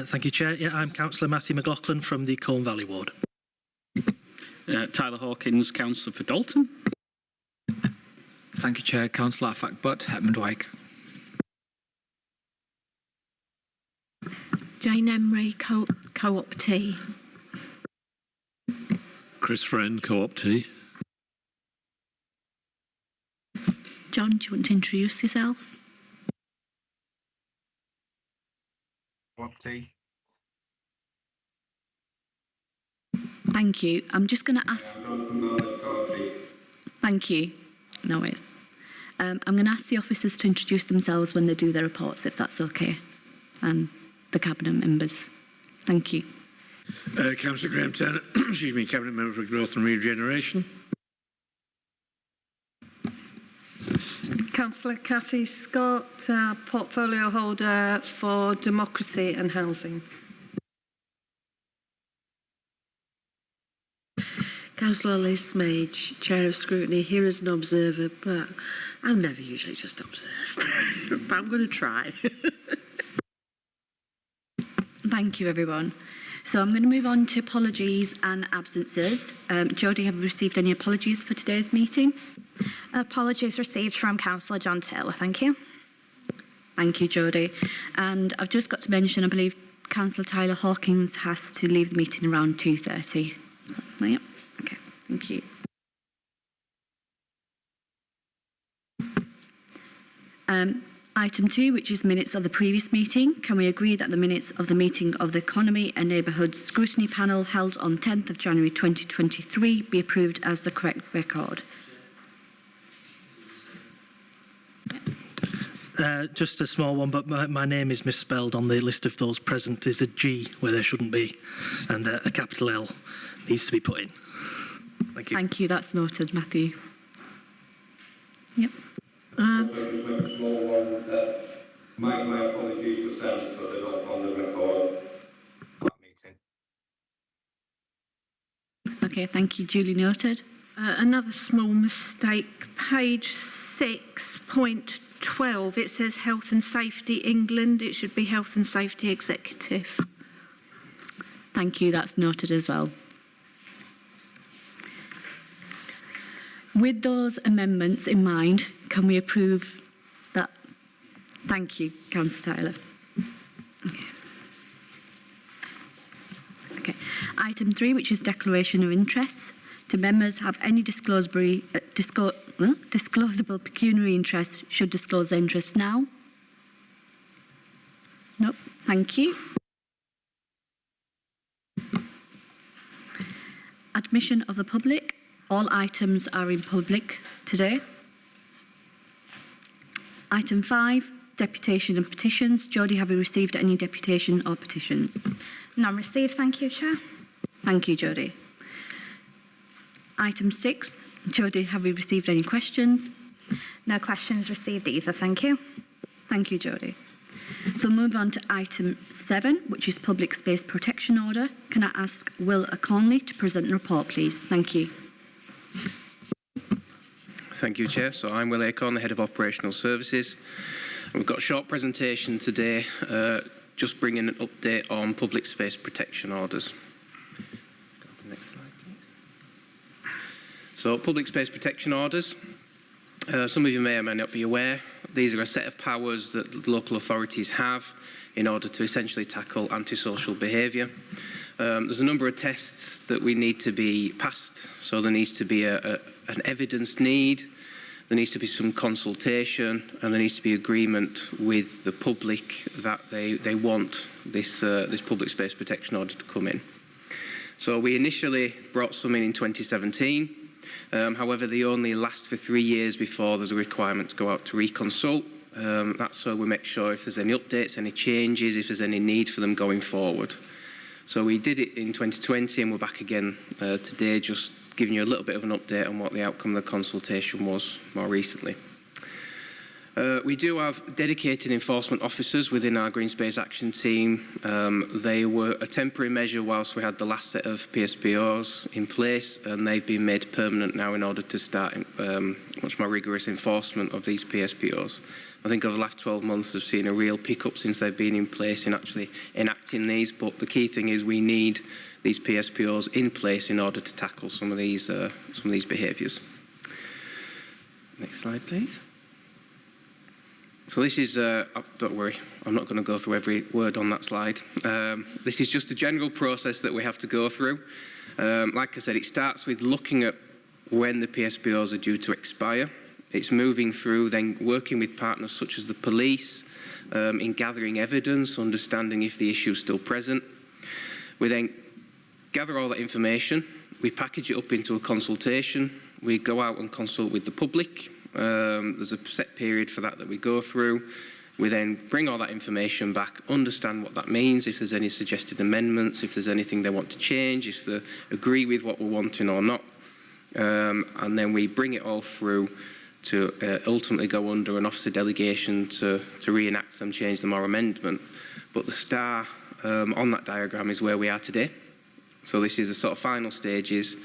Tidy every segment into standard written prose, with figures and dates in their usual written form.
Thank you, Chair. Yeah, I'm Councillor Matthew McLaughlin from the Colne Valley Ward. Tyler Hawkins, Councillor for Dalton. Thank you, Chair. Councillor Afak Butt, Hetmond Wake. Jane Emery, Co-op T. Chris Friend, Co-op T. John, do you want to introduce yourself? Co-op T. Thank you. I'm just going to ask... Thank you. No worries. I'm going to ask the officers to introduce themselves when they do their reports, if that's okay, and the Cabinet members. Thank you. Councillor Graham Turner, excuse me, Cabinet Member for Growth and Regeneration. Councillor Cathy Scott, Portfolio Holder for Democracy and Housing. Councillor Liz Smage, Chair of Scrutiny, here as an observer, but I'm never usually just observed. But I'm going to try. Thank you, everyone. So I'm going to move on to apologies and absences. Jodie, have you received any apologies for today's meeting? Apologies received from Councillor John Taylor. Thank you. Thank you, Jodie. And I've just got to mention, I believe Councillor Tyler Hawkins has to leave the meeting around 2:30. So, yeah. Okay, thank you. Item 2, which is minutes of the previous meeting. Can we agree that the minutes of the meeting of the Economy and Neighbourhoods Scrutiny Panel held on 10th of January 2023 be approved as the correct record? Just a small one, but my name is misspelled on the list of those present. There's a G where there shouldn't be, and a capital L needs to be put in. Thank you. Thank you, that's noted, Matthew. Yep. My apologies for sent, but they're not on the record. That meeting. Okay, thank you, duly noted. Another small mistake, page 6.12, it says Health and Safety England, it should be Health and Safety Executive. Thank you, that's noted as well. With those amendments in mind, can we approve that? Thank you, Councillor Tyler. Okay. Item 3, which is declaration of interests. Do members have any disclosable pecuniary interest, should disclose their interests now? Nope. Thank you. Admission of the public. All items are in public today. Item 5, deputation and petitions. Jodie, have you received any deputation or petitions? None received, thank you, Chair. Thank you, Jodie. Item 6, Jodie, have you received any questions? No questions received either, thank you. Thank you, Jodie. So move on to item 7, which is Public Space Protection Order. Can I ask Will Conley to present the report, please? Thank you. Thank you, Chair. So I'm Will Acorn, the Head of Operational Services. And we've got a short presentation today, just bringing an update on public space protection orders. Go to the next slide, please. So public space protection orders. Some of you may or may not be aware, these are a set of powers that local authorities have in order to essentially tackle antisocial behaviour. There's a number of tests that we need to be passed. So there needs to be an evidence need, there needs to be some consultation, and there needs to be agreement with the public that they want this public space protection order to come in. So we initially brought some in 2017. However, they only last for 3 years before there's a requirement to go out to reconsult. That's so we make sure if there's any updates, any changes, if there's any need for them going forward. So we did it in 2020 and we're back again today, just giving you a little bit of an update on what the outcome of the consultation was more recently. We do have dedicated enforcement officers within our Green Space Action team. They were a temporary measure whilst we had the last set of PSPOs in place, and they've been made permanent now in order to start much more rigorous enforcement of these PSPOs. I think over the last 12 months we've seen a real pick-up since they've been in place in actually enacting these, but the key thing is we need these PSPOs in place in order to tackle some of these behaviours. Next slide, please. So this is, don't worry, I'm not going to go through every word on that slide. This is just a general process that we have to go through. Like I said, it starts with looking at when the PSPOs are due to expire. It's moving through, then working with partners such as the police in gathering evidence, understanding if the issue is still present. We then gather all that information, we package it up into a consultation, we go out and consult with the public. There's a set period for that we go through. We then bring all that information back, understand what that means, if there's any suggested amendments, if there's anything they want to change, if they agree with what we're wanting or not. And then we bring it all through to ultimately go under an officer delegation to reenact them, change them or amendment. But the star on that diagram is where we are today. So this is the sort of final stages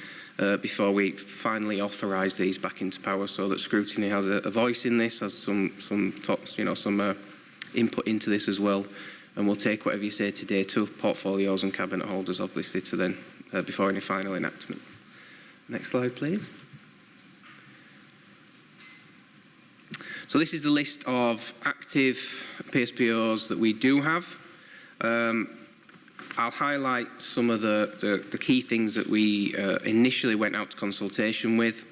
before we finally authorise these back into power, so that Scrutiny has a voice in this, has some thoughts, some input into this as well, and we'll take whatever you say today to portfolios and cabinet holders, obviously, to then before any final enactment. Next slide, please. So this is the list of active PSPOs that we do have. I'll highlight some of the key things that we initially went out to consultation with.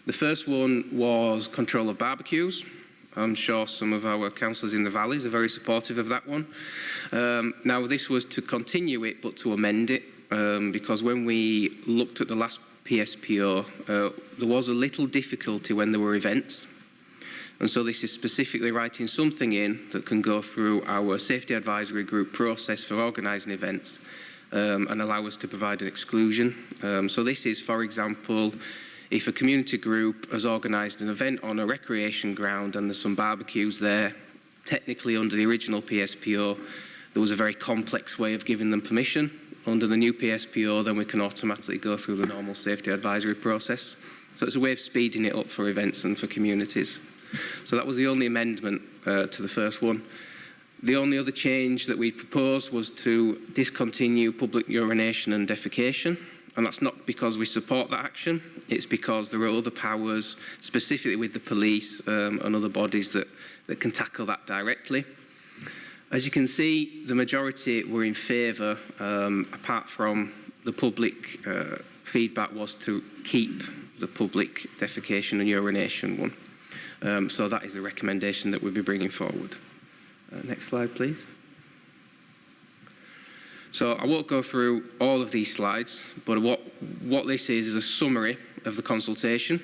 The first one was control of barbecues. I'm sure some of our councillors in the valleys are very supportive of that one. Now, this was to continue it, but to amend it, because when we looked at the last PSPO, there was a little difficulty when there were events. And so this is specifically writing something in that can go through our safety advisory group process for organising events and allow us to provide an exclusion. So this is, for example, if a community group has organised an event on a recreation ground and there's some barbecues there, technically under the original PSPO, there was a very complex way of giving them permission. Under the new PSPO, then we can automatically go through the normal safety advisory process. So it's a way of speeding it up for events and for communities. So that was the only amendment to the first one. The only other change that we proposed was to discontinue public urination and defecation. And that's not because we support that action, it's because there are other powers, specifically with the police and other bodies that can tackle that directly. As you can see, the majority were in favour, apart from the public feedback was to keep the public defecation and urination one. So that is the recommendation that we'll be bringing forward. Next slide, please. So I won't go through all of these slides, but what this is a summary of the consultation.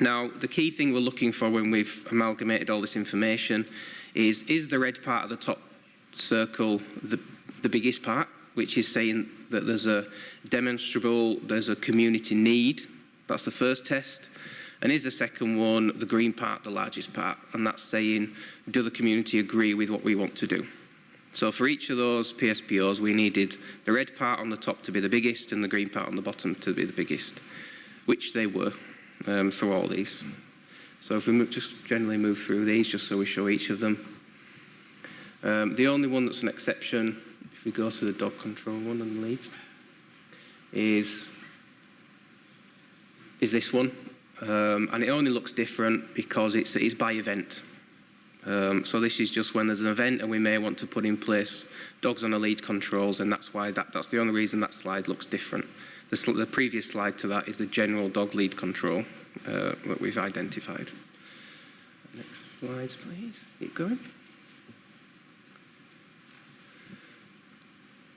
Now, the key thing we're looking for when we've amalgamated all this information is the red part of the top circle the biggest part, which is saying that there's a demonstrable, there's a community need. That's the first test. And is the second one, the green part, the largest part? And that's saying, do the community agree with what we want to do? So for each of those PSPOs, we needed the red part on the top to be the biggest and the green part on the bottom to be the biggest, which they were through all these. So if we just generally move through these, just so we show each of them. The only one that's an exception, if we go to the dog control one and Leeds, is this one. And it only looks different because it is by event. So this is just when there's an event and we may want to put in place dogs on a lead controls, and that's why that's the only reason that slide looks different. The previous slide to that is the general dog lead control that we've identified. Next slides, please. Keep going.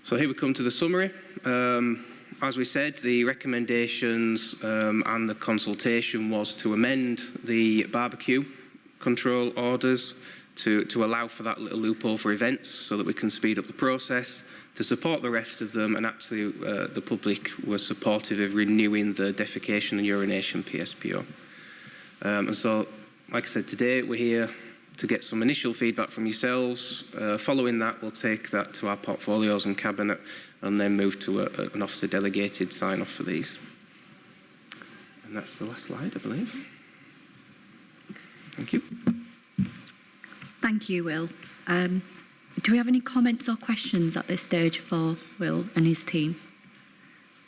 So here we come to the summary. As we said, the recommendations and the consultation was to amend the barbecue control orders to allow for that little loophole for events so that we can speed up the process, to support the rest of them, and actually the public were supportive of renewing the defecation and urination PSPO. And so, like I said, today we're here to get some initial feedback from yourselves. Following that, we'll take that to our portfolios and cabinet and then move to an officer delegated sign-off for these. And that's the last slide, I believe. Thank you. Thank you, Will. Do we have any comments or questions at this stage for Will and his team?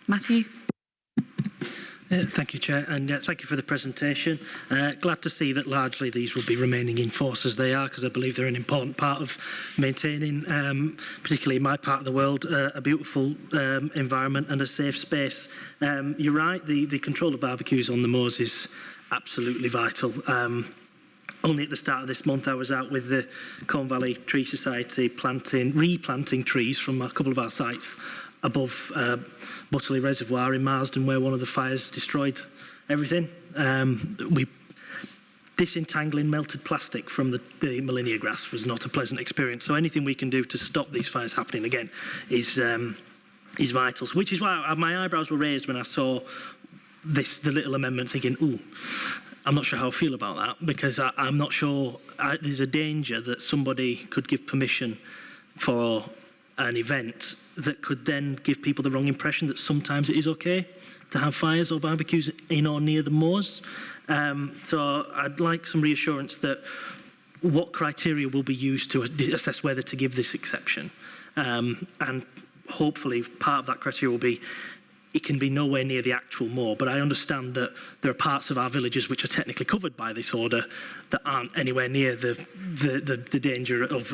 Matthew? Thank you, Chair, and thank you for the presentation. Glad to see that largely these will be remaining in force as they are, because I believe they're an important part of maintaining, particularly in my part of the world, a beautiful environment and a safe space. You're right, the control of barbecues on the moors is absolutely vital. Only at the start of this month I was out with the Colne Valley Tree Society replanting trees from a couple of our sites above Butterley Reservoir in Marsden, where one of the fires destroyed everything. We disentangling melted plastic from the Molinia grass was not a pleasant experience. So anything we can do to stop these fires happening again is vital. Which is why my eyebrows were raised when I saw the little amendment, thinking, ooh, I'm not sure how I feel about that, because I'm not sure. There's a danger that somebody could give permission for an event that could then give people the wrong impression that sometimes it is okay to have fires or barbecues in or near the moors. So I'd like some reassurance that what criteria will be used to assess whether to give this exception. And hopefully part of that criteria will be it can be nowhere near the actual moor, but I understand that there are parts of our villages which are technically covered by this order that aren't anywhere near the danger of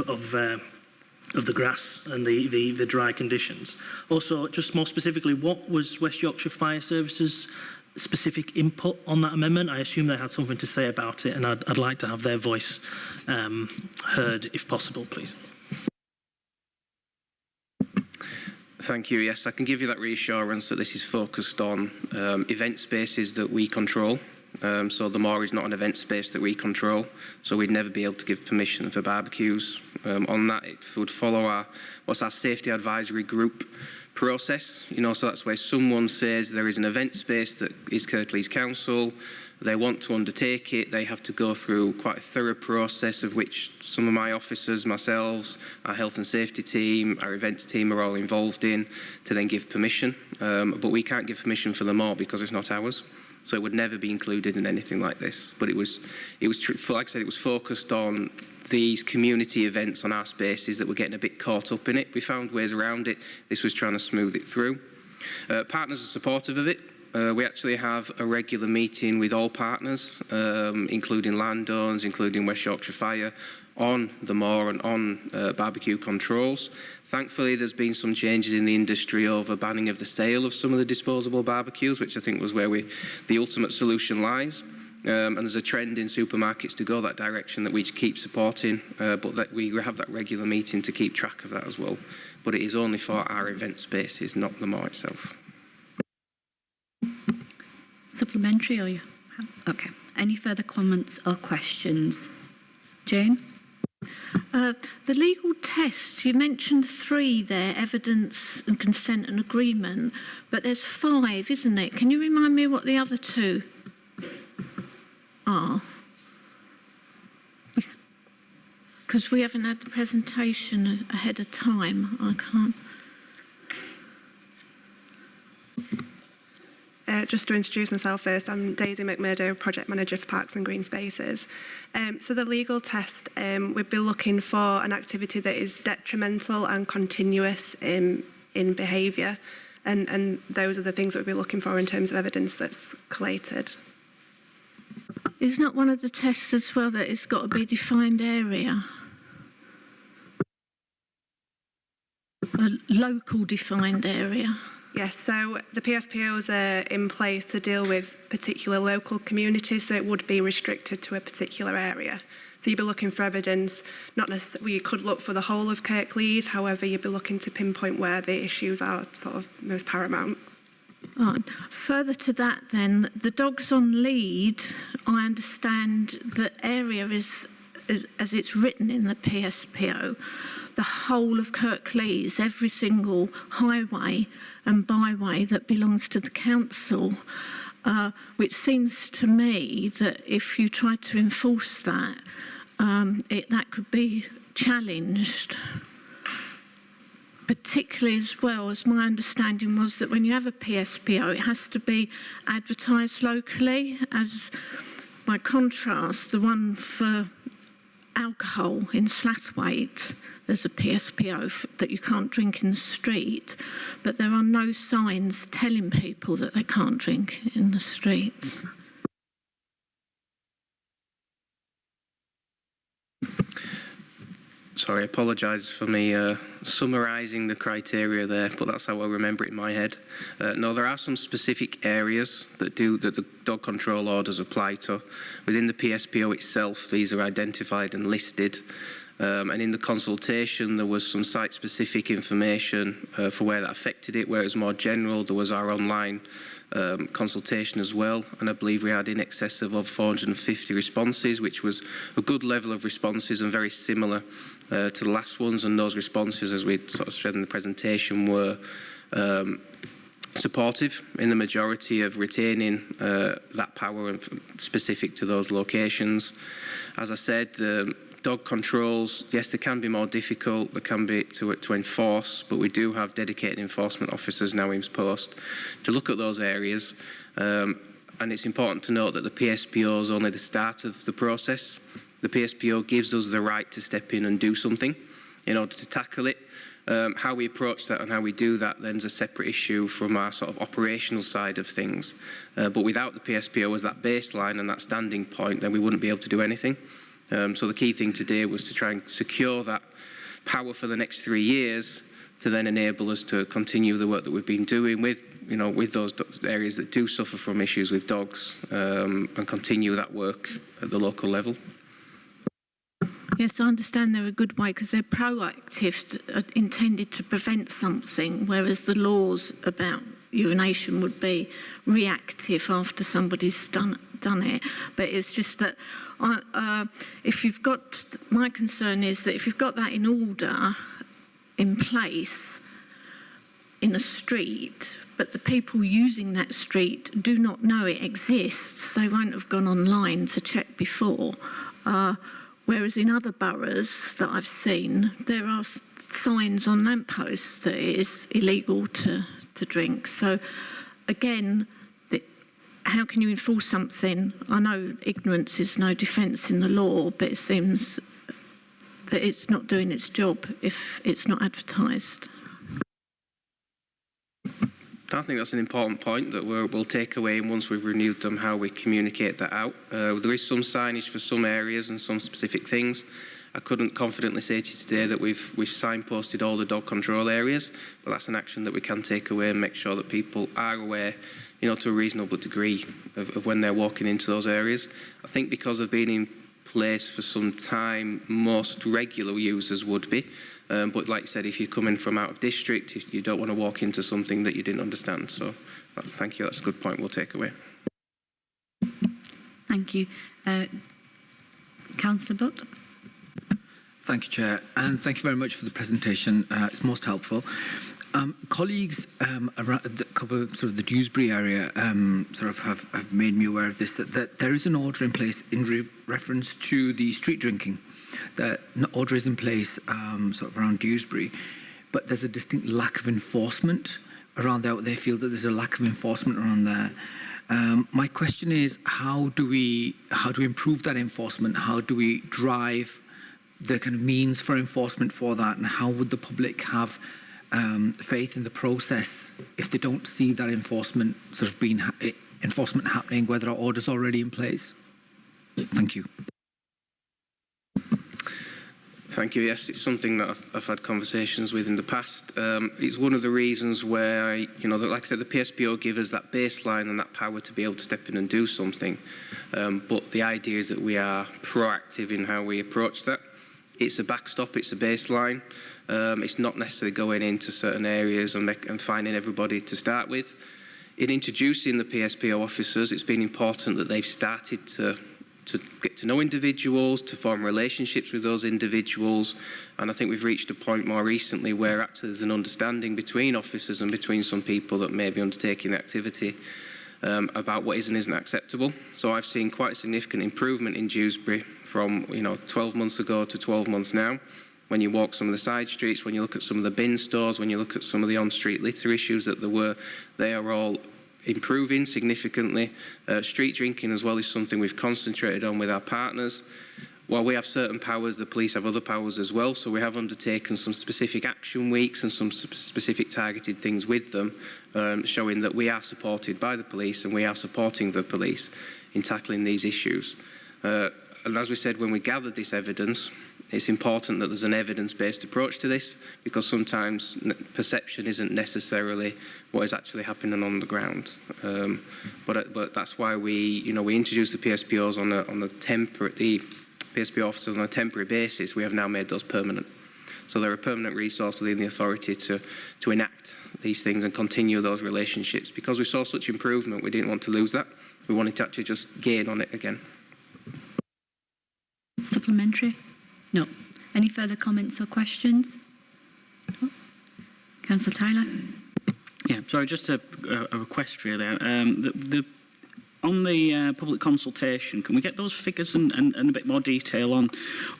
the grass and the dry conditions. Also, just more specifically, what was West Yorkshire Fire Service's specific input on that amendment? I assume they had something to say about it, and I'd like to have their voice heard if possible, please. Thank you. Yes, I can give you that reassurance that this is focused on event spaces that we control. So the moor is not an event space that we control, so we'd never be able to give permission for barbecues. On that, it would follow what's our safety advisory group process. So that's where someone says there is an event space that is Kirklees Council, they want to undertake it, they have to go through quite a thorough process of which some of my officers, myself, our health and safety team, our events team are all involved in to then give permission. But we can't give permission for the moor because it's not ours. So it would never be included in anything like this. But it was like I said, it was focused on these community events on our spaces that were getting a bit caught up in it. We found ways around it. This was trying to smooth it through. Partners are supportive of it. We actually have a regular meeting with all partners, including landowners, including West Yorkshire Fire, on the moor and on barbecue controls. Thankfully, there's been some changes in the industry over banning of the sale of some of the disposable barbecues, which I think was where the ultimate solution lies. And there's a trend in supermarkets to go that direction that we keep supporting, but that we have that regular meeting to keep track of that as well. But it is only for our event spaces, not the moor itself. Supplementary, or you? Okay. Any further comments or questions? Jane? The legal tests, you mentioned 3 there, evidence and consent and agreement, but there's 5, isn't it? Can you remind me what the other 2 are? Because we haven't had the presentation ahead of time. I can't. Just to introduce myself first, I'm Daisy McMurdo, Project Manager for Parks and Green Spaces. So the legal test, we'd be looking for an activity that is detrimental and continuous in behaviour, and those are the things that we'd be looking for in terms of evidence that's collated. Is not one of the tests as well that it's got to be a defined area? A local defined area? Yes, so the PSPOs are in place to deal with particular local communities, so it would be restricted to a particular area. So you'd be looking for evidence, not necessarily, you could look for the whole of Kirklees, however, you'd be looking to pinpoint where the issues are sort of most paramount. Right. Further to that then, the dogs on lead, I understand the area is as it's written in the PSPO, the whole of Kirklees, every single highway and byway that belongs to the council, which seems to me that if you try to enforce that, that could be challenged. Particularly as well, as my understanding was that when you have a PSPO, it has to be advertised locally. As by contrast, the one for alcohol in Slathwaite. There's a PSPO that you can't drink in the street, but there are no signs telling people that they can't drink in the streets. Sorry, I apologise for me summarising the criteria there, but that's how I remember it in my head. No, there are some specific areas that the dog control orders apply to. Within the PSPO itself, these are identified and listed. And in the consultation, there was some site-specific information for where that affected it. Where it was more general, there was our online consultation as well, and I believe we had in excess of 450 responses, which was a good level of responses and very similar to the last ones. And those responses, as we sort of said in the presentation, were supportive in the majority of retaining that power and specific to those locations. As I said, dog controls, yes, they can be more difficult, they can be to enforce, but we do have dedicated enforcement officers now in post to look at those areas. And it's important to note that the PSPO is only the start of the process. The PSPO gives us the right to step in and do something in order to tackle it. How we approach that and how we do that then is a separate issue from our sort of operational side of things. But without the PSPO as that baseline and that standing point, then we wouldn't be able to do anything. So the key thing today was to try and secure that power for the next 3 years to then enable us to continue the work that we've been doing with, with those areas that do suffer from issues with dogs, and continue that work at the local level. Yes, I understand they're a good way because they're proactive, intended to prevent something, whereas the laws about urination would be reactive after somebody's done it. But it's just that if you've got, my concern is that if you've got that in order, in place, in a street, but the people using that street do not know it exists, they won't have gone online to check before. Whereas in other boroughs that I've seen, there are signs on lampposts that it is illegal to drink. So again, how can you enforce something? I know ignorance is no defence in the law, but it seems that it's not doing its job if it's not advertised. I think that's an important point that we'll take away, and once we've renewed them, how we communicate that out. There is some signage for some areas and some specific things. I couldn't confidently say to you today that we've signposted all the dog control areas, but that's an action that we can take away and make sure that people are aware, to a reasonable degree of when they're walking into those areas. I think because of being in place for some time, most regular users would be. But like I said, if you're coming from out of district, you don't want to walk into something that you didn't understand. So thank you, that's a good point we'll take away. Thank you. Councillor Butt. Thank you, Chair, and thank you very much for the presentation. It's most helpful. Colleagues that cover sort of the Dewsbury area have made me aware of this, that there is an order in place in reference to the street drinking. The order is in place sort of around Dewsbury, but there's a distinct lack of enforcement around there. They feel that there's a lack of enforcement around there. My question is, how do we improve that enforcement? How do we drive the kind of means for enforcement for that, and how would the public have faith in the process if they don't see that enforcement enforcement happening, whether our order's already in place? Thank you. Thank you. Yes, it's something that I've had conversations with in the past. It's one of the reasons where, like I said, the PSPO gives us that baseline and that power to be able to step in and do something. But the idea is that we are proactive in how we approach that. It's a backstop, it's a baseline. It's not necessarily going into certain areas and finding everybody to start with. In introducing the PSPO officers, it's been important that they've started to get to know individuals, to form relationships with those individuals, and I think we've reached a point more recently where actually there's an understanding between officers and between some people that may be undertaking the activity about what is and isn't acceptable. So I've seen quite a significant improvement in Dewsbury from 12 months ago to 12 months now. When you walk some of the side streets, when you look at some of the bin stores, when you look at some of the on-street litter issues that there were, they are all improving significantly. Street drinking as well is something we've concentrated on with our partners. while we have certain powers, the police have other powers as well. So we have undertaken some specific action weeks and some specific targeted things with them, showing that we are supported by the police and we are supporting the police in tackling these issues. And as we said, when we gathered this evidence, it's important that there's an evidence-based approach to this, because sometimes perception isn't necessarily what is actually happening on the ground. But that's why we introduced the PSPOs on a temporary, PSP officers on a temporary basis. We have now made those permanent. So they're a permanent resource within the authority to enact these things and continue those relationships. Because we saw such improvement, we didn't want to lose that. We wanted to actually just gain on it again. Supplementary? No. Any further comments or questions? No? Councillor Tyler? Yeah, sorry, just a request really. On the public consultation, can we get those figures and a bit more detail on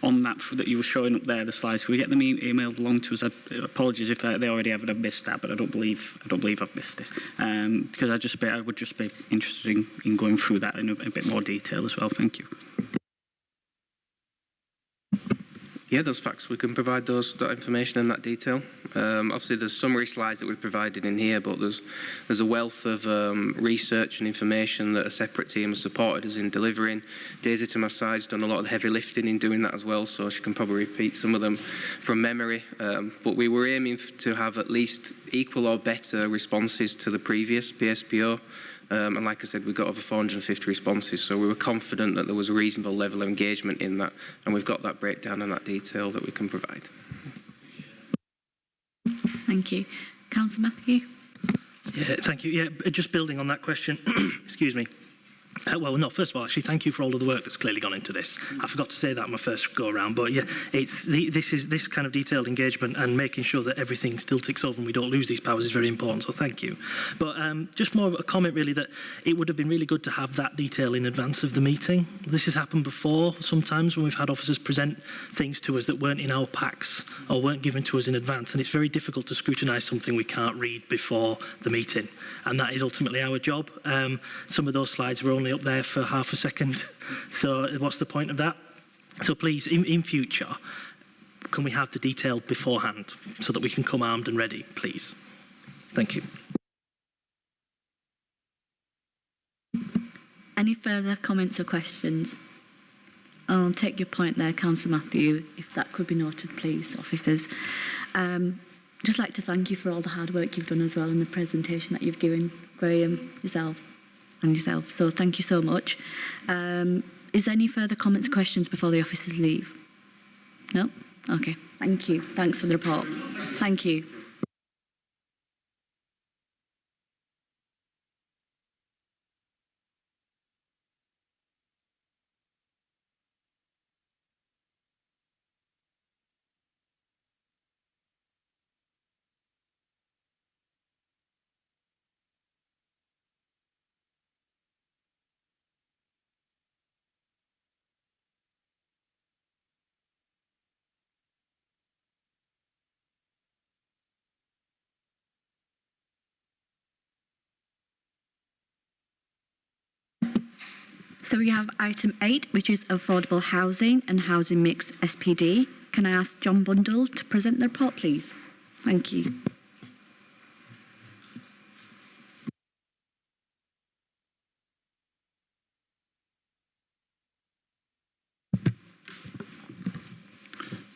that you were showing up there, the slides? Can we get them emailed along to us? Apologies if they already have, and I've missed that, but I don't believe I've missed it. Because I would just be interested in going through that in a bit more detail as well. Thank you. Yeah, those facts, we can provide that information and that detail. Obviously, there's summary slides that we've provided in here, but there's a wealth of research and information that a separate team has supported us in delivering. Daisy, to my side, has done a lot of the heavy lifting in doing that as well, so she can probably repeat some of them from memory. But we were aiming to have at least equal or better responses to the previous PSPO. And like I said, we got over 450 responses, so we were confident that there was a reasonable level of engagement in that, and we've got that breakdown and that detail that we can provide. Thank you. Councillor Matthew? Yeah, thank you. Yeah, just building on that question, excuse me. Well, no, first of all, actually, thank you for all of the work that's clearly gone into this. I forgot to say that on my first go-around, but yeah, this kind of detailed engagement and making sure that everything still ticks over and we don't lose these powers is very important, so thank you. But just more of a comment, really, that it would have been really good to have that detail in advance of the meeting. This has happened before, sometimes, when we've had officers present things to us that weren't in our packs or weren't given to us in advance, and it's very difficult to scrutinise something we can't read before the meeting, and that is ultimately our job. Some of those slides were only up there for half a second, so what's the point of that? So please, in future, can we have the detail beforehand so that we can come armed and ready, please? Thank you. Any further comments or questions? I'll take your point there, Councillor Matthew, if that could be noted, please, officers. Just like to thank you for all the hard work you've done as well in the presentation that you've given, Graham, yourself. So thank you so much. Is there any further comments or questions before the officers leave? No? Okay, thank you. Thanks for the report. Thank you. So we have item 8, which is affordable housing and housing mix SPD. Can I ask John Bundle to present the report, please? Thank you.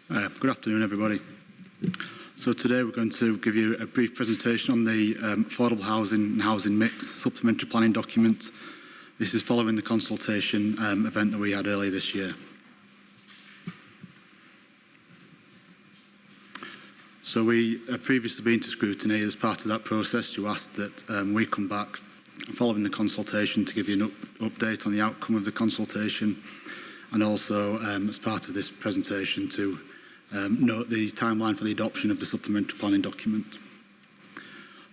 Good afternoon, everybody. So today we're going to give you a brief presentation on the affordable housing and housing mix supplementary planning document. This is following the consultation event that we had earlier this year. So we have previously been to Scrutiny. As part of that process, you asked that we come back following the consultation to give you an update on the outcome of the consultation, and also as part of this presentation to note the timeline for the adoption of the supplementary planning document.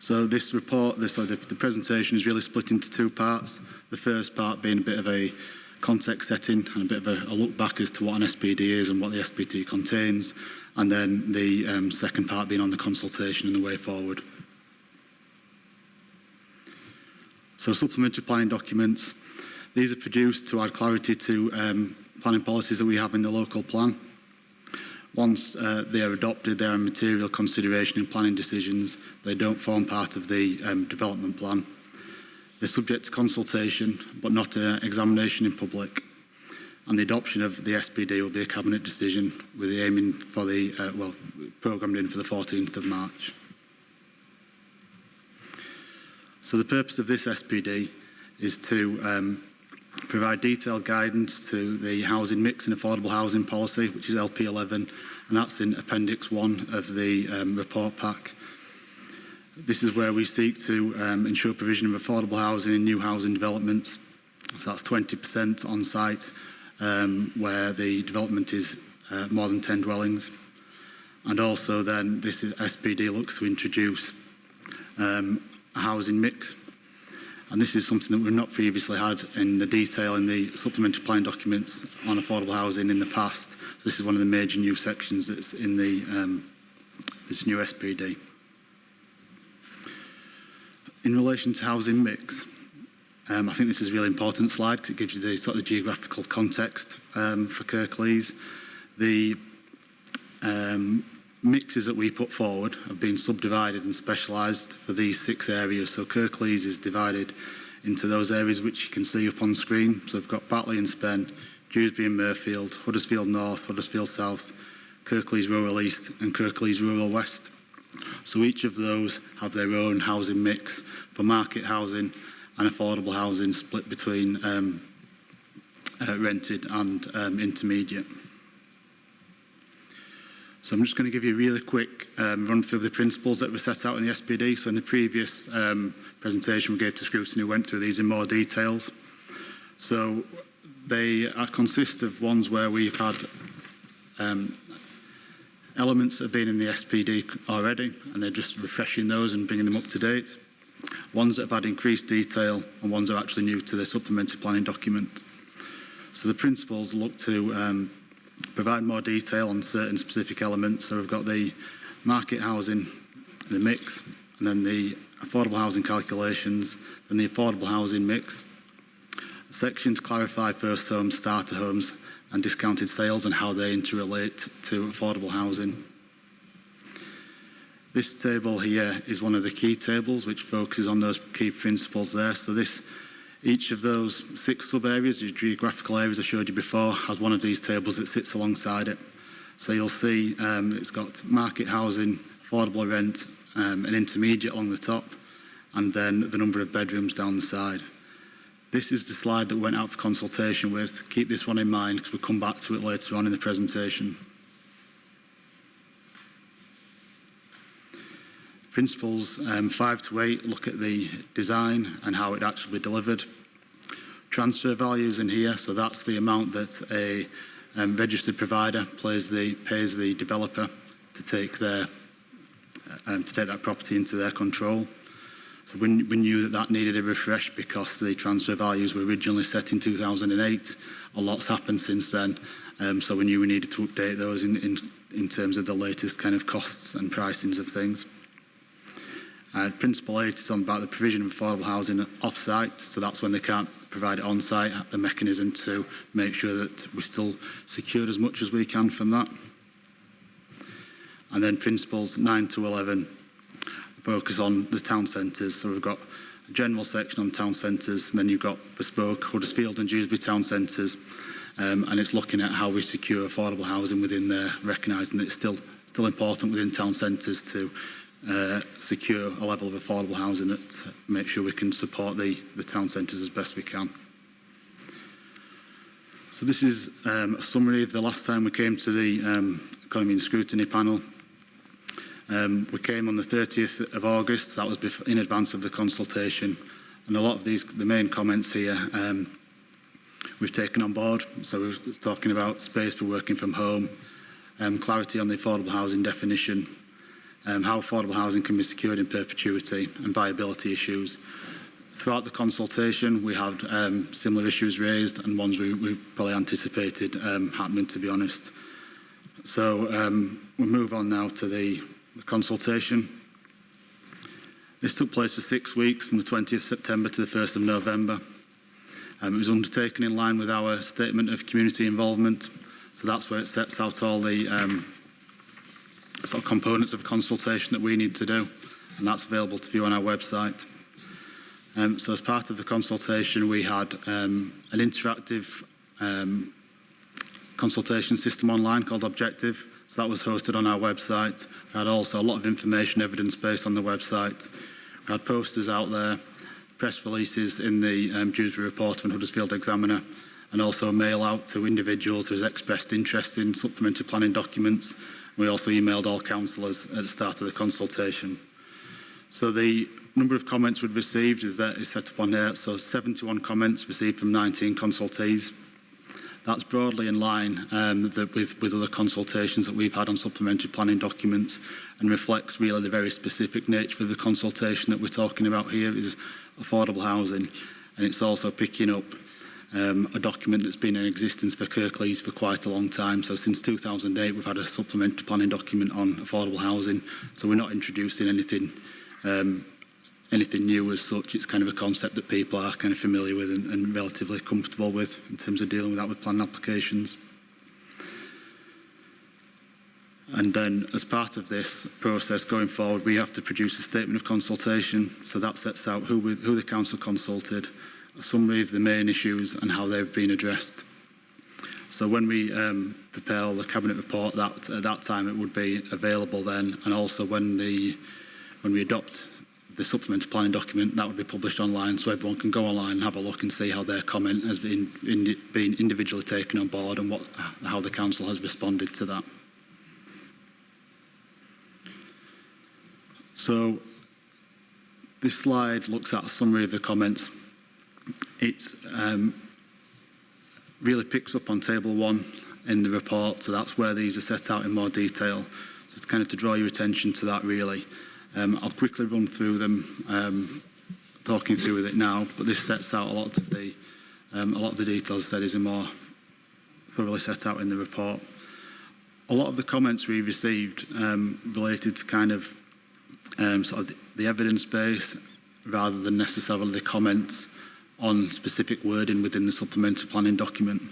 So this report, the presentation is really split into two parts. The first part being a bit of a context setting and a bit of a look back as to what an SPD is and what the SPT contains, and then the second part being on the consultation and the way forward. So supplementary planning documents, these are produced to add clarity to planning policies that we have in the local plan. Once they are adopted, they are a material consideration in planning decisions. They don't form part of the development plan. They're subject to consultation, but not examination in public. And the adoption of the SPD will be a cabinet decision with the aiming for the, programmed in for the 14th of March. So the purpose of this SPD is to provide detailed guidance to the housing mix and affordable housing policy, which is LP11, and that's in Appendix 1 of the report pack. This is where we seek to ensure provision of affordable housing in new housing developments. So that's 20% on site where the development is more than 10 dwellings. And also then this SPD looks to introduce a housing mix. And this is something that we've not previously had in the detail in the supplementary planning documents on affordable housing in the past. So this is one of the major new sections that's in the this new SPD. In relation to housing mix, I think this is a really important slide because it gives you the sort of geographical context for Kirklees. The mixes that we put forward have been subdivided and specialised for these 6 areas. So Kirklees is divided into those areas which you can see up on screen. So we've got Batley and Spen, Dewsbury and Murfield, Huddersfield North, Huddersfield South, Kirklees Rural East and Kirklees Rural West. So each of those have their own housing mix for market housing and affordable housing split between rented and intermediate. So I'm just going to give you a really quick run through the principles that were set out in the SPD. So in the previous presentation we gave to Scrutiny, we went through these in more details. So they consist of ones where we've had elements that have been in the SPD already, and they're just refreshing those and bringing them up to date. Ones that have had increased detail, and ones that are actually new to the supplementary planning document. So the principles look to provide more detail on certain specific elements. So we've got the market housing, the mix, and then the affordable housing calculations, and the affordable housing mix. Sections clarify first homes, starter homes, and discounted sales and how they interrelate to affordable housing. This table here is one of the key tables which focuses on those key principles there. So each of those 6 sub-areas, the geographical areas I showed you before, has one of these tables that sits alongside it. So you'll see it's got market housing, affordable rent, an intermediate along the top, and then the number of bedrooms down the side. This is the slide that went out for consultation with. Keep this one in mind because we'll come back to it later on in the presentation. Principles 5 to 8 look at the design and how it actually delivered. Transfer values in here, so that's the amount that a registered provider pays the developer to take that property into their control. So we knew that needed a refresh because the transfer values were originally set in 2008. A lot's happened since then, so we knew we needed to update those in terms of the latest kind of costs and pricings of things. Principle 8 is on about the provision of affordable housing off-site, so that's when they can't provide it on-site, the mechanism to make sure that we still secure as much as we can from that. And then principles 9 to 11 focus on the town centres. So we've got a general section on town centres, and then you've got bespoke Huddersfield and Dewsbury town centres, and it's looking at how we secure affordable housing within there, recognising that it's still important within town centres to secure a level of affordable housing that makes sure we can support the town centres as best we can. So this is a summary of the last time we came to the Economy and Scrutiny panel. We came on the 30th of August, that was in advance of the consultation, and a lot of the main comments here we've taken on board. So we're talking about space for working from home, clarity on the affordable housing definition, how affordable housing can be secured in perpetuity, and viability issues. Throughout the consultation we had similar issues raised and ones we probably anticipated happening, to be honest. So we'll move on now to the consultation. This took place for 6 weeks from the 20th of September to the 1st of November. It was undertaken in line with our statement of community involvement. So that's where it sets out all the sort of components of consultation that we need to do, and that's available to view on our website. So as part of the consultation, we had an interactive consultation system online called Objective. So that was hosted on our website. We had also a lot of information, evidence-based on the website. We had posters out there, press releases in the Dewsbury Reporter and Huddersfield Examiner, and also a mail out to individuals who has expressed interest in supplementary planning documents. We also emailed all councillors at the start of the consultation. So the number of comments we've received is set up on here. So 71 comments received from 19 consultees. That's broadly in line with other consultations that we've had on supplementary planning documents, and reflects really the very specific nature of the consultation that we're talking about here is affordable housing. And it's also picking up a document that's been in existence for Kirklees for quite a long time. So since 2008, we've had a supplementary planning document on affordable housing. So we're not introducing anything new as such. It's kind of a concept that people are kind of familiar with and relatively comfortable with in terms of dealing with that with planning applications. And then as part of this process going forward, we have to produce a statement of consultation. So that sets out who the council consulted, a summary of the main issues and how they've been addressed. So when we prepare the Cabinet report, at that time it would be available then, and also when we adopt the supplementary planning document, that would be published online, so everyone can go online and have a look and see how their comment has been individually taken on board and how the council has responded to that. So this slide looks at a summary of the comments. It really picks up on table 1 in the report, so that's where these are set out in more detail. So it's kind of to draw your attention to that really. I'll quickly run through them, talking through with it now, but this sets out a lot of the details that is more thoroughly set out in the report. A lot of the comments we received related to kind of sort of the evidence base rather than necessarily the comments on specific wording within the supplementary planning document.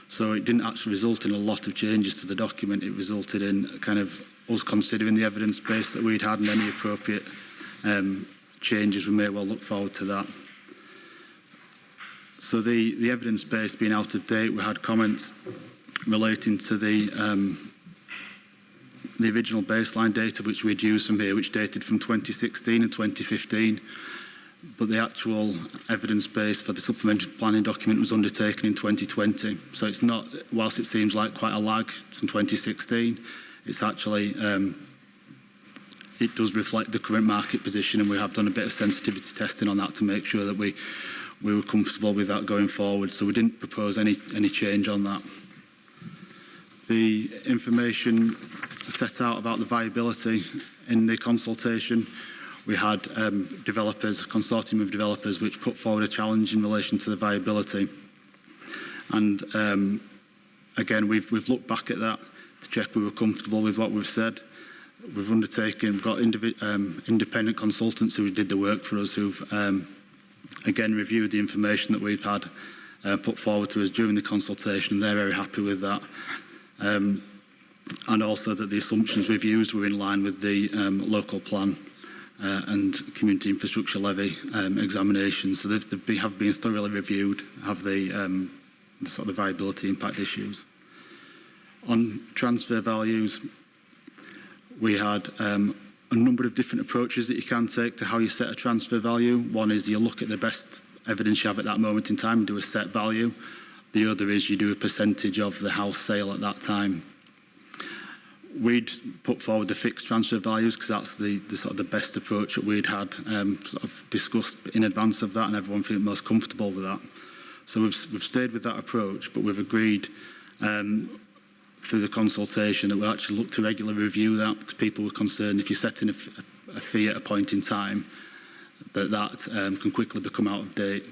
So it didn't actually result in a lot of changes to the document. It resulted in kind of us considering the evidence base that we'd had and any appropriate changes. We may well look forward to that. So the evidence base being out of date, we had comments relating to the original baseline data which we'd used from here, which dated from 2016 and 2015. But the actual evidence base for the supplementary planning document was undertaken in 2020. So it's not, whilst it seems like quite a lag from 2016, it's actually, it does reflect the current market position, and we have done a bit of sensitivity testing on that to make sure that we were comfortable with that going forward. So we didn't propose any change on that. The information set out about the viability in the consultation, we had developers, a consortium of developers, which put forward a challenge in relation to the viability. And again, we've looked back at that to check we were comfortable with what we've said. We've got independent consultants who did the work for us, who've again reviewed the information that we've had put forward to us during the consultation, and they're very happy with that. And also that the assumptions we've used were in line with the local plan and community infrastructure levy examinations. So they have been thoroughly reviewed, have the sort of viability impact issues. On transfer values, we had a number of different approaches that you can take to how you set a transfer value. One is you look at the best evidence you have at that moment in time and do a set value. The other is you do a percentage of the house sale at that time. We'd put forward the fixed transfer values because that's the sort of the best approach that we'd had sort of discussed in advance of that, and everyone felt most comfortable with that. So we've stayed with that approach, but we've agreed through the consultation that we'll actually look to regularly review that, because people were concerned if you're setting a fee at a point in time that can quickly become out of date.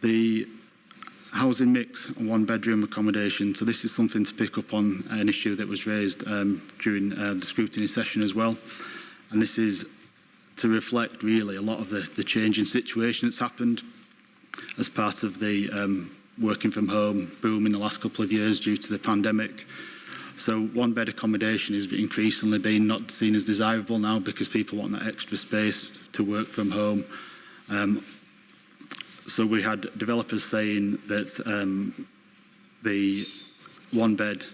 The housing mix and one-bedroom accommodation. So this is something to pick up on an issue that was raised during the scrutiny session as well. And this is to reflect really a lot of the changing situation that's happened as part of the working from home boom in the last couple of years due to the pandemic. So one-bed accommodation is increasingly being not seen as desirable now because people want that extra space to work from home. So we had developers saying that the one-bed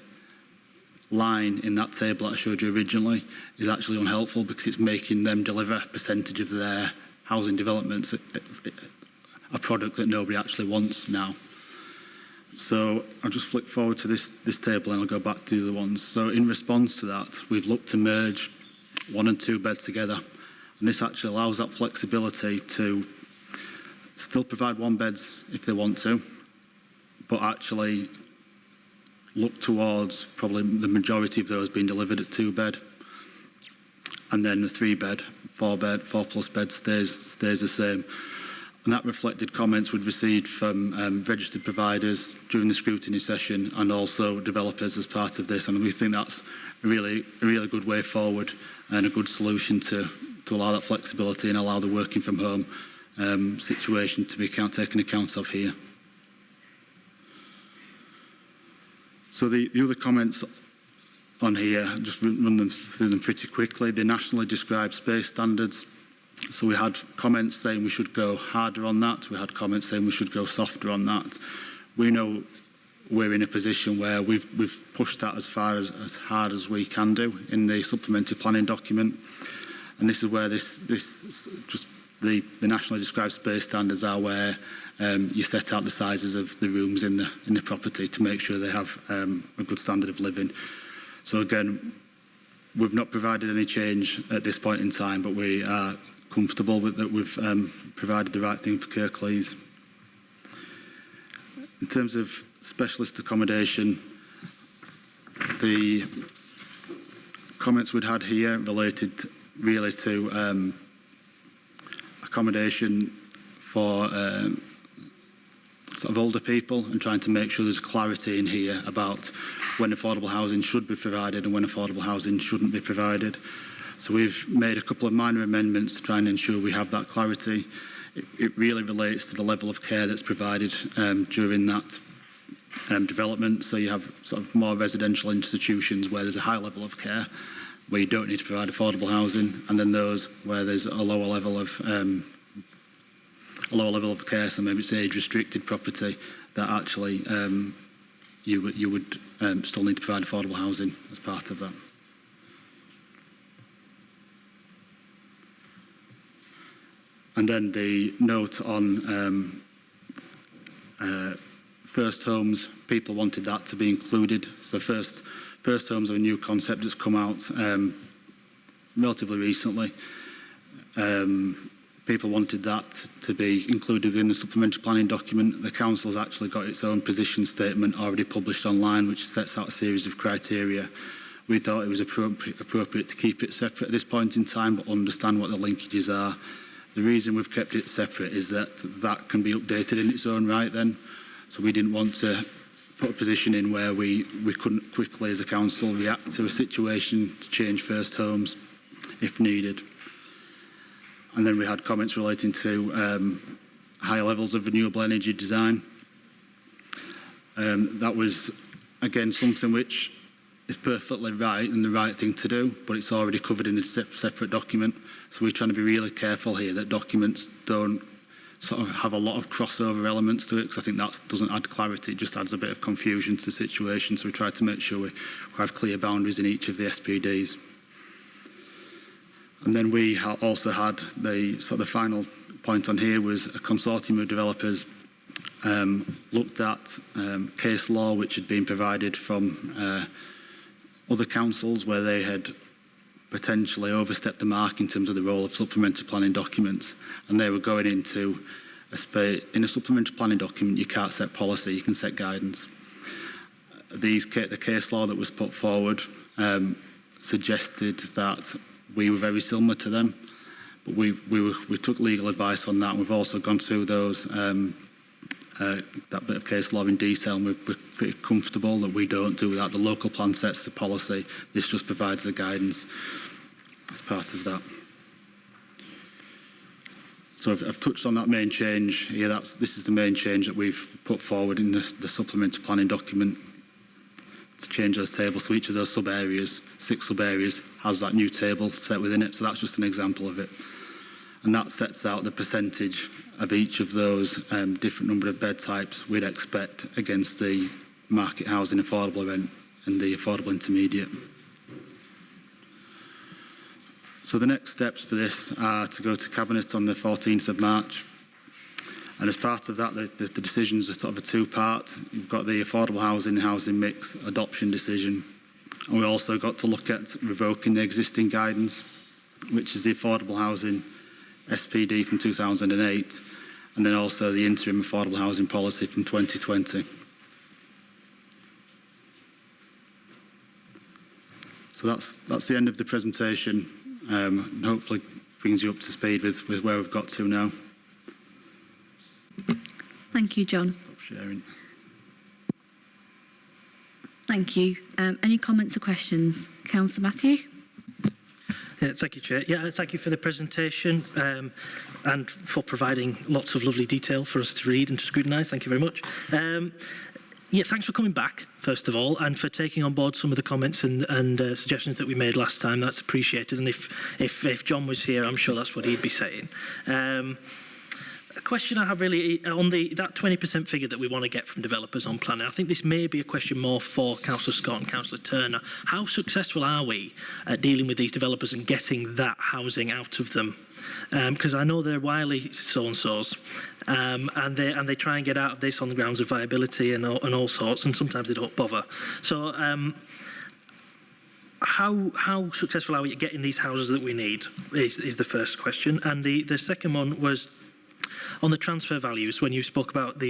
line in that table that I showed you originally is actually unhelpful because it's making them deliver a percentage of their housing developments, a product that nobody actually wants now. So I'll just flick forward to this table and I'll go back to the other ones. So in response to that, we've looked to merge 1 and 2 beds together. And this actually allows that flexibility to still provide 1 beds if they want to, but actually look towards probably the majority of those being delivered at 2 bed. And then the 3 bed, 4 plus bed stays the same. And that reflected comments we'd received from registered providers during the scrutiny session and also developers as part of this. And we think that's a really good way forward and a good solution to allow that flexibility and allow the working from home situation to be taken account of here. So the other comments on here, I'll just run through them pretty quickly. The nationally described space standards. So we had comments saying we should go harder on that. We had comments saying we should go softer on that. We know we're in a position where we've pushed that as hard as we can do in the supplementary planning document. And this is where the nationally described space standards are where you set out the sizes of the rooms in the property to make sure they have a good standard of living. So again, we've not provided any change at this point in time, but we are comfortable with that we've provided the right thing for Kirklees. In terms of specialist accommodation, the comments we'd had here related really to accommodation for sort of older people and trying to make sure there's clarity in here about when affordable housing should be provided and when affordable housing shouldn't be provided. So we've made a couple of minor amendments to try and ensure we have that clarity. It really relates to the level of care that's provided during that development. So you have sort of more residential institutions where there's a high level of care, where you don't need to provide affordable housing, and then those where there's a lower level of care. So maybe it's age-restricted property that actually you would still need to provide affordable housing as part of that. And then the note on first homes, people wanted that to be included. So first homes are a new concept that's come out relatively recently. People wanted that to be included in the supplementary planning document. The council's actually got its own position statement already published online, which sets out a series of criteria. We thought it was appropriate to keep it separate at this point in time, but understand what the linkages are. The reason we've kept it separate is that that can be updated in its own right then. So we didn't want to put a position in where we couldn't quickly as a council react to a situation to change first homes if needed. And then we had comments relating to higher levels of renewable energy design. That was, again, something which is perfectly right and the right thing to do, but it's already covered in a separate document. So we're trying to be really careful here that documents don't sort of have a lot of crossover elements to it, because I think that doesn't add clarity, it just adds a bit of confusion to the situation. So we try to make sure we have clear boundaries in each of the SPDs. And then we also had the final point on here was a consortium of developers looked at case law which had been provided from other councils where they had potentially overstepped the mark in terms of the role of supplementary planning documents, and they were going into a space. In a supplementary planning document you can't set policy, you can set guidance. The case law that was put forward suggested that we were very similar to them, but we took legal advice on that, and we've also gone through those that bit of case law in detail, and we're pretty comfortable that we don't do that. The local plan sets the policy, this just provides the guidance as part of that. So I've touched on that main change here. This is the main change that we've put forward in the supplementary planning document to change those tables. So each of those sub-areas, 6 sub-areas, has that new table set within it. So that's just an example of it. And that sets out the percentage of each of those different number of bed types we'd expect against the market housing affordable rent and the affordable intermediate. So the next steps for this are to go to Cabinet on the 14th of March. And as part of that, the decisions are sort of a two-part. You've got the affordable housing mix adoption decision. And we also got to look at revoking the existing guidance, which is the affordable housing SPD from 2008, and then also the interim affordable housing policy from 2020. So that's the end of the presentation. And hopefully brings you up to speed with where we've got to now. Thank you, John. Stop sharing. Thank you. Any comments or questions? Councillor Matthew? Yeah, thank you, Chair. Yeah, thank you for the presentation and for providing lots of lovely detail for us to read and to scrutinise. Thank you very much. Yeah, thanks for coming back, first of all, and for taking on board some of the comments and suggestions that we made last time. That's appreciated. And if John was here, I'm sure that's what he'd be saying. A question I have really on that 20% figure that we want to get from developers on planning. I think this may be a question more for Councillor Scott and Councillor Turner. How successful are we at dealing with these developers and getting that housing out of them? Because I know they're wily so-and-sos, and they try and get out of this on the grounds of viability and all sorts, and sometimes they don't bother. So how successful are we at getting these houses that we need is the first question. And the second one was on the transfer values. When you spoke about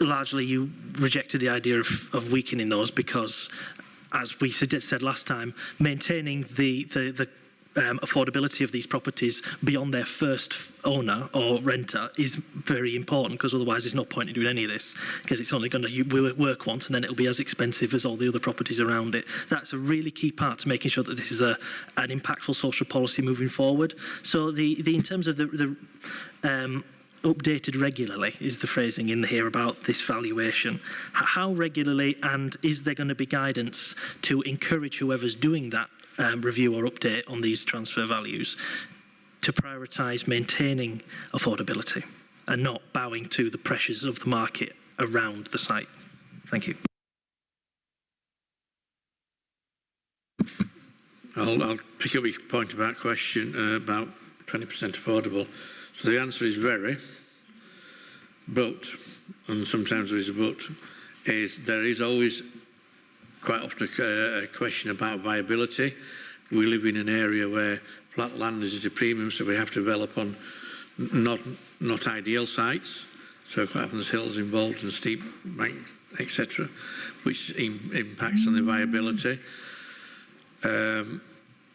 largely you rejected the idea of weakening those because, as we said last time, maintaining the affordability of these properties beyond their first owner or renter is very important, because otherwise there's no point in doing any of this, because it's only going to work once and then it'll be as expensive as all the other properties around it. That's a really key part to making sure that this is an impactful social policy moving forward. So in terms of the updated regularly is the phrasing in here about this valuation. How regularly, and is there going to be guidance to encourage whoever's doing that review or update on these transfer values to prioritise maintaining affordability and not bowing to the pressures of the market around the site? Thank you. I'll pick up your point about question about 20% affordable. So the answer is very, but, and sometimes there is a but, is there is always quite often a question about viability. We live in an area where flat land is at a premium, so we have to develop on not ideal sites. So quite often there's hills involved and steep banks, etc., which impacts on the viability.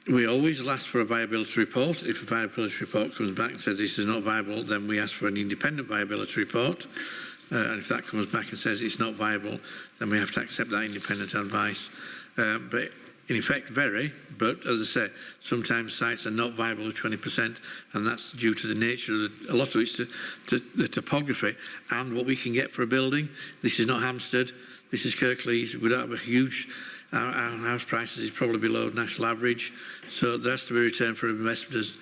We always ask for a viability report. If a viability report comes back and says this is not viable, then we ask for an independent viability report. And if that comes back and says it's not viable, then we have to accept that independent advice. But in effect, but as I say, sometimes sites are not viable at 20%, and that's due to the nature of a lot of it's to the topography and what we can get for a building. This is not Hampstead, this is Kirklees. We don't have a huge, our house prices is probably below national average, so there has to be a return for investors.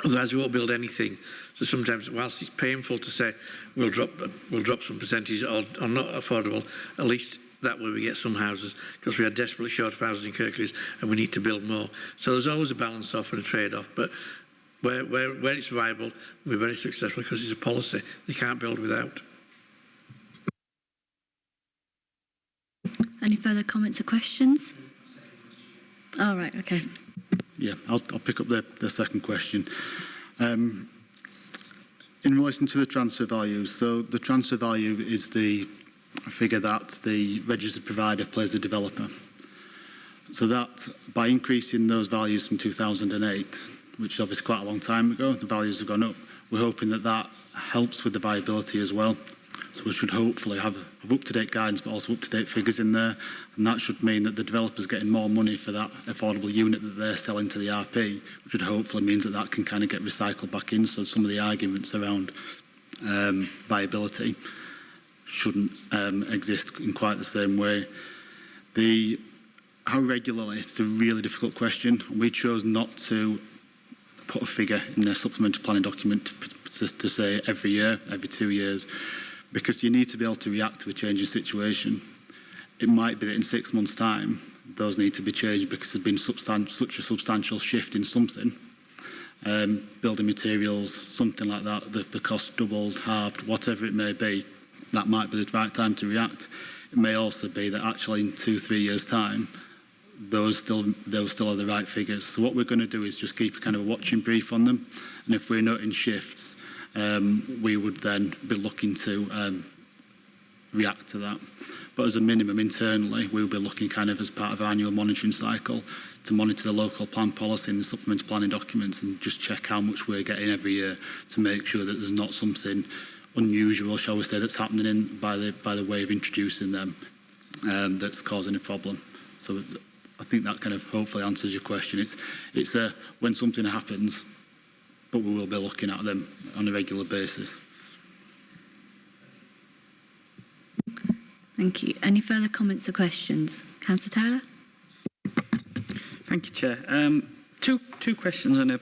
Otherwise, we won't build anything. So sometimes, whilst it's painful to say we'll drop some percentage or not affordable, at least that way we get some houses, because we are desperately short of houses in Kirklees and we need to build more. So there's always a balance off and a trade-off. But where it's viable, we're very successful because it's a policy. They can't build without. Any further comments or questions? All right, okay. Yeah, I'll pick up the second question. In relation to the transfer values, so the transfer value is the figure that the registered provider pays the developer. So that, by increasing those values from 2008, which is obviously quite a long time ago, the values have gone up, we're hoping that that helps with the viability as well. So we should hopefully have up-to-date guidance, but also up-to-date figures in there. And that should mean that the developer's getting more money for that affordable unit that they're selling to the RP, which would hopefully means that that can kind of get recycled back in. So some of the arguments around viability shouldn't exist in quite the same way. How regularly? It's a really difficult question. We chose not to put a figure in their supplementary planning document to say every year, every 2 years, because you need to be able to react to a changing situation. It might be that in 6 months' time, those need to be changed because there's been such a substantial shift in something. Building materials, something like that, the cost doubled, halved, whatever it may be, that might be the right time to react. It may also be that actually in 2-3 years' time, those still are the right figures. So what we're going to do is just keep a kind of a watching brief on them, and if we're noting shifts, we would then be looking to react to that. But as a minimum internally, we'll be looking kind of as part of our annual monitoring cycle to monitor the local plan policy and the supplementary planning documents and just check how much we're getting every year to make sure that there's not something unusual, shall we say, that's happening by the way of introducing them that's causing a problem. So I think that kind of hopefully answers your question. It's when something happens, but we will be looking at them on a regular basis. Thank you. Any further comments or questions? Councillor Taylor? Thank you, Chair. Two questions and a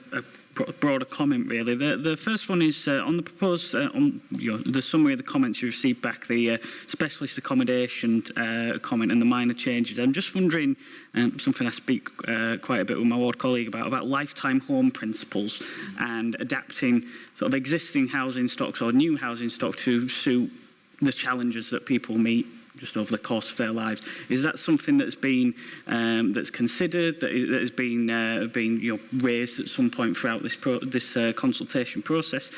broader comment, really. The first one is on the proposed, the summary of the comments you received back, the specialist accommodation comment and the minor changes. I'm just wondering, something I speak quite a bit with my ward colleague about lifetime home principles and adapting sort of existing housing stocks or new housing stock to suit the challenges that people meet just over the course of their lives. Is that something that's been that's considered, that has been raised at some point throughout this consultation process?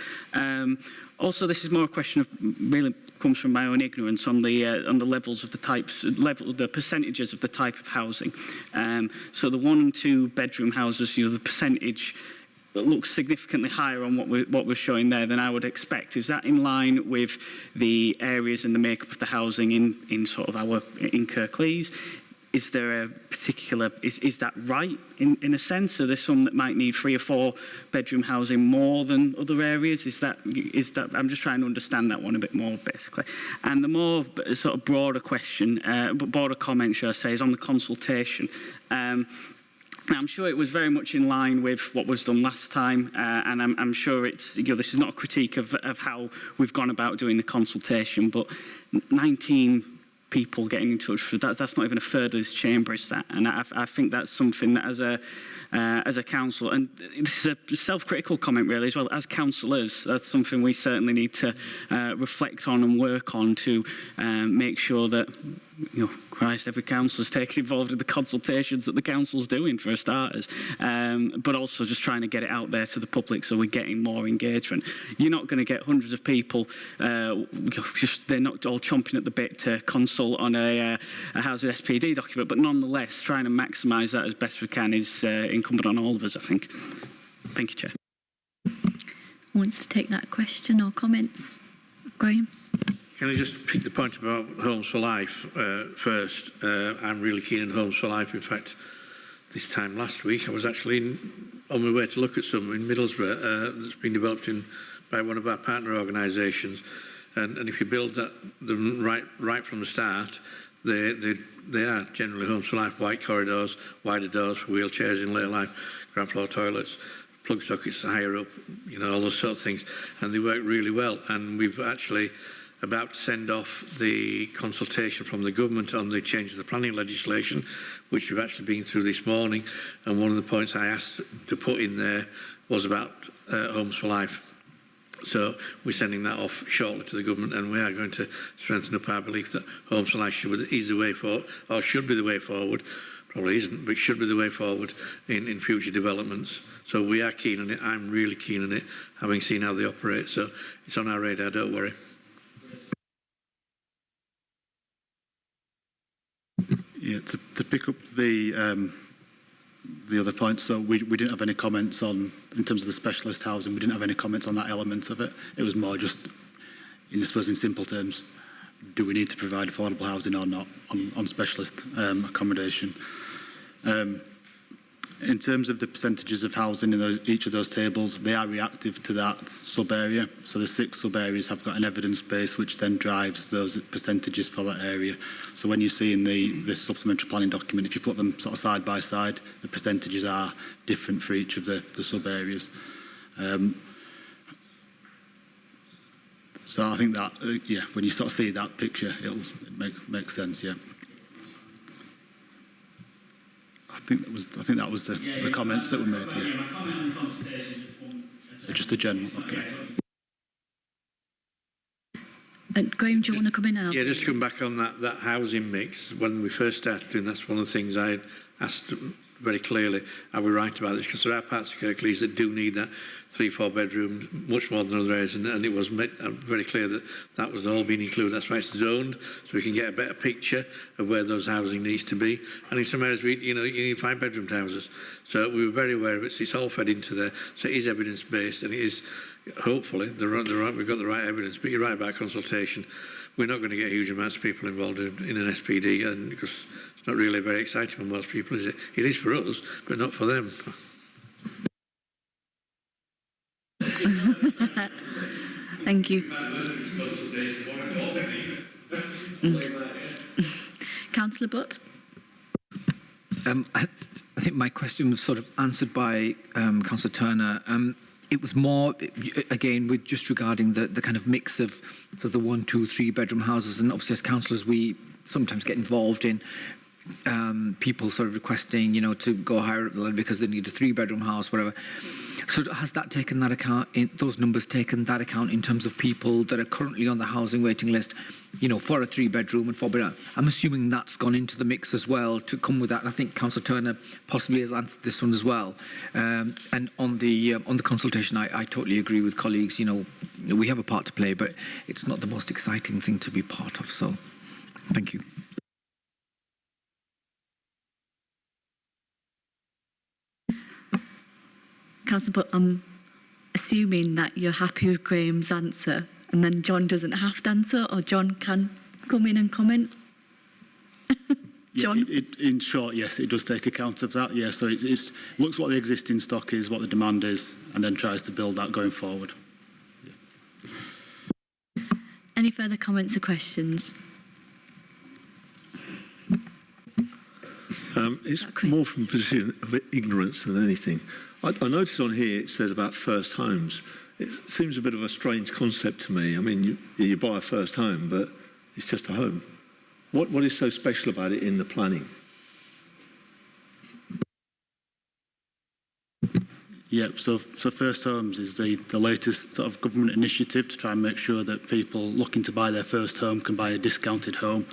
Also, this is more a question of really comes from my own ignorance on the levels of the types, the percentages of the type of housing. So the 1 and 2 bedroom houses, the percentage that looks significantly higher on what we're showing there than I would expect. Is that in line with the areas and the makeup of the housing in sort of in Kirklees? Is there a particular, is that right in a sense? Are there some that might need 3 or 4 bedroom housing more than other areas? Is that, I'm just trying to understand that one a bit more, basically. And the more sort of broader question, broader comment, should I say, is on the consultation. Now, I'm sure it was very much in line with what was done last time, and I'm sure it's, this is not a critique of how we've gone about doing the consultation, but 19 people getting in touch with that's not even a third of this chamber, is that? And I think that's something that as a council, and this is a self-critical comment really as well, as councillors, that's something we certainly need to reflect on and work on to make sure that, Christ, every councillor's taken involved in the consultations that the council's doing, for starters, but also just trying to get it out there to the public so we're getting more engagement. You're not going to get hundreds of people, they're not all chomping at the bit to consult on a housing SPD document, but nonetheless, trying to maximise that as best we can is incumbent on all of us, I think. Thank you, Chair. Wants to take that question or comments? Graham? Can I just pick the point about Homes for Life first? I'm really keen on Homes for Life. In fact, this time last week, I was actually on my way to look at some in Middlesbrough that's been developed by one of our partner organisations. And if you build them right from the start, they are generally Homes for Life, white corridors, wider doors for wheelchairs in later life, ground floor toilets, plug sockets higher up, all those sort of things. And they work really well. And we've actually about to send off the consultation from the government on the change of the planning legislation, which we've actually been through this morning. And one of the points I asked to put in there was about Homes for Life. So we're sending that off shortly to the government, and we are going to strengthen up our belief that Homes for Life is the way forward, or should be the way forward. Probably isn't, but should be the way forward in future developments. So we are keen on it. I'm really keen on it, having seen how they operate. So it's on our radar, don't worry. Yeah, to pick up the other point, so we didn't have any comments on, in terms of the specialist housing, we didn't have any comments on that element of it. It was more just, I suppose in simple terms, do we need to provide affordable housing or not on specialist accommodation? In terms of the percentages of housing in each of those tables, they are reactive to that sub-area. So the 6 sub-areas have got an evidence base which then drives those percentages for that area. So when you see in the supplementary planning document, if you put them sort of side by side, the percentages are different for each of the sub-areas. So I think that, yeah, when you sort of see that picture, it makes sense, yeah. I think that was the comments that were made. Yeah. My comment on consultation is Just a general. Okay. Graham, do you want to come in now? Yeah, just to come back on that housing mix. When we first started doing, that's one of the things I asked very clearly. Are we right about this? Because there are parts of Kirklees that do need that 3-4 bedrooms, much more than other areas, and it was very clear that that was all being included. That's why it's zoned, so we can get a better picture of where those housing needs to be. And in some areas, you need 5-bedroom houses. So we were very aware of it. So it's all fed into there. So it is evidence-based, and it is, hopefully, we've got the right evidence. But you're right about consultation. We're not going to get huge amounts of people involved in an SPD, and because it's not really very exciting for most people, is it? It is for us, but not for them. Thank you. Councillor Butt? I think my question was sort of answered by Councillor Turner. It was more, again, with just regarding the kind of mix of sort of the 1, 2, 3 bedroom houses, and obviously as councillors we sometimes get involved in people sort of requesting, to go higher up the line because they need a 3-bedroom house, whatever. So has that taken that account, those numbers taken that account in terms of people that are currently on the housing waiting list, for a 3-bedroom and 4-bedroom? I'm assuming that's gone into the mix as well to come with that. And I think Councillor Turner possibly has answered this one as well. And on the consultation, I totally agree with colleagues. We have a part to play, but it's not the most exciting thing to be part of. So, thank you. Councillor Butt, I'm assuming that you're happy with Graham's answer, and then John doesn't have to answer, or John can come in and comment? John? Yeah, in short, yes, it does take account of that. Yeah, so it looks what the existing stock is, what the demand is, and then tries to build that going forward. Yeah. Any further comments or questions? It's more from a position of ignorance than anything. I noticed on here it says about first homes. It seems a bit of a strange concept to me. I mean, you buy a first home, but it's just a home. What is so special about it in the planning? Yeah, so First Homes is the latest sort of government initiative to try and make sure that people looking to buy their first home can buy a discounted home.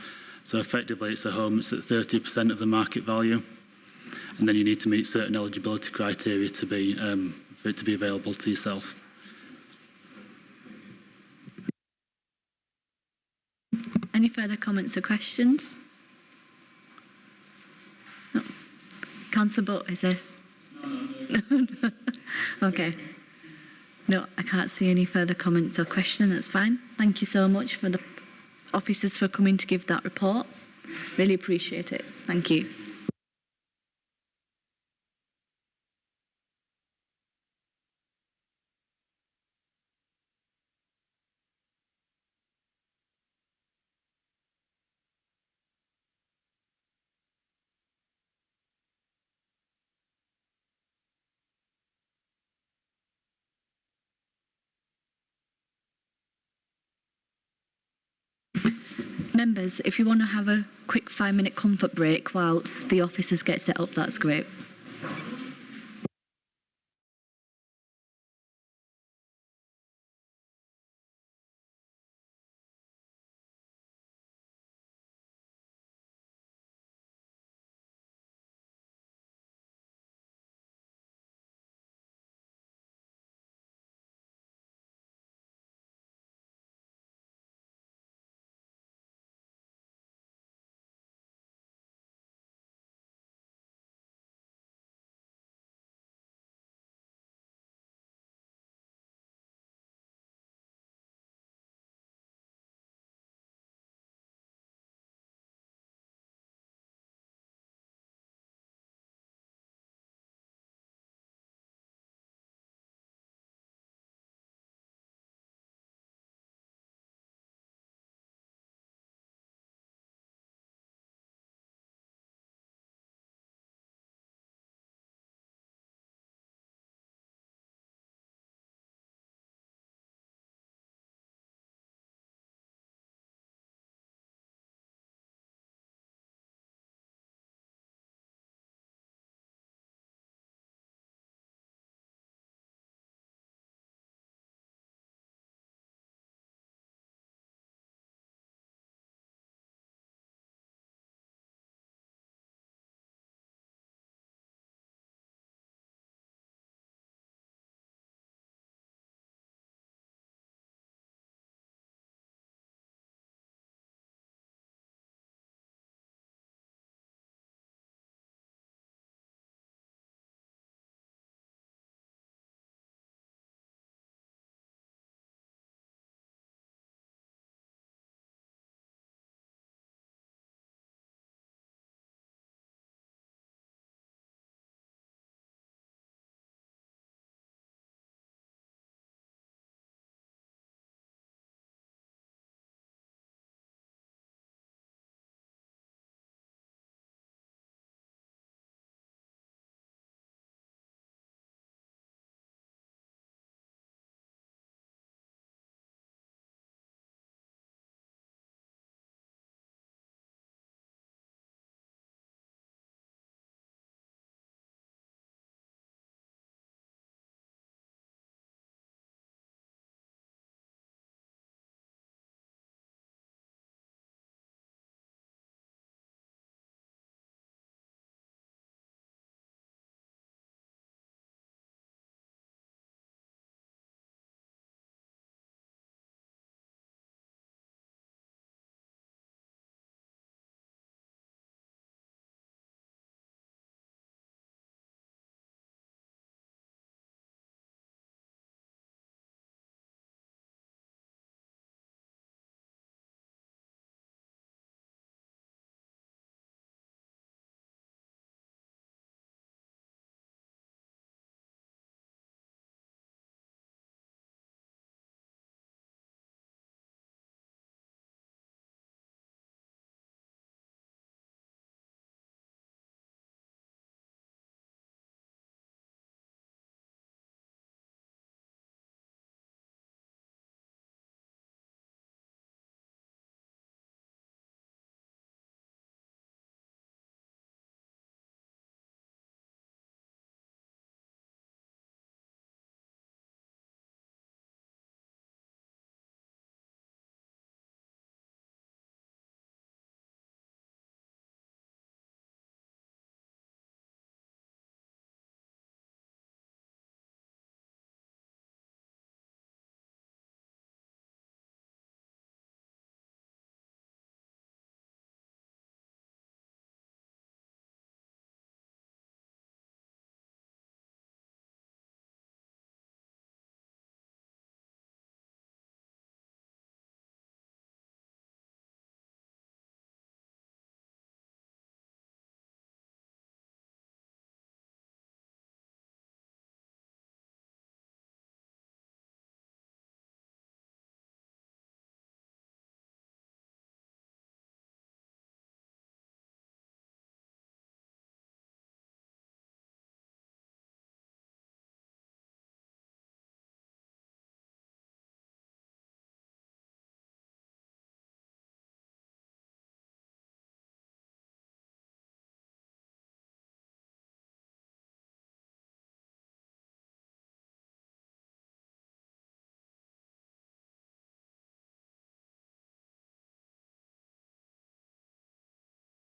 So effectively it's a home that's at 30% of the market value. And then you need to meet certain eligibility criteria to be for it to be available to yourself. Any further comments or questions? No. Councillor Butt, is there? No. Okay. No, I can't see any further comments or questions. That's fine. Thank you so much for the officers for coming to give that report. Really appreciate it. Thank you. Members, if you want to have a quick 5-minute comfort break whilst the officers get set up, that's great.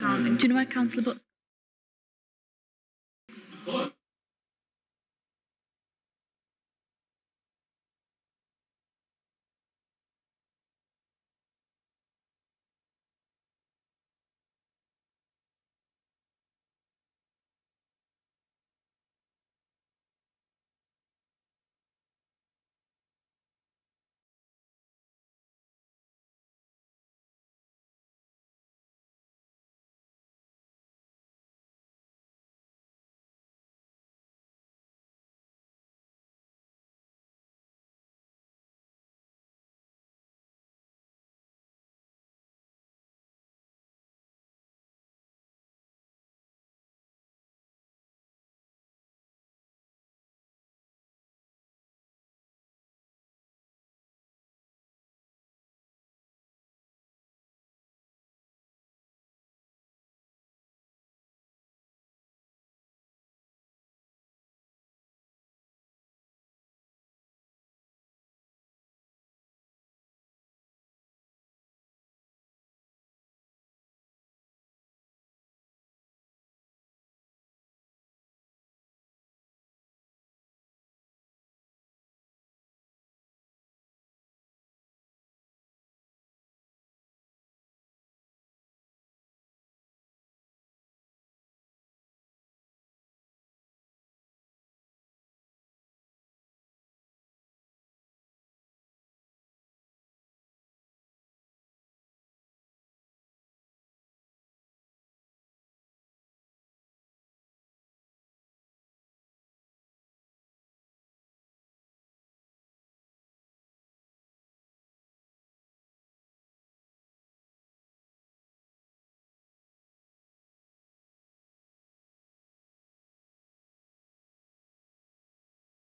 Do you know where Councillor Butts?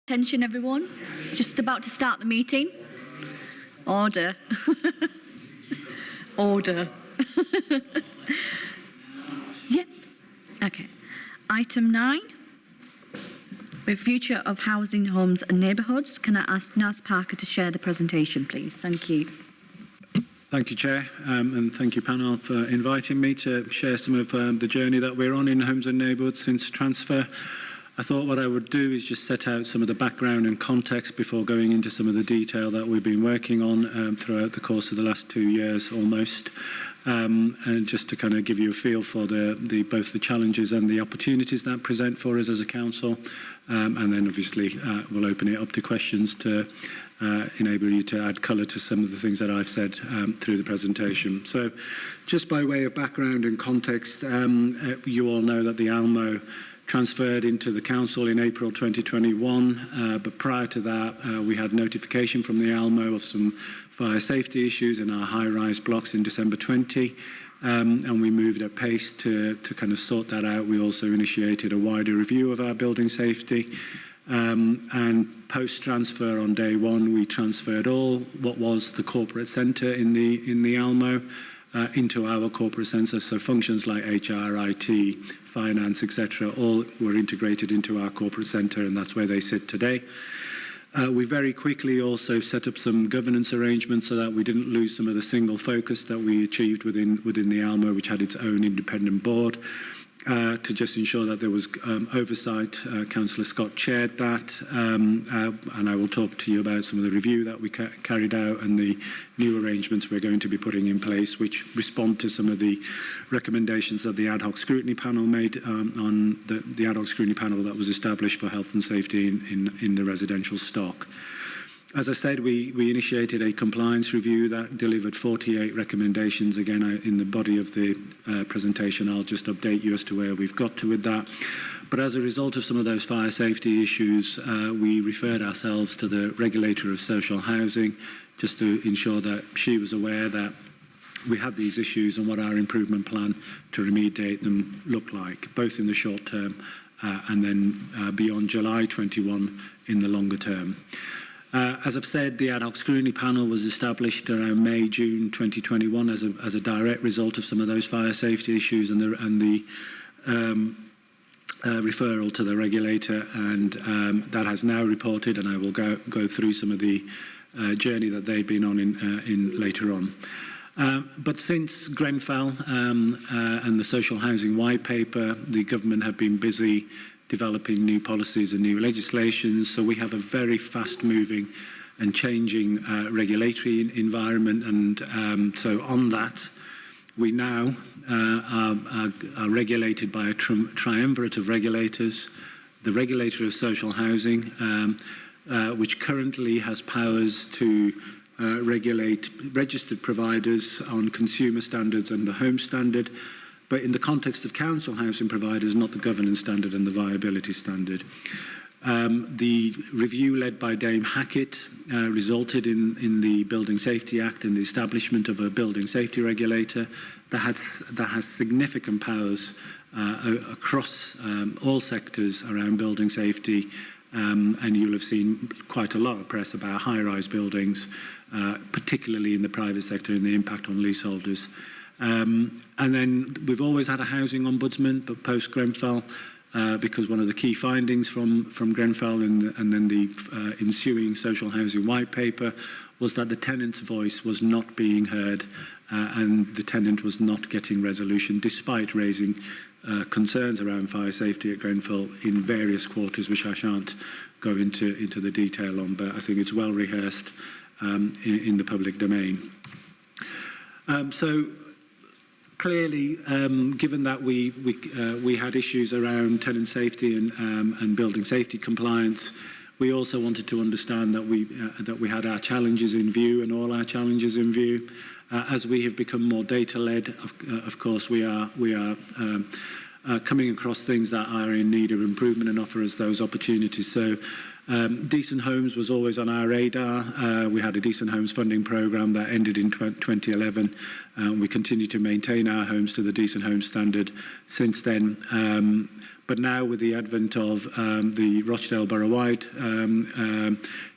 Attention, everyone. Just about to start the meeting. Order. Order. Yeah. Okay. Item 9. With future of housing, homes and neighbourhoods. Can I ask Naz Parker to share the presentation, please? Thank you. Thank you, Chair, and thank you, panel, for inviting me to share some of the journey that we're on in Homes and Neighbourhoods since transfer. I thought what I would do is just set out some of the background and context before going into some of the detail that we've been working on throughout the course of the last 2 years almost, and just to kind of give you a feel for both the challenges and the opportunities that present for us as a council, and then obviously we'll open it up to questions to enable you to add colour to some of the things that I've said through the presentation. So just by way of background and context, you all know that the ALMO transferred into the council in April 2021, but prior to that we had notification from the ALMO of some fire safety issues in our high-rise blocks in December 20, and we moved at pace to kind of sort that out. We also initiated a wider review of our building safety, and post-transfer on day one we transferred all what was the corporate centre in the ALMO into our corporate centre, so functions like HR, IT, finance, etc., all were integrated into our corporate centre, and that's where they sit today. We very quickly also set up some governance arrangements so that we didn't lose some of the single focus that we achieved within the ALMO, which had its own independent board, to just ensure that there was oversight. Councillor Scott chaired that, and I will talk to you about some of the review that we carried out and the new arrangements we're going to be putting in place, which respond to some of the recommendations that the ad hoc scrutiny panel made on the ad hoc scrutiny panel that was established for health and safety in the residential stock. As I said, we initiated a compliance review that delivered 48 recommendations. Again, in the body of the presentation, I'll just update you as to where we've got to with that. But as a result of some of those fire safety issues, we referred ourselves to the regulator of social housing just to ensure that she was aware that we had these issues and what our improvement plan to remediate them looked like, both in the short term and then beyond July 21 in the longer term. As I've said, the ad hoc scrutiny panel was established around May, June 2021 as a direct result of some of those fire safety issues and the referral to the regulator, and that has now reported, and I will go through some of the journey that they've been on in later on. But since Grenfell and the social housing white paper, the government have been busy developing new policies and new legislation. So we have a very fast-moving and changing regulatory environment. And so on that, we now are regulated by a triumvirate of regulators. The regulator of social housing, which currently has powers to regulate registered providers on consumer standards and the home standard, but in the context of council housing providers, not the governance standard and the viability standard. The review led by Dame Hackett resulted in the Building Safety Act and the establishment of a building safety regulator that has significant powers across all sectors around building safety, and you'll have seen quite a lot of press about high-rise buildings, particularly in the private sector and the impact on leaseholders. And then we've always had a housing ombudsman, but post-Grenfell, because one of the key findings from Grenfell and then the ensuing social housing white paper was that the tenant's voice was not being heard, and the tenant was not getting resolution despite raising concerns around fire safety at Grenfell in various quarters, which I shan't go into the detail on, but I think it's well rehearsed in the public domain. So clearly, given that we had issues around tenant safety and building safety compliance, we also wanted to understand that we had our challenges in view and all our challenges in view. As we have become more data-led, of course, we are coming across things that are in need of improvement and offer us those opportunities. So Decent Homes was always on our radar. We had a Decent Homes funding programme that ended in 2011. We continue to maintain our homes to the Decent Homes standard since then. But now with the advent of the Rochdale Borough-wide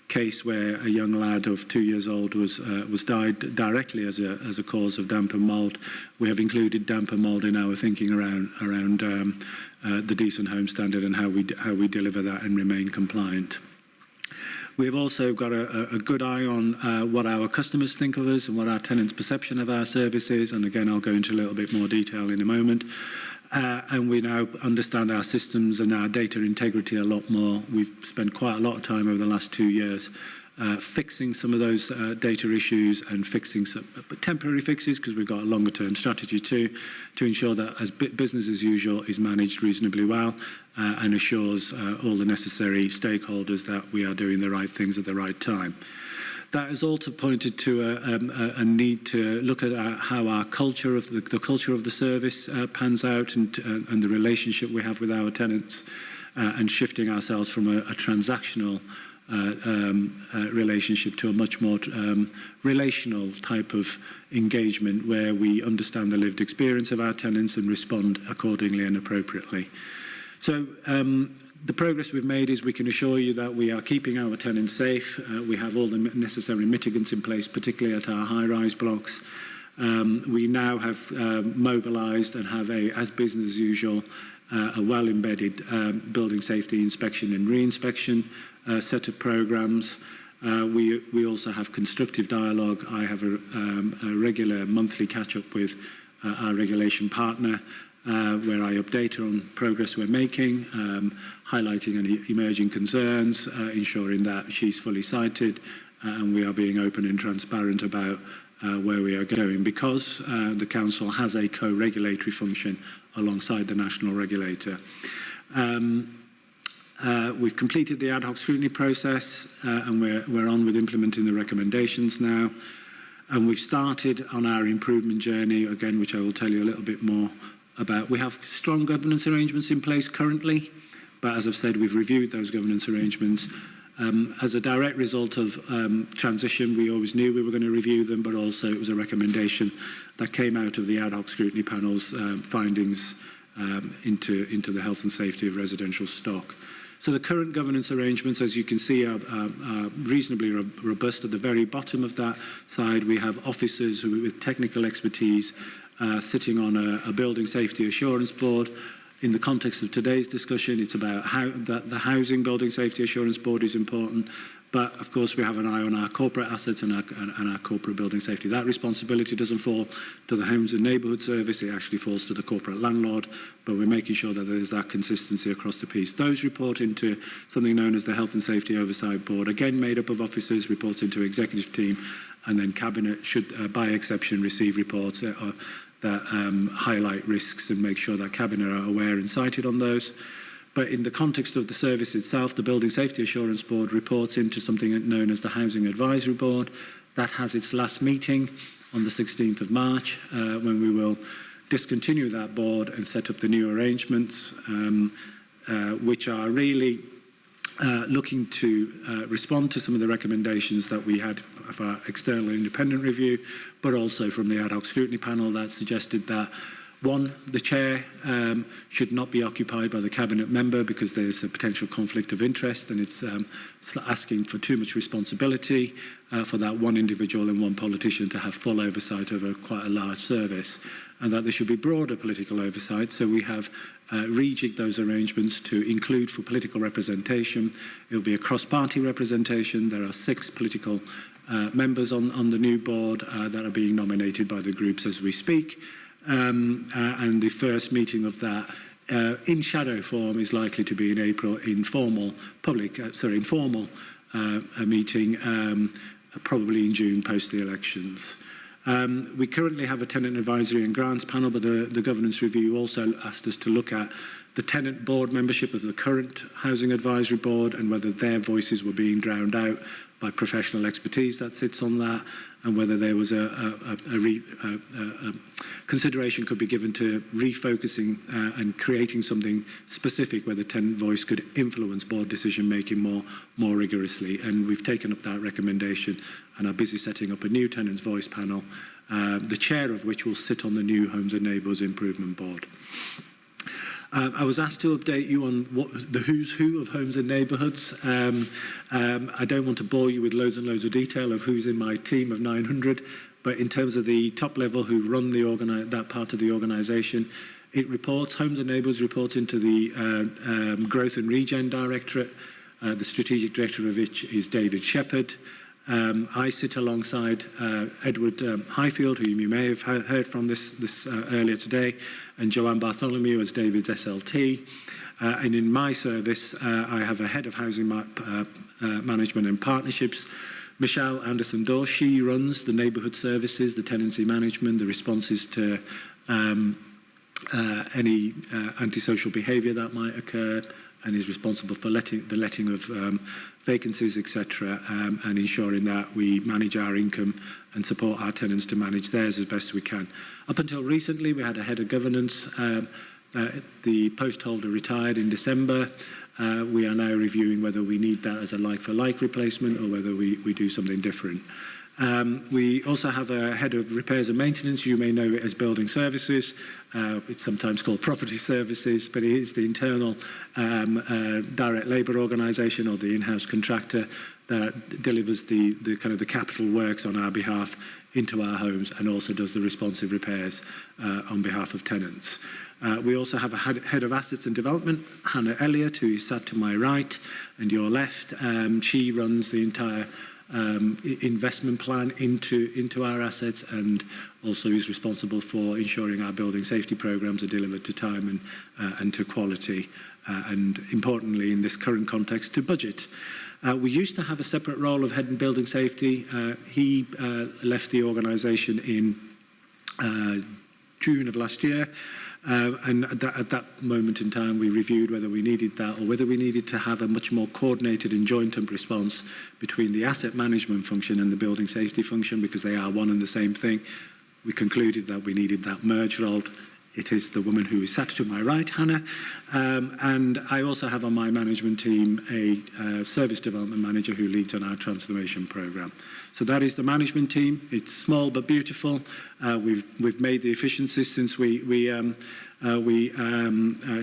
case where a young lad of 2 years old was died directly as a cause of damp and mould, we have included damp and mould in our thinking around the Decent Home standard and how we deliver that and remain compliant. We've also got a good eye on what our customers think of us and what our tenants' perception of our service is, and again I'll go into a little bit more detail in a moment. And we now understand our systems and our data integrity a lot more. We've spent quite a lot of time over the last 2 years fixing some of those data issues and fixing some temporary fixes, because we've got a longer term strategy too, to ensure that as business as usual is managed reasonably well and assures all the necessary stakeholders that we are doing the right things at the right time. That has also pointed to a need to look at how our culture of the culture of the service pans out and the relationship we have with our tenants, and shifting ourselves from a transactional relationship to a much more relational type of engagement where we understand the lived experience of our tenants and respond accordingly and appropriately. So the progress we've made is we can assure you that we are keeping our tenants safe. We have all the necessary mitigants in place, particularly at our high-rise blocks. We now have mobilised and have as business as usual, a well-embedded building safety inspection and re-inspection set of programmes. We also have constructive dialogue. I have a regular monthly catch-up with our regulation partner, where I update her on progress we're making, highlighting any emerging concerns, ensuring that she's fully cited, and we are being open and transparent about where we are going, because the Council has a co-regulatory function alongside the national regulator. We've completed the ad hoc scrutiny process, and we're on with implementing the recommendations now. And we've started on our improvement journey, again, which I will tell you a little bit more about. We have strong governance arrangements in place currently, but as I've said, we've reviewed those governance arrangements. As a direct result of transition, we always knew we were going to review them, but also it was a recommendation that came out of the ad hoc scrutiny panel's findings into the health and safety of residential stock. So the current governance arrangements, as you can see, are reasonably robust. At the very bottom of that side, we have officers with technical expertise sitting on a building safety assurance board, In the context of today's discussion, it's about how the Housing Building Safety Assurance Board is important, but of course we have an eye on our corporate assets and our corporate building safety. That responsibility doesn't fall to the Homes and Neighbourhood Service, it actually falls to the corporate landlord, but we're making sure that there is that consistency across the piece. Those report into something known as the Health and Safety Oversight Board, again made up of officers, reports into executive team, and then Cabinet should, by exception, receive reports that highlight risks and make sure that Cabinet are aware and cited on those. But in the context of the service itself, the Building Safety Assurance Board reports into something known as the Housing Advisory Board. That has its last meeting on the 16th of March, when we will discontinue that board and set up the new arrangements, which are really looking to respond to some of the recommendations that we had of our external independent review, but also from the ad hoc scrutiny panel that suggested that one, the chair should not be occupied by the cabinet member because there's a potential conflict of interest, and it's asking for too much responsibility for that one individual and one politician to have full oversight over quite a large service, and that there should be broader political oversight. So we have rejigged those arrangements to include for political representation. It will be a cross-party representation. There are 6 political members on the new board that are being nominated by the groups as we speak. And the first meeting of that in shadow form is likely to be in April, informal meeting, probably in June post the elections. We currently have a tenant advisory and grants panel, but the governance review also asked us to look at the tenant board membership of the current Housing Advisory Board and whether their voices were being drowned out by professional expertise that sits on that, and whether there was a consideration could be given to refocusing and creating something specific where the tenant voice could influence board decision making more rigorously. And we've taken up that recommendation and are busy setting up a new tenants voice panel, the chair of which will sit on the new Homes and Neighbourhoods Improvement Board. I was asked to update you on the who's who of Homes and Neighbourhoods. I don't want to bore you with loads and loads of detail of who's in my team of 900, but in terms of the top level who run that part of the organisation, it reports, Homes and Neighbourhoods reports into the Growth and Regen Directorate. The Strategic Director of which is David Shepherd. I sit alongside Edward Highfield, whom you may have heard from this earlier today, and Joanne Bartholomew as David's SLT. And in my service, I have a head of housing management and partnerships, Michelle Anderson-Dawes. She runs the neighbourhood services, the tenancy management, the responses to any antisocial behaviour that might occur, and is responsible for the letting of vacancies, etc., and ensuring that we manage our income and support our tenants to manage theirs as best we can. Up until recently, we had a head of governance. The post holder retired in December. We are now reviewing whether we need that as a like-for-like replacement or whether we do something different. We also have a head of repairs and maintenance. You may know it as building services. It's sometimes called property services, but it is the internal direct labour organisation or the in-house contractor that delivers the kind of the capital works on our behalf into our homes and also does the responsive repairs on behalf of tenants. We also have a head of assets and development, Hannah Elliott, who is sat to my right and your left. She runs the entire investment plan into our assets and also is responsible for ensuring our building safety programs are delivered to time and to quality, and importantly in this current context to budget. We used to have a separate role of head in building safety. He left the organisation in June of last year. And at that moment in time, we reviewed whether we needed that or whether we needed to have a much more coordinated and joint-up response between the asset management function and the building safety function, because they are one and the same thing. We concluded that we needed that merge role. It is the woman who is sat to my right, Hannah. And I also have on my management team a service development manager who leads on our transformation programme. So that is the management team. It's small but beautiful. We've made the efficiencies since we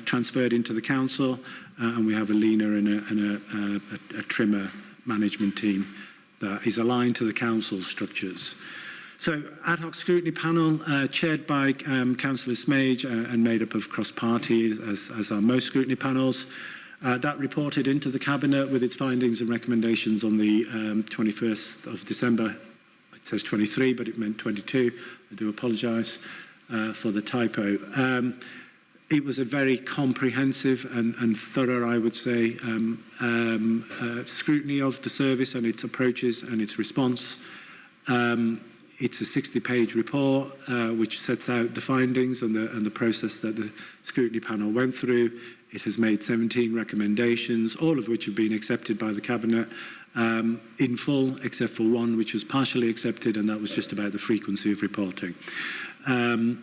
transferred into the council, and we have a leaner and a trimmer management team that is aligned to the council structures. So, ad hoc scrutiny panel chaired by Councillor Smage and made up of cross-party, as are most scrutiny panels. That reported into the Cabinet with its findings and recommendations on the 21st of December. It says 23, but it meant 22. I do apologise for the typo. It was a very comprehensive and thorough, I would say, scrutiny of the service and its approaches and its response. It's a 60-page report which sets out the findings and the process that the scrutiny panel went through. It has made 17 recommendations, all of which have been accepted by the Cabinet in full, except for one which was partially accepted, and that was just about the frequency of reporting. So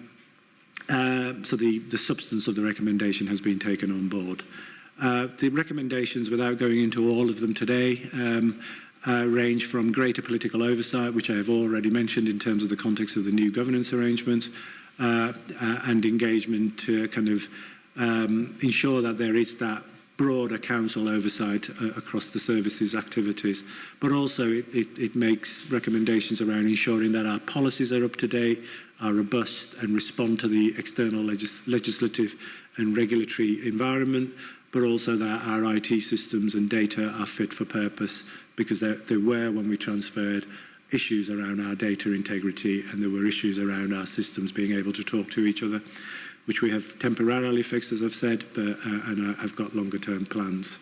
the substance of the recommendation has been taken on board. The recommendations, without going into all of them today, range from greater political oversight, which I have already mentioned in terms of the context of the new governance arrangements, and engagement to kind of ensure that there is that broader council oversight across the services activities, but also it makes recommendations around ensuring that our policies are up to date, are robust and respond to the external legislative and regulatory environment, but also that our IT systems and data are fit for purpose, because there were, when we transferred, issues around our data integrity, and there were issues around our systems being able to talk to each other, which we have temporarily fixed, as I've said, and I've got longer-term plans.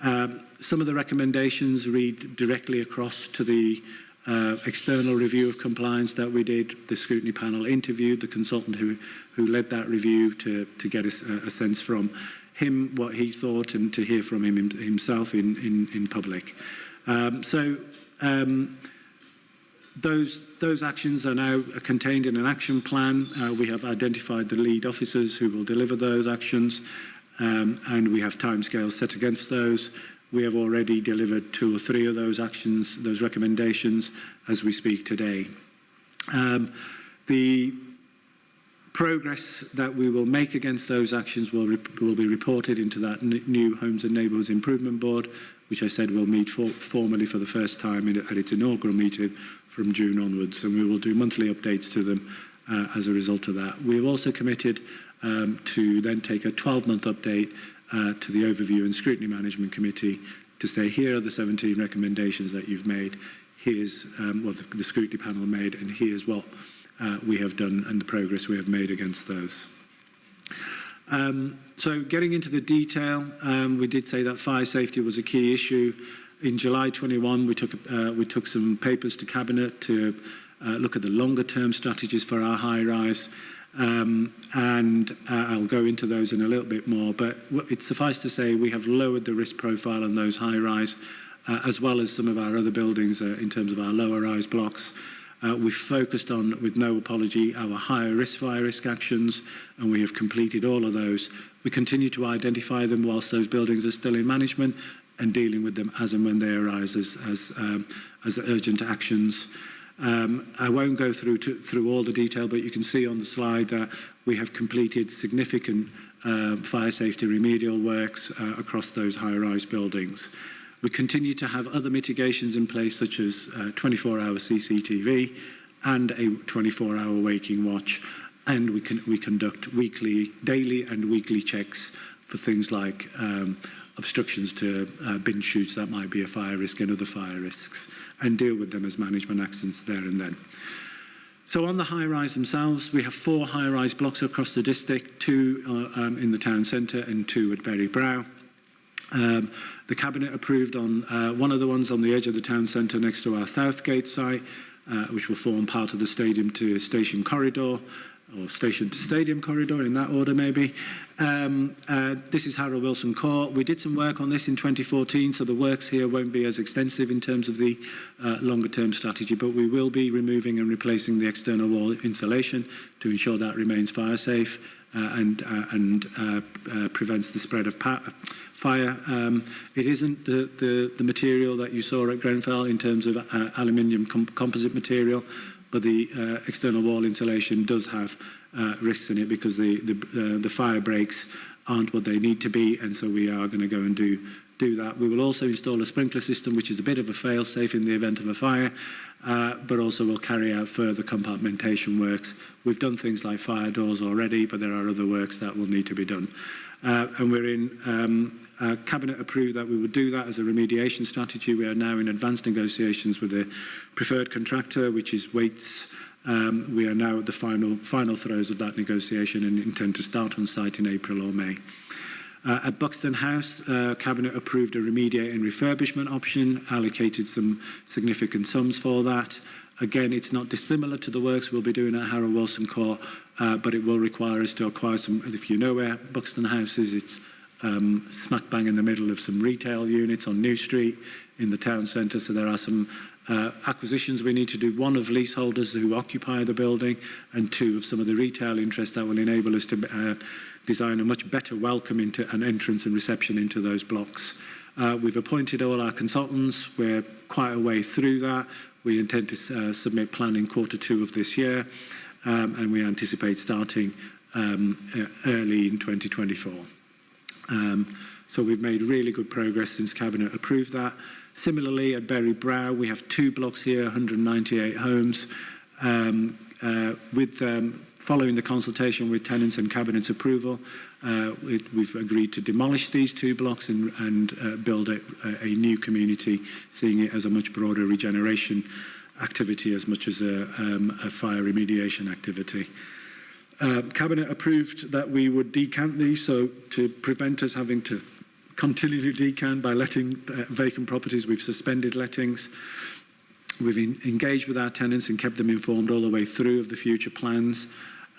Some of the recommendations read directly across to the external review of compliance that we did. The scrutiny panel interviewed the consultant who led that review to get a sense from him what he thought and to hear from him himself in public. Those actions are now contained in an action plan. We have identified the lead officers who will deliver those actions, and we have timescales set against those. We have already delivered 2 or 3 of those actions, those recommendations, as we speak today. The progress that we will make against those actions will be reported into that new Homes and Neighbourhoods Improvement Board, which I said will meet formally for the first time at its inaugural meeting from June onwards, and we will do monthly updates to them as a result of that. We have also committed to then take a 12-month update to the Overview and Scrutiny Management Committee to say, here are the 17 recommendations that you've made, here's what the scrutiny panel made, and here's what we have done and the progress we have made against those. So getting into the detail, we did say that fire safety was a key issue. In July 21, we took some papers to Cabinet to look at the longer-term strategies for our high-rise, and I'll go into those in a little bit more, but it's suffice to say we have lowered the risk profile on those high-rise, as well as some of our other buildings in terms of our lower-rise blocks. We've focused on, with no apology, our higher risk fire risk actions, and we have completed all of those. We continue to identify them whilst those buildings are still in management and dealing with them as and when they arise as urgent actions. I won't go through all the detail, but you can see on the slide that we have completed significant fire safety remedial works across those high-rise buildings. We continue to have other mitigations in place, such as 24-hour CCTV and a 24-hour waking watch, and we conduct daily and weekly checks for things like obstructions to bin chutes that might be a fire risk and other fire risks, and deal with them as management actions there and then. So on the high-rise themselves, we have 4 high-rise blocks across the district, 2 in the town centre and 2 at Berry Brow. The Cabinet approved on one of the ones on the edge of the town centre next to our Southgate site, which will form part of the stadium to station corridor, or station to stadium corridor, in that order maybe. This is Harold Wilson Court. We did some work on this in 2014, so the works here won't be as extensive in terms of the longer-term strategy, but we will be removing and replacing the external wall insulation to ensure that remains fire safe and prevents the spread of fire. It isn't the material that you saw at Grenfell in terms of aluminium composite material, but the external wall insulation does have risks in it because the fire breaks aren't what they need to be, and so we are going to go and do do that. We will also install a sprinkler system, which is a bit of a fail-safe in the event of a fire, but also will carry out further compartmentation works. We've done things like fire doors already, but there are other works that will need to be done. And we're in Cabinet approved that we would do that as a remediation strategy. We are now in advanced negotiations with the preferred contractor, which is Waits. We are now at the final throes of that negotiation and intend to start on site in April or May. At Buxton House, Cabinet approved a remediate and refurbishment option, allocated some significant sums for that. Again, it's not dissimilar to the works we'll be doing at Harold Wilson Court, but it will require us to acquire some, if you know where Buxton House is, it's smack bang in the middle of some retail units on New Street in the town centre, so there are some acquisitions we need to do, one of leaseholders who occupy the building, and two of some of the retail interests that will enable us to design a much better welcome into an entrance and reception into those blocks. We've appointed all our consultants. We're quite a way through that. We intend to submit planning Q2 of this year, and we anticipate starting early in 2024. So we've made really good progress since Cabinet approved that. Similarly, at Brow, we have 2 blocks here, 198 homes. Following the consultation with tenants and Cabinet's approval, we've agreed to demolish these 2 blocks and build a new community, seeing it as a much broader regeneration activity as much as a fire remediation activity. Cabinet approved that we would decant these, so to prevent us having to continually decant by letting vacant properties, we've suspended lettings. We've engaged with our tenants and kept them informed all the way through of the future plans.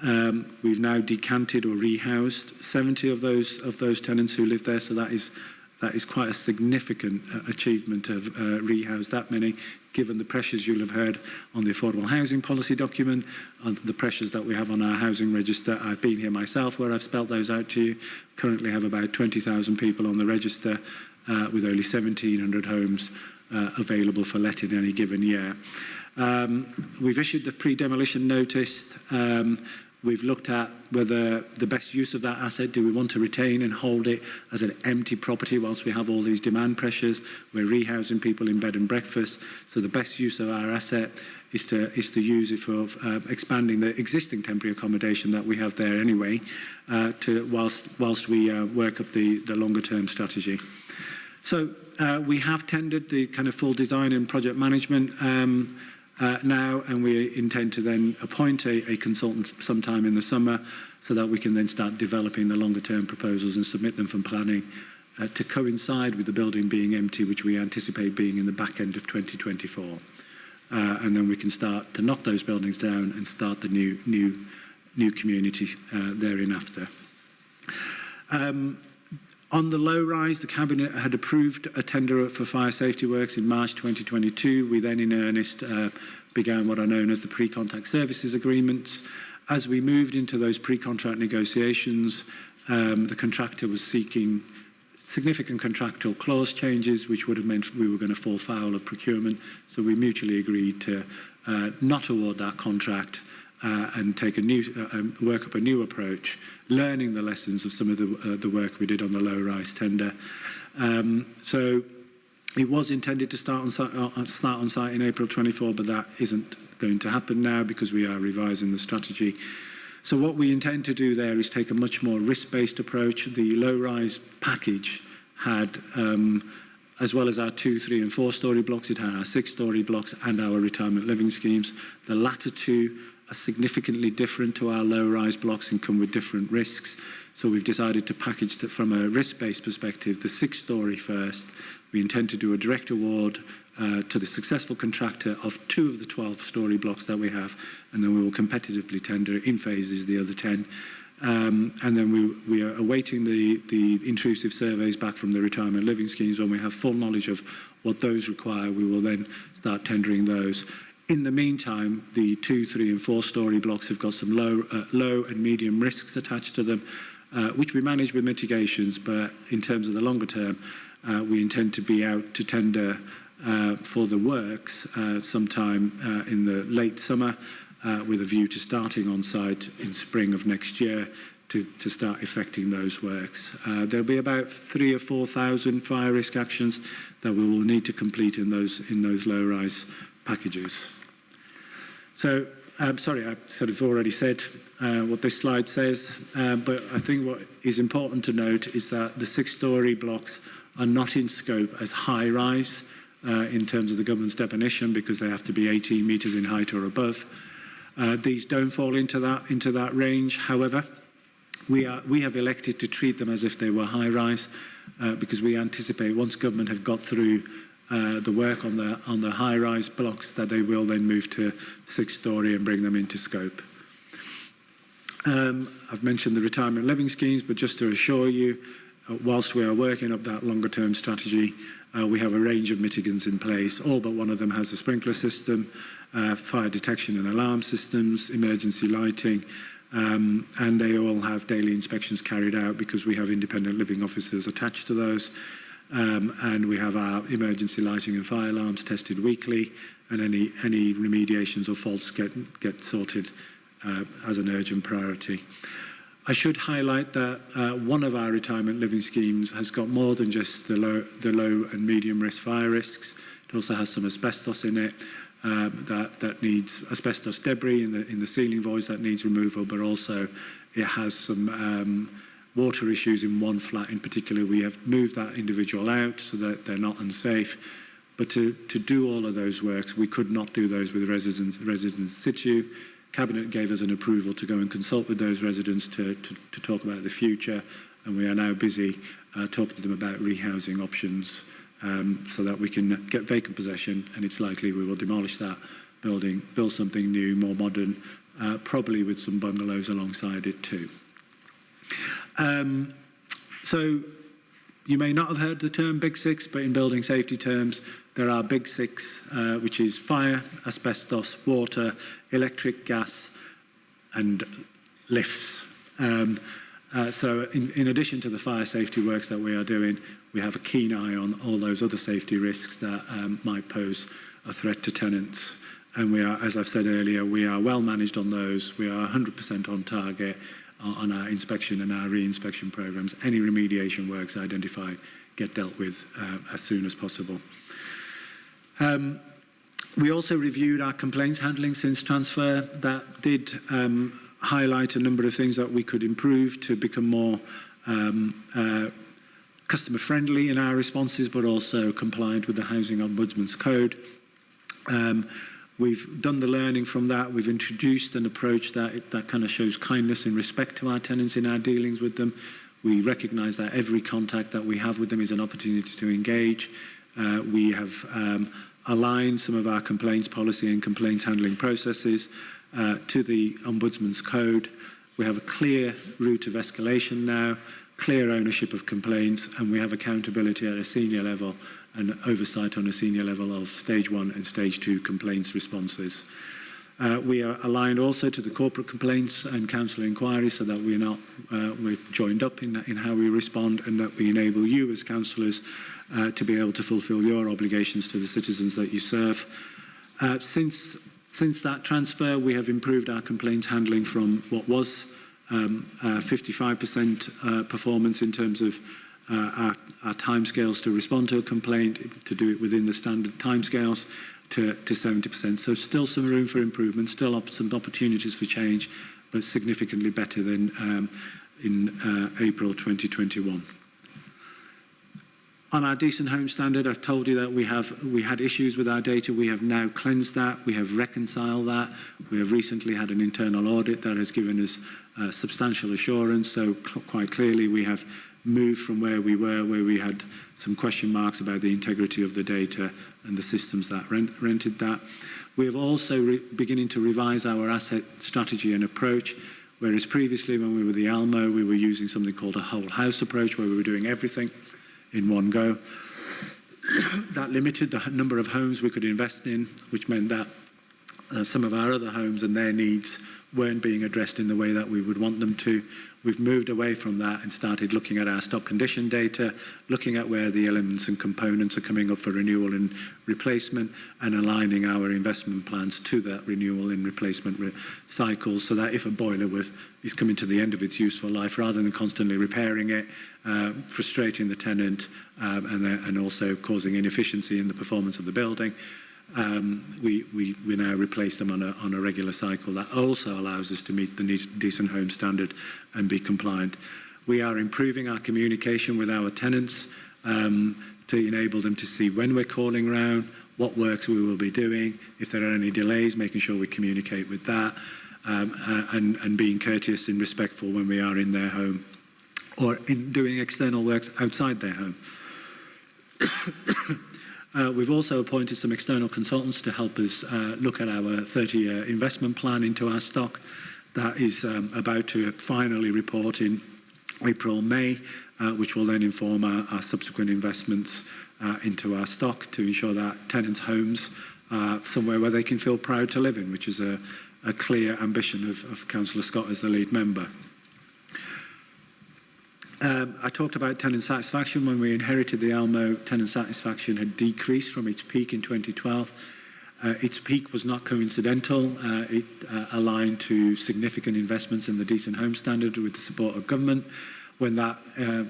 We've now decanted or rehoused 70 of those tenants who live there, so that is quite a significant achievement to have rehoused that many, given the pressures you'll have heard on the affordable housing policy document, and the pressures that we have on our housing register. I've been here myself where I've spelt those out to you. Currently have about 20,000 people on the register with only 1,700 homes available for let in any given year. We've issued the pre-demolition notice. We've looked at whether the best use of that asset, do we want to retain and hold it as an empty property whilst we have all these demand pressures? We're rehousing people in bed and breakfast. So the best use of our asset is to use it for expanding the existing temporary accommodation that we have there anyway, whilst we work up the longer term strategy. So we have tendered the kind of full design and project management now, and we intend to then appoint a consultant sometime in the summer so that we can then start developing the longer term proposals and submit them from planning to coincide with the building being empty, which we anticipate being in the back end of 2024. And then we can start to knock those buildings down and start the new community thereafter. On the low-rise, the Cabinet had approved a tender for fire safety works in March 2022. We then, in earnest, began what are known as the pre-contact services agreements. As we moved into those pre-contract negotiations, the contractor was seeking significant contractual clause changes, which would have meant we were going to fall foul of procurement. So we mutually agreed to not award that contract and take work up a new approach, learning the lessons of some of the work we did on the low-rise tender. So it was intended to start on site in April 24, but that isn't going to happen now because we are revising the strategy. So what we intend to do there is take a much more risk-based approach. The low-rise package had, as well as our 2, 3 and 4-storey blocks, it had our 6-storey blocks and our retirement living schemes. The latter two are significantly different to our low-rise blocks and come with different risks. So we've decided to package that from a risk-based perspective, the 6-storey first. We intend to do a direct award to the successful contractor of 2 of the 12-storey blocks that we have, and then we will competitively tender in phases the other 10. And then we are awaiting the intrusive surveys back from the retirement living schemes. When we have full knowledge of what those require, we will then start tendering those. In the meantime, the 2, 3 and 4-storey blocks have got some low and medium risks attached to them, which we manage with mitigations, but in terms of the longer term, we intend to be out to tender for the works sometime in the late summer with a view to starting on site in spring of next year to start effecting those works. There'll be about 3,000 or 4,000 fire risk actions that we will need to complete in those low-rise packages. So, sorry, I sort of already said what this slide says, but I think what is important to note is that the 6-storey blocks are not in scope as high-rise in terms of the government's definition, because they have to be 18 metres in height or above. These don't fall into that range. However, we have elected to treat them as if they were high-rise, because we anticipate once government have got through the work on the high-rise blocks, that they will then move to 6-storey and bring them into scope. I've mentioned the retirement living schemes, but just to assure you, whilst we are working up that longer-term strategy, we have a range of mitigants in place. All but one of them has a sprinkler system, fire detection and alarm systems, emergency lighting, and they all have daily inspections carried out because we have independent living officers attached to those. And we have our emergency lighting and fire alarms tested weekly, and any remediations or faults get sorted as an urgent priority. I should highlight that one of our retirement living schemes has got more than just the low and medium risk fire risks. It also has some asbestos in it that needs asbestos debris in the ceiling voids that needs removal, but also it has some water issues in one flat in particular. We have moved that individual out so that they're not unsafe. But to do all of those works, we could not do those with residents in situ. Cabinet gave us an approval to go and consult with those residents to talk about the future, and we are now busy talking to them about rehousing options so that we can get vacant possession, and it's likely we will demolish that building, build something new, more modern, probably with some bungalows alongside it too. So you may not have heard the term Big Six, but in building safety terms, there are Big Six, which is fire, asbestos, water, electric, gas, and lifts. So in addition to the fire safety works that we are doing, we have a keen eye on all those other safety risks that might pose a threat to tenants. And we are, as I've said earlier, we are well managed on those. We are 100% on target on our inspection and our re-inspection programs. Any remediation works identified get dealt with as soon as possible. We also reviewed our complaints handling since transfer. That did highlight a number of things that we could improve to become more customer friendly in our responses, but also compliant with the Housing Ombudsman's Code. We've done the learning from that. We've introduced an approach that kind of shows kindness and respect to our tenants in our dealings with them. We recognise that every contact that we have with them is an opportunity to engage. We have aligned some of our complaints policy and complaints handling processes to the Ombudsman's Code. We have a clear route of escalation now, clear ownership of complaints, and we have accountability at a senior level and oversight on a senior level of stage 1 and stage 2 complaints responses. We are aligned also to the corporate complaints and council inquiries so that we're joined up in how we respond, and that we enable you as councillors to be able to fulfil your obligations to the citizens that you serve. Since that transfer, we have improved our complaints handling from what was 55% performance in terms of our timescales to respond to a complaint, to do it within the standard timescales, to 70%. So still some room for improvement, still some opportunities for change, but significantly better than in April 2021. On our decent home standard, I've told you that we had issues with our data. We have now cleansed that. We have reconciled that. We have recently had an internal audit that has given us substantial assurance. So quite clearly, we have moved from where we were, where we had some question marks about the integrity of the data and the systems that rented that. We have also beginning to revise our asset strategy and approach, whereas previously when we were the Almo, we were using something called a whole house approach, where we were doing everything in one go. That limited the number of homes we could invest in, which meant that some of our other homes and their needs weren't being addressed in the way that we would want them to. We've moved away from that and started looking at our stock condition data, looking at where the elements and components are coming up for renewal and replacement, and aligning our investment plans to that renewal and replacement cycle, so that if a boiler is coming to the end of its useful life, rather than constantly repairing it, frustrating the tenant, and also causing inefficiency in the performance of the building, we now replace them on a regular cycle. That also allows us to meet the decent home standard and be compliant. We are improving our communication with our tenants to enable them to see when we're calling round, what works we will be doing, if there are any delays, making sure we communicate with that, and being courteous and respectful when we are in their home or in doing external works outside their home. We've also appointed some external consultants to help us look at our 30-year investment plan into our stock. That is about to finally report in April, May, which will then inform our subsequent investments into our stock to ensure that tenants' homes are somewhere where they can feel proud to live in, which is a clear ambition of Councillor Scott as the lead member. I talked about tenant satisfaction. When we inherited the Elmo, tenant satisfaction had decreased from its peak in 2012. Its peak was not coincidental. It aligned to significant investments in the decent home standard with the support of government. When that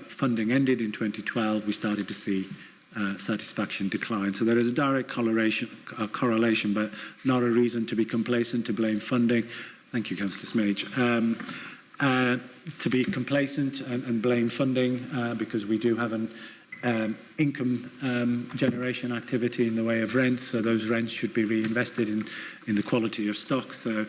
funding ended in 2012, we started to see satisfaction decline. So there is a direct correlation, but not a reason to be complacent, to blame funding. Thank you, Councillor Smage. To be complacent and blame funding because we do have an income generation activity in the way of rents, so those rents should be reinvested in the quality of stock. So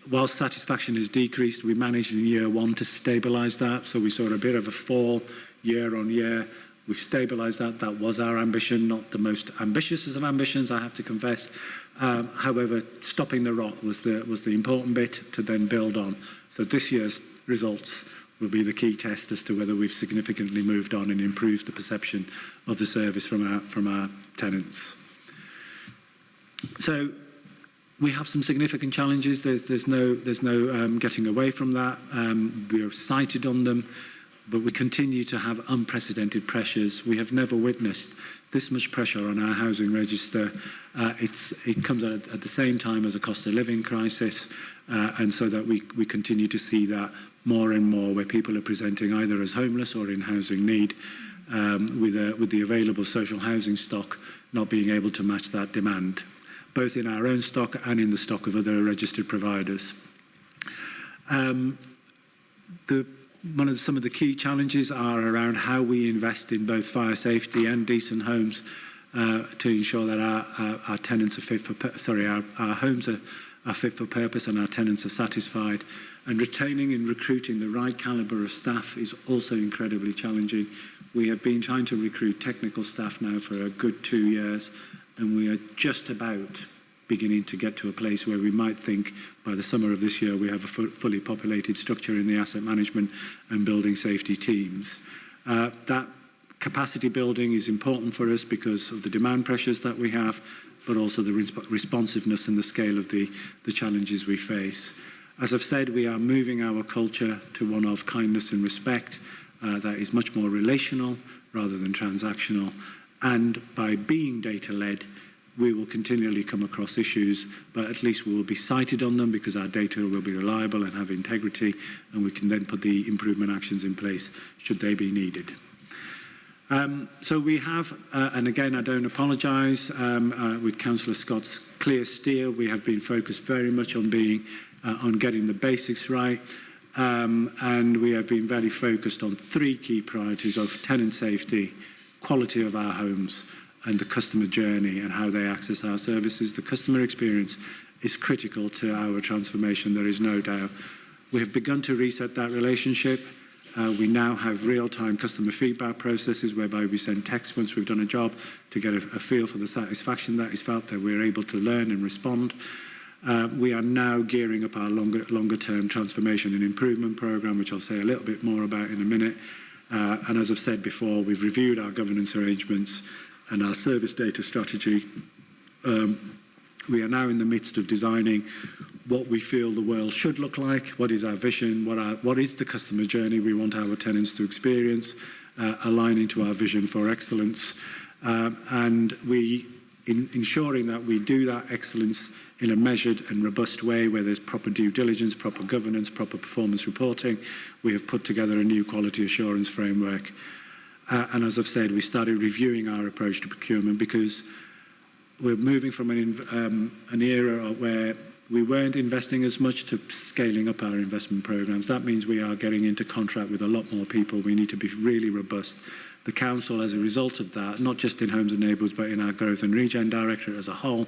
whilst satisfaction has decreased, we managed in year one to stabilise that, so we saw a bit of a fall year on year. We've stabilised that. That was our ambition, not the most ambitious of ambitions, I have to confess. However, stopping the rot was the important bit to then build on. So this year's results will be the key test as to whether we've significantly moved on and improved the perception of the service from our tenants. So we have some significant challenges. There's no getting away from that. We are cited on them, but we continue to have unprecedented pressures. We have never witnessed this much pressure on our housing register. It comes at the same time as a cost of living crisis, and so that we continue to see that more and more, where people are presenting either as homeless or in housing need, with the available social housing stock not being able to match that demand, both in our own stock and in the stock of other registered providers. Some of the key challenges are around how we invest in both fire safety and decent homes to ensure that our tenants are fit for our homes are fit for purpose and our tenants are satisfied. And retaining and recruiting the right calibre of staff is also incredibly challenging. We have been trying to recruit technical staff now for a good 2 years, and we are just about beginning to get to a place where we might think by the summer of this year we have a fully populated structure in the asset management and building safety teams. That capacity building is important for us because of the demand pressures that we have, but also the responsiveness and the scale of the challenges we face. As I've said, we are moving our culture to one of kindness and respect that is much more relational rather than transactional. And by being data-led, we will continually come across issues, but at least we will be cited on them because our data will be reliable and have integrity, and we can then put the improvement actions in place should they be needed. So we have, and again, I don't apologise, with Councillor Scott's clear steer, we have been focused very much on getting the basics right, and we have been very focused on 3 key priorities of tenant safety, quality of our homes, and the customer journey and how they access our services. The customer experience is critical to our transformation, there is no doubt. We have begun to reset that relationship. We now have real-time customer feedback processes whereby we send texts once we've done a job to get a feel for the satisfaction that is felt, that we're able to learn and respond. We are now gearing up our longer-term transformation and improvement programme, which I'll say a little bit more about in a minute. And as I've said before, we've reviewed our governance arrangements and our service data strategy, We are now in the midst of designing what we feel the world should look like, what is our vision, what is the customer journey we want our tenants to experience, aligning to our vision for excellence, and ensuring that we do that excellence in a measured and robust way where there's proper due diligence, proper governance, proper performance reporting. We have put together a new quality assurance framework. And as I've said, we started reviewing our approach to procurement because we're moving from an era where we weren't investing as much to scaling up our investment programs. That means we are getting into contract with a lot more people. We need to be really robust. The council, as a result of that, not just in Homes and Neighbourhoods, but in our Growth and Regen Directorate as a whole,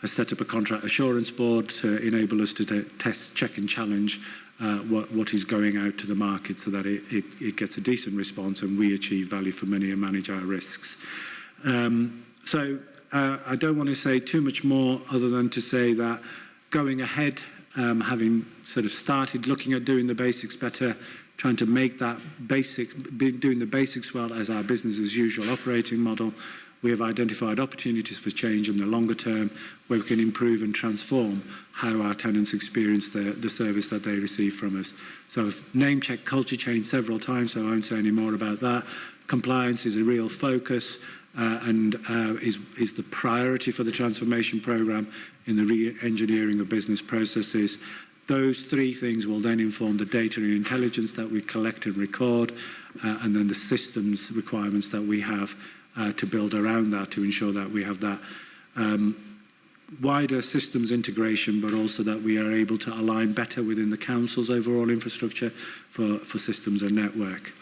has set up a contract assurance board to enable us to test, check and challenge what is going out to the market so that it gets a decent response and we achieve value for money and manage our risks. I don't want to say too much more other than to say that going ahead, having sort of started looking at doing the basics better, trying to make that doing the basics well as our business as usual operating model, we have identified opportunities for change in the longer term where we can improve and transform how our tenants experience the service that they receive from us. So I've name-checked culture change several times, so I won't say any more about that. Compliance is a real focus and is the priority for the transformation programme in the re-engineering of business processes. Those three things will then inform the data and intelligence that we collect and record, and then the systems requirements that we have to build around that to ensure that we have that wider systems integration, but also that we are able to align better within the council's overall infrastructure for systems and network.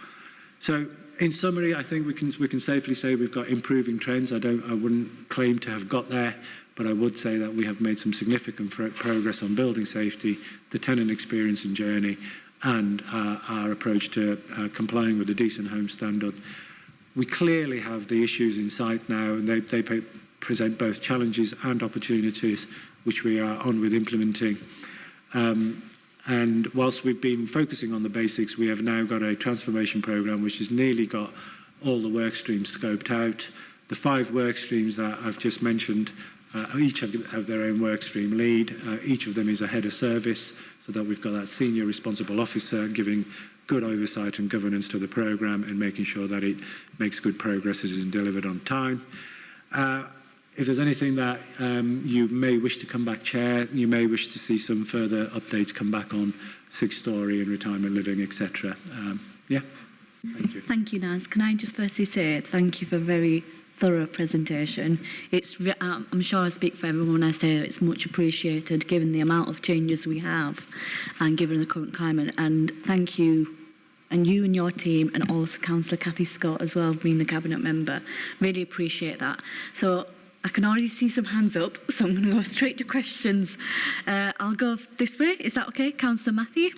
So, in summary, I think we can safely say we've got improving trends. I wouldn't claim to have got there, but I would say that we have made some significant progress on building safety, the tenant experience and journey, and our approach to complying with the Decent Home Standard. We clearly have the issues in sight now, and they present both challenges and opportunities, which we are on with implementing. And whilst we've been focusing on the basics, we have now got a transformation programme which has nearly got all the work streams scoped out. The 5 work streams that I've just mentioned, each have their own work stream lead. Each of them is a head of service, so that we've got that senior responsible officer giving good oversight and governance to the programme and making sure that it makes good progress and is delivered on time. If there's anything that you may wish to come back, Chair, you may wish to see some further updates come back on 6-storey and retirement living, etc. Yeah, thank you. Thank you, Naz. Can I just firstly say thank you for a very thorough presentation. I'm sure I speak for everyone when I say that it's much appreciated given the amount of changes we have and given the current climate. And thank you, and you and your team, and also Councillor Cathy Scott as well, being the Cabinet member. Really appreciate that. So I can already see some hands up, so I'm going to go straight to questions. I'll go this way. Is that okay? Councillor Matthew?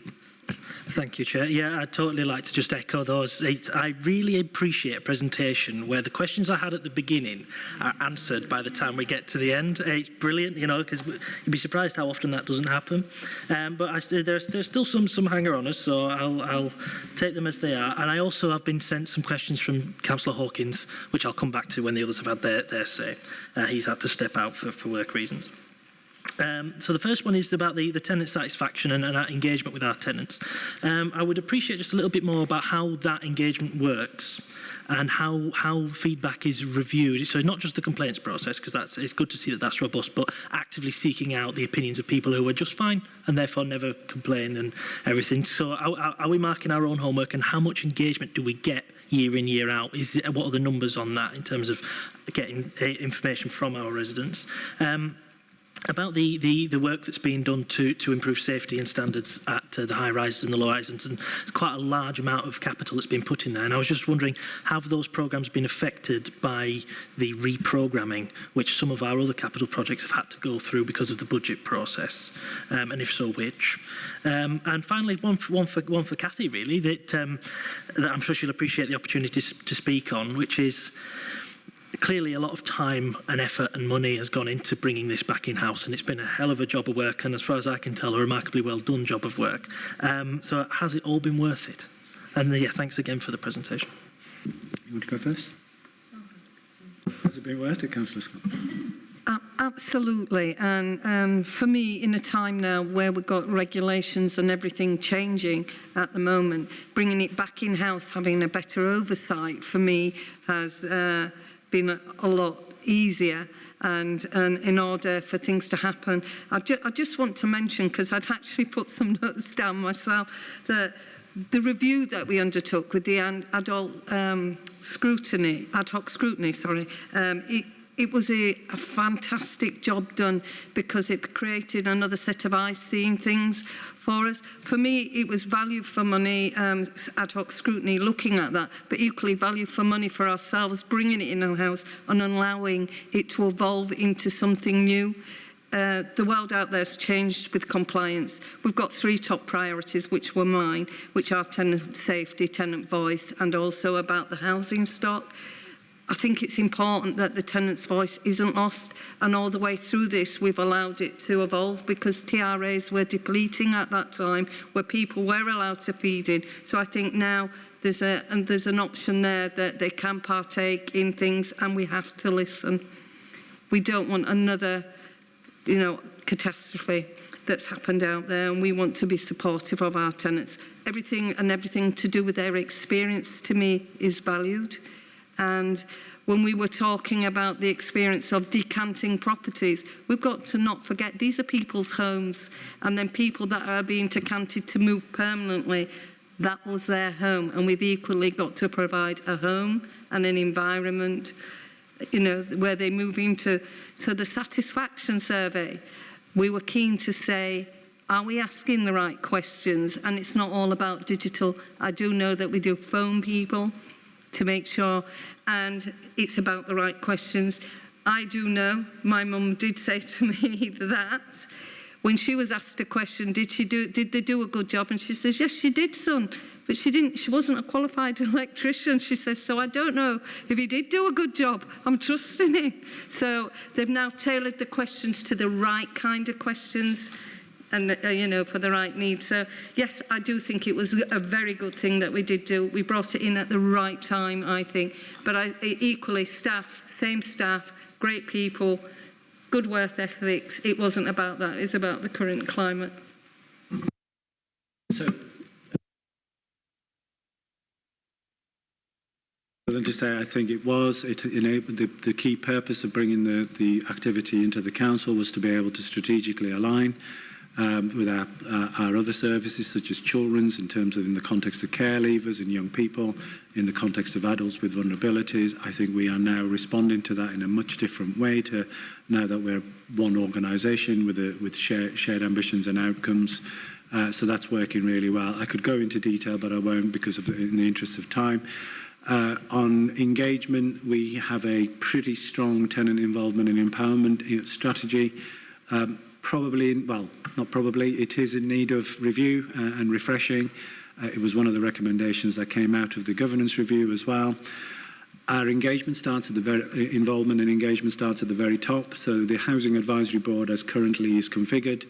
Thank you, Chair. Yeah, I'd totally like to just echo those. I really appreciate a presentation where the questions I had at the beginning are answered by the time we get to the end. It's brilliant, you know, because you'd be surprised how often that doesn't happen. But there's still some hanger on us, so I'll take them as they are. And I also have been sent some questions from Councillor Hawkins, which I'll come back to when the others have had their say. He's had to step out for work reasons. So the first one is about the tenant satisfaction and our engagement with our tenants. I would appreciate just a little bit more about how that engagement works and how feedback is reviewed. So not just the complaints process, because it's good to see that that's robust, but actively seeking out the opinions of people who are just fine and therefore never complain and everything. So are we marking our own homework, and how much engagement do we get year in, year out? What are the numbers on that in terms of getting information from our residents? About the work that's being done to improve safety and standards at the high rises and the low rises, and there's quite a large amount of capital that's been put in there. And I was just wondering, have those programmes been affected by the reprogramming, which some of our other capital projects have had to go through because of the budget process? And if so, which? And finally, one for Cathy, really, that I'm sure she'll appreciate the opportunity to speak on, which is, clearly a lot of time and effort and money has gone into bringing this back in-house, and it's been a hell of a job of work, and as far as I can tell, a remarkably well done job of work. So has it all been worth it? And yeah, thanks again for the presentation. You want to go first? Has it been worth it, Councillor Scott? Absolutely, and for me, in a time now where we've got regulations and everything changing at the moment, bringing it back in-house, having a better oversight for me has been a lot easier. And in order for things to happen, I just want to mention, because I'd actually put some notes down myself, that the review that we undertook with the ad hoc scrutiny, it was a fantastic job done, because it created another set of eyes seeing things for us. For me, it was value for money, ad hoc scrutiny, looking at that, but equally value for money for ourselves, bringing it in our house and allowing it to evolve into something new. The world out there has changed with compliance. We've got 3 top priorities, which were mine, which are tenant safety, tenant voice, and also about the housing stock. I think it's important that the tenant's voice isn't lost, and all the way through this we've allowed it to evolve, because TRAs were depleting at that time where people were allowed to feed in. So I think now there's an option there that they can partake in things, and we have to listen. We don't want another, catastrophe that's happened out there, and we want to be supportive of our tenants. Everything to do with their experience, to me, is valued. And when we were talking about the experience of decanting properties, we've got to not forget these are people's homes, and then people that are being decanted to move permanently, that was their home, and we've equally got to provide a home and an environment, where they move into. So the satisfaction survey, we were keen to say, are we asking the right questions? And it's not all about digital. I do know that we do phone people to make sure, and it's about the right questions. I do know, my mum did say to me that when she was asked a question, did they do a good job? And she says, yes, she did, son, but she wasn't a qualified electrician. She says, so I don't know if he did do a good job. I'm trusting him. So they've now tailored the questions to the right kind of questions, and for the right needs. So yes, I do think it was a very good thing that we did do. We brought it in at the right time, I think. But equally, same staff, great people, good work ethics. It wasn't about that. It's about the current climate. So, than to say, I think it enabled the key purpose of bringing the activity into the council was to be able to strategically align with our other services, such as children's, in terms of in the context of care leavers and young people, in the context of adults with vulnerabilities. I think we are now responding to that in a much different way, to now that we're one organisation with shared ambitions and outcomes. So that's working really well. I could go into detail, but I won't, because in the interest of time. On engagement, we have a pretty strong tenant involvement and empowerment strategy. It is in need of review and refreshing. It was one of the recommendations that came out of the governance review as well. Our engagement starts at the involvement and engagement starts at the very top. So the Housing Advisory Board, as currently is configured,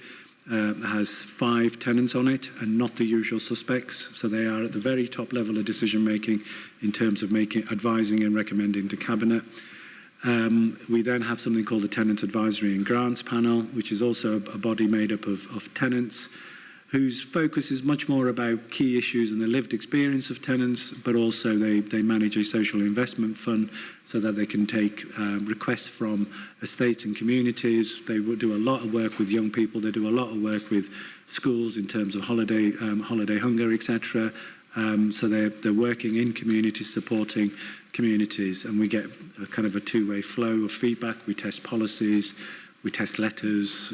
has 5 tenants on it, and not the usual suspects. So they are at the very top level of decision making in terms of advising and recommending to Cabinet. We then have something called the Tenants Advisory and Grants Panel, which is also a body made up of tenants, whose focus is much more about key issues and the lived experience of tenants, but also they manage a social investment fund so that they can take requests from estates and communities. They would do a lot of work with young people. They do a lot of work with schools in terms of holiday hunger, etc. So they're working in communities, supporting communities, and we get a kind of a two-way flow of feedback. We test policies, we test letters,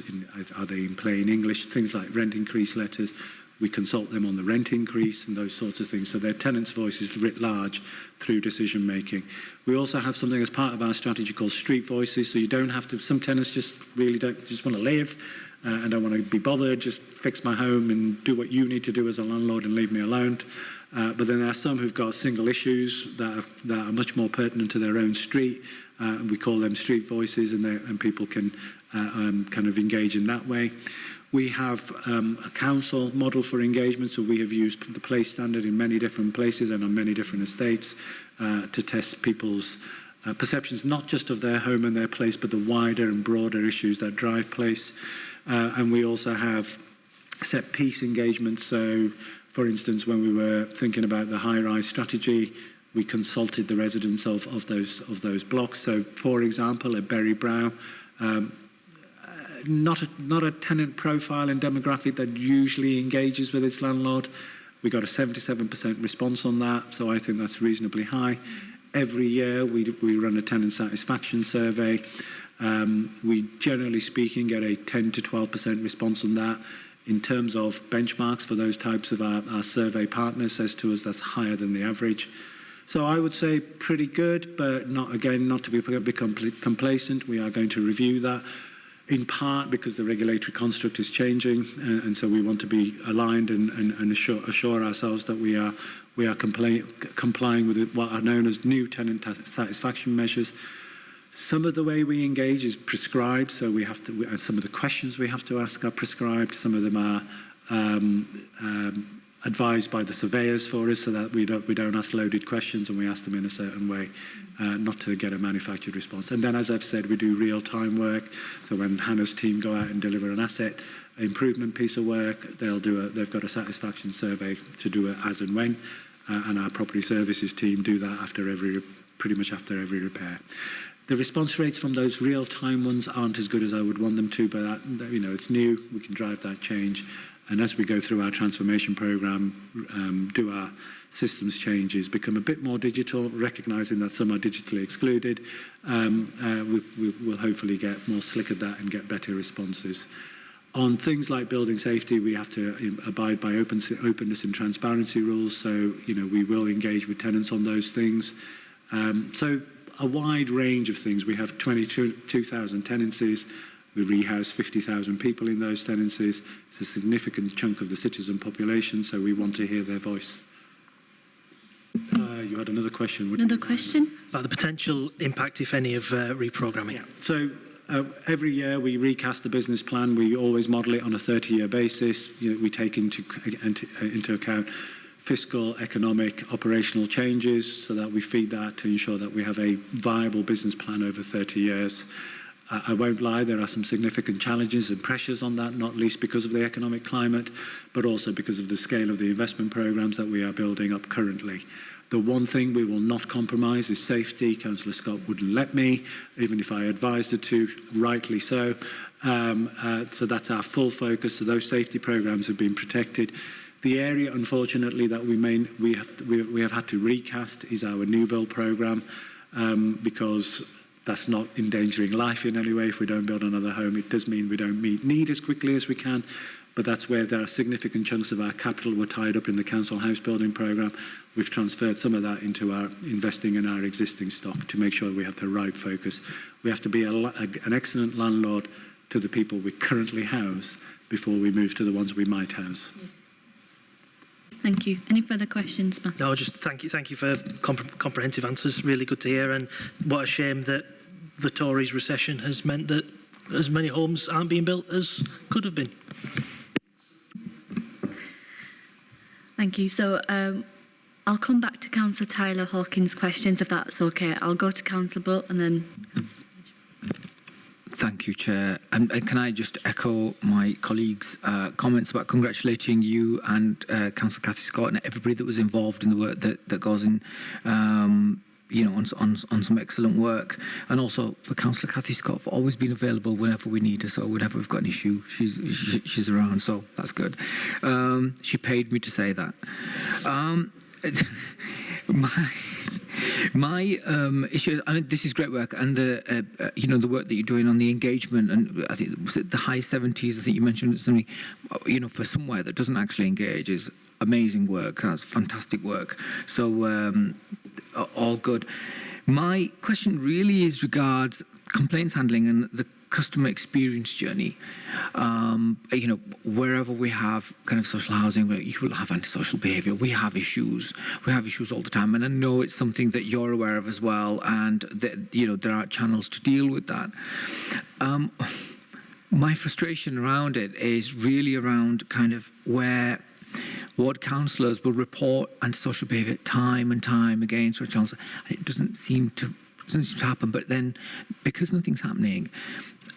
are they in plain English, things like rent increase letters. We consult them on the rent increase and those sorts of things. So their tenants' voices writ large through decision making. We also have something as part of our strategy called street voices. So you don't have to, some tenants just really just want to live and don't want to be bothered, just fix my home and do what you need to do as a landlord and leave me alone. But then there are some who've got single issues that are much more pertinent to their own street. We call them street voices, and people can kind of engage in that way. We have a council model for engagement, so we have used the place standard in many different places and on many different estates to test people's perceptions not just of their home and their place, but the wider and broader issues that drive place. And we also have set piece engagements. So, for instance, when we were thinking about the high-rise strategy, we consulted the residents of those blocks. So, for example, at Berry Brow, not a tenant profile and demographic that usually engages with its landlord. We got a 77% response on that, so I think that's reasonably high. Every year we run a tenant satisfaction survey. We, generally speaking, get a 10 to 12% response on that. In terms of benchmarks for those types of our survey partners, says to us that's higher than the average. So I would say pretty good, but not to become complacent. We are going to review that, in part because the regulatory construct is changing, and so we want to be aligned and assure ourselves that we are complying with what are known as new tenant satisfaction measures. Some of the way we engage is prescribed, so we have to. Some of the questions we have to ask are prescribed. Some of them are advised by the surveyors for us, so that we don't ask loaded questions and we ask them in a certain way, not to get a manufactured response. And then, as I've said, we do real-time work. So when Hannah's team go out and deliver an asset improvement piece of work, they've got a satisfaction survey to do it as and when, and our property services team do that pretty much after every repair. The response rates from those real-time ones aren't as good as I would want them to, but it's new. We can drive that change. And as we go through our transformation programme, do our systems changes, become a bit more digital, recognising that some are digitally excluded, we'll hopefully get more slick at that and get better responses. On things like building safety, we have to abide by openness and transparency rules, so we will engage with tenants on those things. So a wide range of things. We have 22,000 tenancies. We rehouse 50,000 people in those tenancies. It's a significant chunk of the citizen population, so we want to hear their voice. You had another question. Another question? About the potential impact, if any, of reprogramming. Yeah. So every year we recast the business plan. We always model it on a 30-year basis. We take into account fiscal, economic, operational changes, so that we feed that to ensure that we have a viable business plan over 30 years. I won't lie, there are some significant challenges and pressures on that, not least because of the economic climate, but also because of the scale of the investment programmes that we are building up currently. The one thing we will not compromise is safety. Councillor Scott wouldn't let me, even if I advised her to, rightly so. So that's our full focus. So those safety programmes have been protected. The area, unfortunately, that we have had to recast is our new build programme, because that's not endangering life in any way. If we don't build another home, it does mean we don't meet need as quickly as we can, but that's where there are significant chunks of our capital were tied up in the council house building programme. We've transferred some of that into our investing in our existing stock to make sure we have the right focus. We have to be an excellent landlord to the people we currently house before we move to the ones we might house. Thank you. Any further questions, Matt? No, just thank you for comprehensive answers. Really good to hear, and what a shame that the Tories' recession has meant that as many homes aren't being built as could have been. Thank you. So I'll come back to Councillor Tyler Hawkins' questions, if that's okay. I'll go to Councillor Butt and then Councillor Smith. Thank you, Chair. And can I just echo my colleagues' comments about congratulating you and Councillor Cathy Scott and everybody that was involved in the work that goes in, on some excellent work. And also for Councillor Cathy Scott for always being available whenever we need her. So whenever we've got an issue, she's around. So that's good. She paid me to say that. My issue, I mean, this is great work, and the work that you're doing on the engagement, and I think was it the high 70s. I think you mentioned something, for somewhere that doesn't actually engage is amazing work. That's fantastic work. So all good. My question really is regards complaints handling and the customer experience journey. Wherever we have kind of social housing, where you will have antisocial behaviour, we have issues. We have issues all the time, and I know it's something that you're aware of as well, and that, there are channels to deal with that. My frustration around it is really around kind of where ward councillors will report antisocial behaviour time and time again to a councillor, and it doesn't seem to seem to happen. But then, because nothing's happening,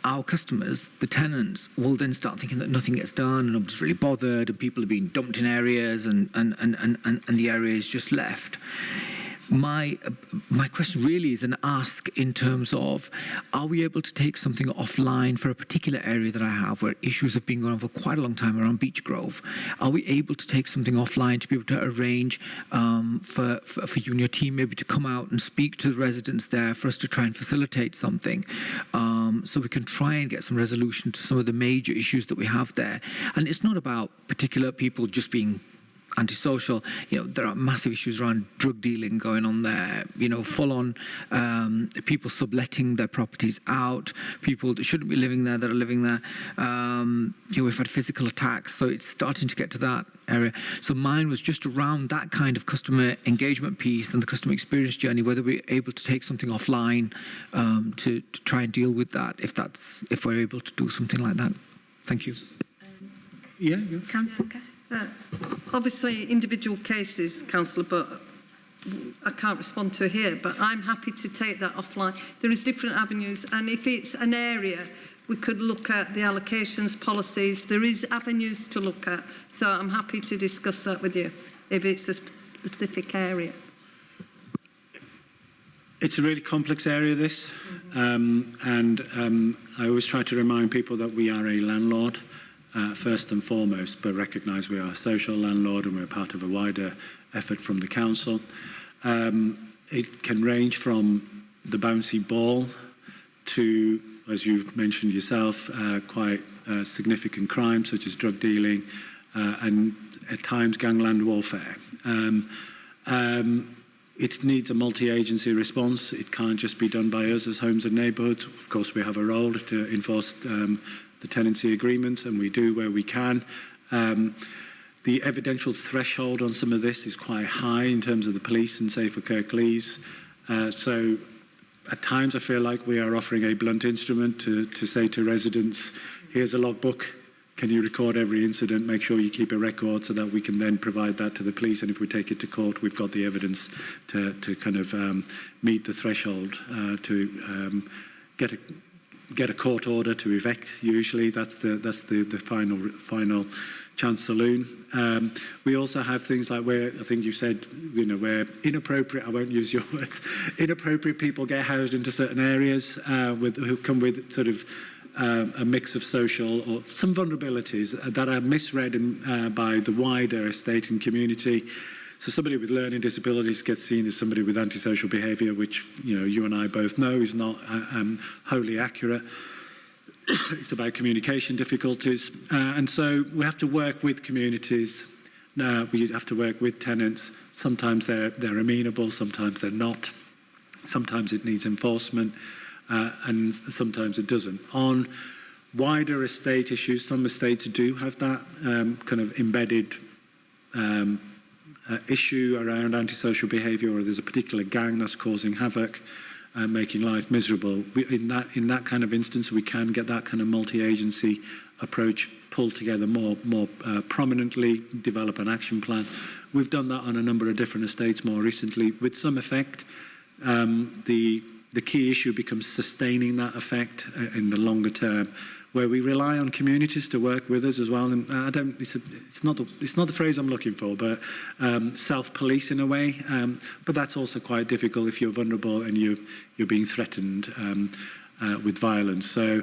our customers, the tenants, will then start thinking that nothing gets done and nobody's really bothered and people are being dumped in areas and the area is just left. My question really is an ask in terms of, are we able to take something offline for a particular area that I have where issues have been going on for quite a long time around Beach Grove? Are we able to take something offline to be able to arrange for you and your team maybe to come out and speak to the residents there for us to try and facilitate something so we can try and get some resolution to some of the major issues that we have there? And it's not about particular people just being antisocial. There are massive issues around drug dealing going on there, full on people subletting their properties out, people that shouldn't be living there that are living there. We've had physical attacks, so it's starting to get to that area. So mine was just around that kind of customer engagement piece and the customer experience journey, whether we're able to take something offline to try and deal with that, if we're able to do something like that. Thank you. Councillor. Obviously, individual cases, Councillor, but I can't respond to it here, but I'm happy to take that offline. There is different avenues, and if it's an area, we could look at the allocations policies. There is avenues to look at, so I'm happy to discuss that with you if it's a specific area. It's a really complex area, this, and I always try to remind people that we are a landlord. First and foremost, but recognise we are a social landlord and we're part of a wider effort from the council. It can range from the bouncy ball to, as you've mentioned yourself, quite significant crimes such as drug dealing and at times gangland warfare. It needs a multi-agency response. It can't just be done by us as Homes and Neighbourhoods. Of course, we have a role to enforce the tenancy agreements, and we do where we can. The evidential threshold on some of this is quite high in terms of the police and say for Kirklees. So at times I feel like we are offering a blunt instrument to say to residents, here's a logbook, can you record every incident, make sure you keep a record so that we can then provide that to the police, and if we take it to court, we've got the evidence to kind of meet the threshold to get a court order to evict. Usually that's the final chance saloon. We also have things like where I think you said, where inappropriate, I won't use your words, inappropriate people get housed into certain areas who come with sort of a mix of social or some vulnerabilities that are misread by the wider estate and community. So somebody with learning disabilities gets seen as somebody with antisocial behaviour, which you and I both know is not wholly accurate. It's about communication difficulties, and so we have to work with communities. We have to work with tenants. Sometimes they're amenable, sometimes they're not. Sometimes it needs enforcement, and sometimes it doesn't. On wider estate issues, some estates do have that kind of embedded issue around antisocial behaviour, or there's a particular gang that's causing havoc, making life miserable. In that kind of instance, we can get that kind of multi-agency approach pulled together more prominently, develop an action plan. We've done that on a number of different estates more recently with some effect. The key issue becomes sustaining that effect in the longer term, where we rely on communities to work with us as well. And it's not the phrase I'm looking for, but self-police in a way. But that's also quite difficult if you're vulnerable and you're being threatened with violence. So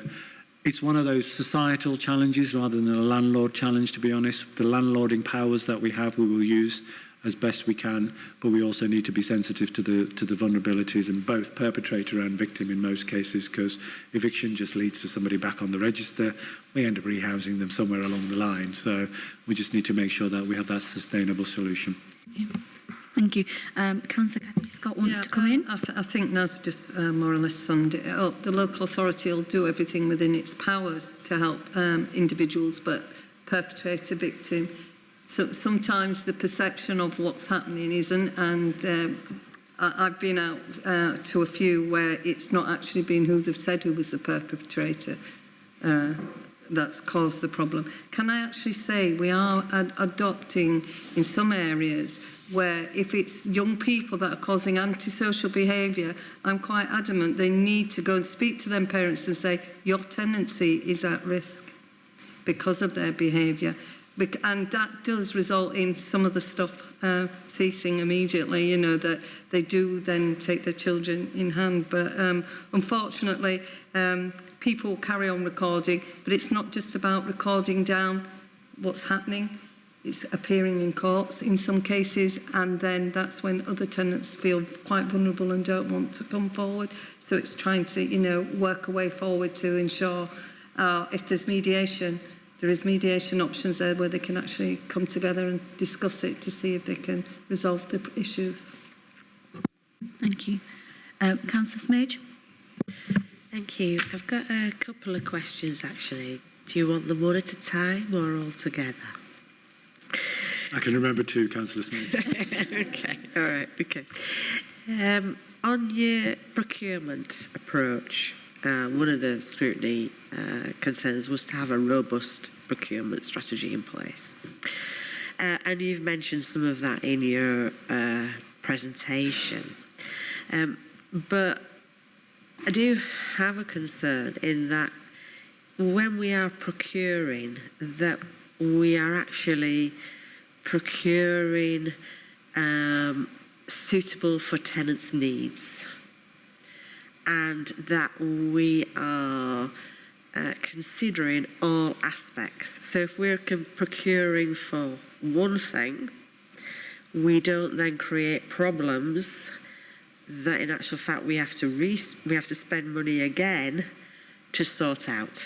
it's one of those societal challenges rather than a landlord challenge, to be honest. The landlording powers that we have, we will use as best we can, but we also need to be sensitive to the vulnerabilities in both perpetrator and victim in most cases, because eviction just leads to somebody back on the register. We end up rehousing them somewhere along the line. So we just need to make sure that we have that sustainable solution. Yeah. Thank you. Councillor Cathy Scott wants to come in. I think Naz just more or less summed it up. The local authority will do everything within its powers to help individuals, but perpetrator, victim, so sometimes the perception of what's happening isn't, and I've been out to a few where it's not actually been who they've said who was the perpetrator. that's caused the problem. Can I actually say we are adopting in some areas where if it's young people that are causing antisocial behaviour, I'm quite adamant they need to go and speak to them parents and say, your tenancy is at risk because of their behaviour. And that does result in some of the stuff ceasing immediately, you know, that they do then take their children in hand. But unfortunately, people carry on recording, but it's not just about recording down what's happening. It's appearing in courts in some cases, and then that's when other tenants feel quite vulnerable and don't want to come forward. So it's trying to, you know, work a way forward to ensure if there's mediation, there is mediation options there where they can actually come together and discuss it to see if they can resolve the issues. Thank you. Councillor Smage? Thank you. I've got a couple of questions, actually. Do you want them one at a time or all together? I can remember two, Councillor Smith. Okay, all right, okay. On your procurement approach, one of the scrutiny concerns was to have a robust procurement strategy in place. And you've mentioned some of that in your presentation. But I do have a concern in that when we are procuring, that we are actually procuring suitable for tenants' needs, and that we are considering all aspects. So if we're procuring for one thing, we don't then create problems that in actual fact we have to spend money again to sort out.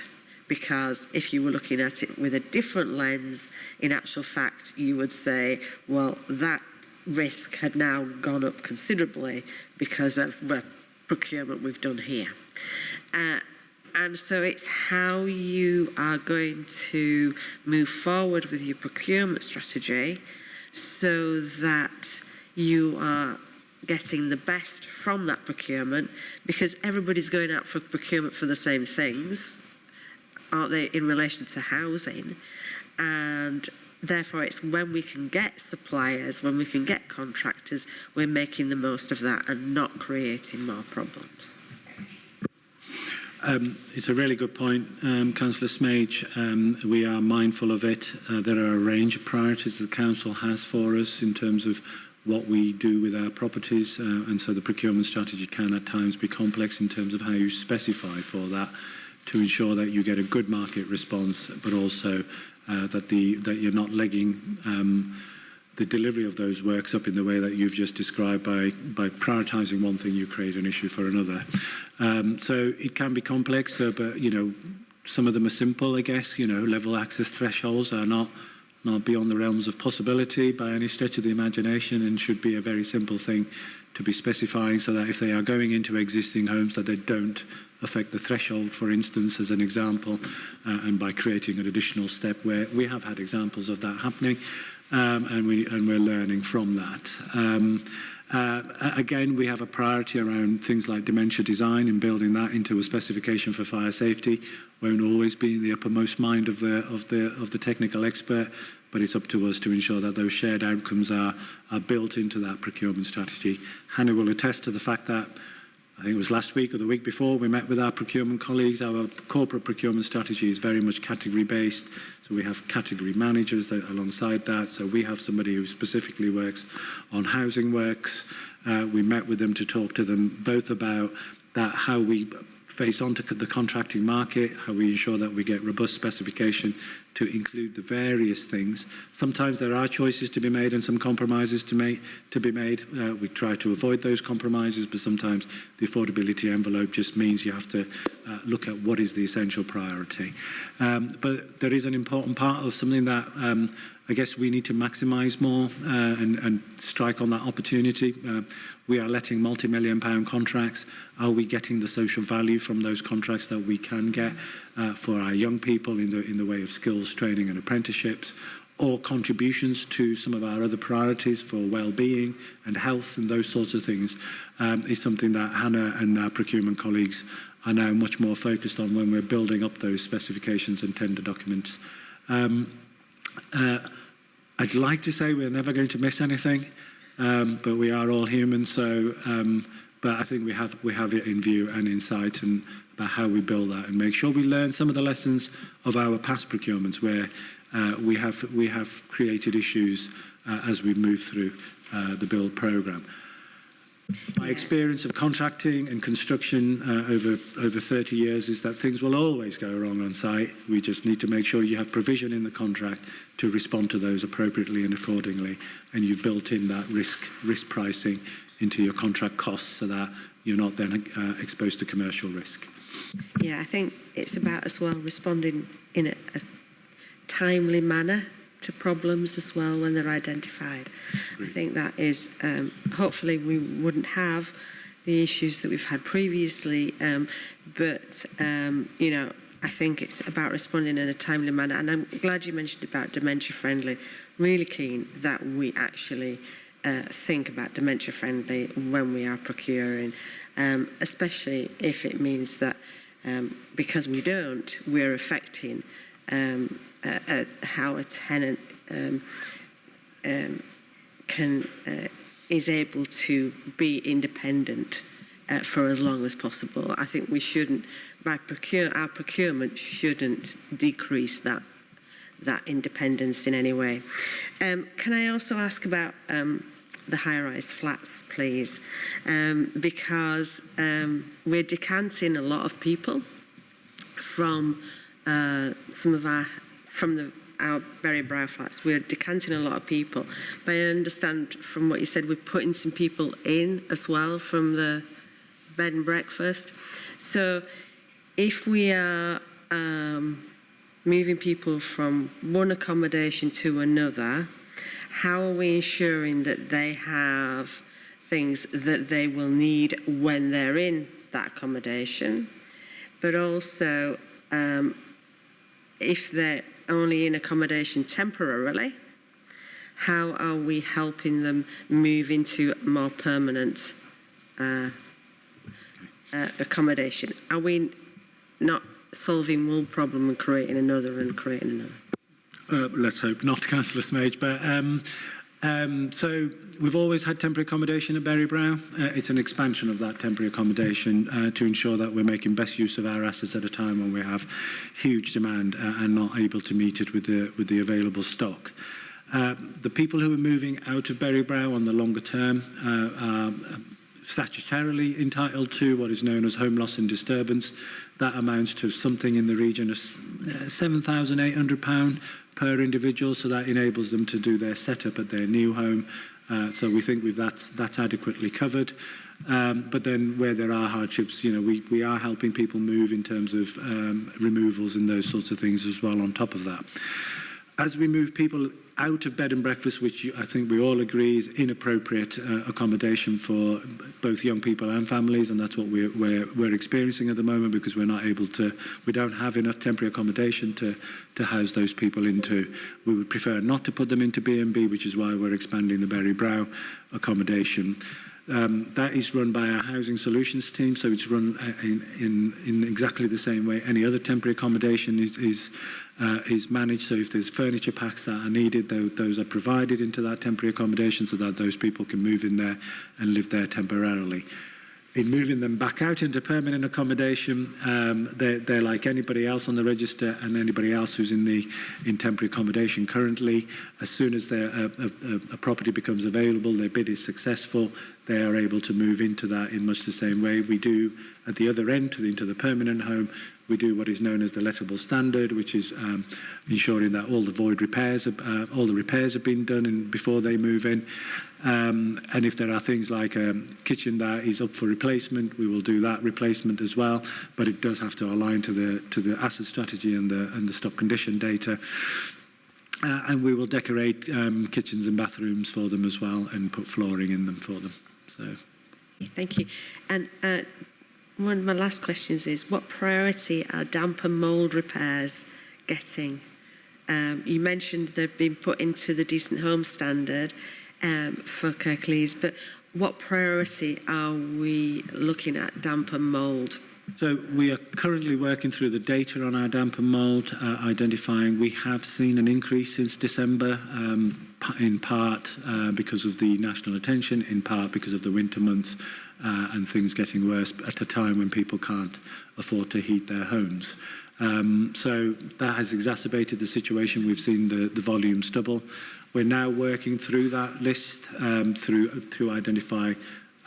Because if you were looking at it with a different lens, in actual fact, you would say, well, that risk had now gone up considerably because of the procurement we've done here. And so it's how you are going to move forward with your procurement strategy so that you are getting the best from that procurement, because everybody's going out for procurement for the same things, aren't they, in relation to housing? And therefore it's when we can get suppliers, when we can get contractors, we're making the most of that and not creating more problems. It's a really good point, Councillor Smage. We are mindful of it. There are a range of priorities the Council has for us in terms of what we do with our properties, and so the procurement strategy can at times be complex in terms of how you specify for that, to ensure that you get a good market response, but also that you're not legging the delivery of those works up in the way that you've just described by prioritising one thing, you create an issue for another. So it can be complex, but you know, some of them are simple, I guess. You know, level access thresholds are not beyond the realms of possibility by any stretch of the imagination, and should be a very simple thing to be specifying, so that if they are going into existing homes, that they don't affect the threshold, for instance, as an example, and by creating an additional step where we have had examples of that happening, and we're learning from that. Again, we have a priority around things like dementia design, and building that into a specification for fire safety won't always be in the uppermost mind of the technical expert, but it's up to us to ensure that those shared outcomes are built into that procurement strategy. Hannah will attest to the fact that, I think it was last week or the week before, we met with our procurement colleagues. Our corporate procurement strategy is very much category-based, so we have category managers alongside that. So we have somebody who specifically works on housing works. We met with them to talk to them both about that, how we face onto the contracting market, how we ensure that we get robust specification to include the various things. Sometimes there are choices to be made and some compromises to be made. We try to avoid those compromises, but sometimes the affordability envelope just means you have to look at what is the essential priority. But there is an important part of something that I guess we need to maximise more and strike on that opportunity. We are letting multi-million-pound contracts. Are we getting the social value from those contracts that we can get for our young people in the way of skills training and apprenticeships, or contributions to some of our other priorities for well-being and health and those sorts of things, is something that Hannah and our procurement colleagues are now much more focused on when we're building up those specifications and tender documents. I'd like to say we're never going to miss anything, but we are all human. So, but I think we have it in view and in sight, and about how we build that and make sure we learn some of the lessons of our past procurements where we have created issues as we move through the build programme. My experience of contracting and construction over 30 years is that things will always go wrong on site. We just need to make sure you have provision in the contract to respond to those appropriately and accordingly, and you've built in that risk pricing into your contract costs so that you're not then exposed to commercial risk. Yeah, I think it's about as well responding in a timely manner to problems as well when they're identified. I think that is, hopefully we wouldn't have the issues that we've had previously, but, you know, I think it's about responding in a timely manner. And I'm glad you mentioned about dementia friendly. Really keen that we actually think about dementia friendly when we are procuring, especially if it means that because we don't, we're affecting how a tenant is able to be independent for as long as possible. I think we shouldn't, our procurement shouldn't decrease that independence in any way. Can I also ask about the high-rise flats, please? Because we're decanting a lot of people from our Berry Brow flats. We're decanting a lot of people. But I understand from what you said, we're putting some people in as well from the bed and breakfast. So if we are moving people from one accommodation to another, how are we ensuring that they have things that they will need when they're in that accommodation? But also, if they're only in accommodation temporarily, how are we helping them move into more permanent accommodation? Are we not solving one problem and creating another? Let's hope not, Councillor Smage. But so we've always had temporary accommodation at Berry Brow. It's an expansion of that temporary accommodation to ensure that we're making best use of our assets at a time when we have huge demand and not able to meet it with the available stock. The people who are moving out of Berry Brow on the longer term are statutorily entitled to what is known as home loss and disturbance. That amounts to something in the region of £7,800 per individual, so that enables them to do their setup at their new home. So we think that's adequately covered. But then where there are hardships, you know, we are helping people move in terms of removals and those sorts of things as well on top of that. As we move people out of bed and breakfast, which I think we all agree is inappropriate accommodation for both young people and families, and that's what we're experiencing at the moment because we don't have enough temporary accommodation to house those people into. We would prefer not to put them into B&B, which is why we're expanding the Berry Brow accommodation. That is run by our housing solutions team, so it's run in exactly the same way any other temporary accommodation is managed. So if there's furniture packs that are needed, those are provided into that temporary accommodation so that those people can move in there and live there temporarily. In moving them back out into permanent accommodation, they're like anybody else on the register and anybody else who's in temporary accommodation currently. As soon as a property becomes available, their bid is successful, they are able to move into that in much the same way we do at the other end, into the permanent home. We do what is known as the lettable standard, which is ensuring that all the void repairs, all the repairs have been done before they move in. And if there are things like a kitchen that is up for replacement, we will do that replacement as well. But it does have to align to the asset strategy and the stock condition data. And we will decorate kitchens and bathrooms for them as well and put flooring in them for them. So, thank you. And one of my last questions is, what priority are damp and mould repairs getting? You mentioned they've been put into the Decent Home Standard for Kirklees, but what priority are we looking at damp and mould So we are currently working through the data on our damp and mould, identifying we have seen an increase since December, in part because of the national attention, in part because of the winter months and things getting worse at a time when people can't afford to heat their homes. So that has exacerbated the situation. We've seen the volumes double. We're now working through that list to identify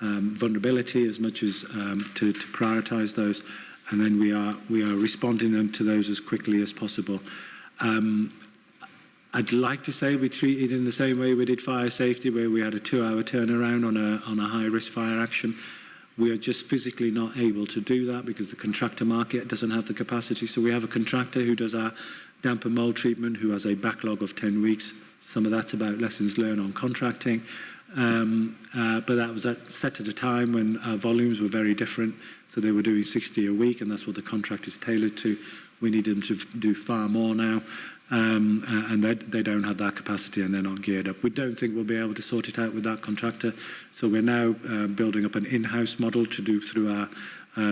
vulnerability as much as to prioritise those, and then we are responding to those as quickly as possible. I'd like to say we treated in the same way we did fire safety, where we had a 2-hour turnaround on a high-risk fire action. We are just physically not able to do that because the contractor market doesn't have the capacity. So we have a contractor who does our damp and mould treatment, who has a backlog of 10 weeks. Some of that's about lessons learned on contracting. But that was set at a time when our volumes were very different. So they were doing 60 a week, and that's what the contract is tailored to. We need them to do far more now. And they don't have that capacity, and they're not geared up. We don't think we'll be able to sort it out with that contractor. So we're now building up an in-house model to do through our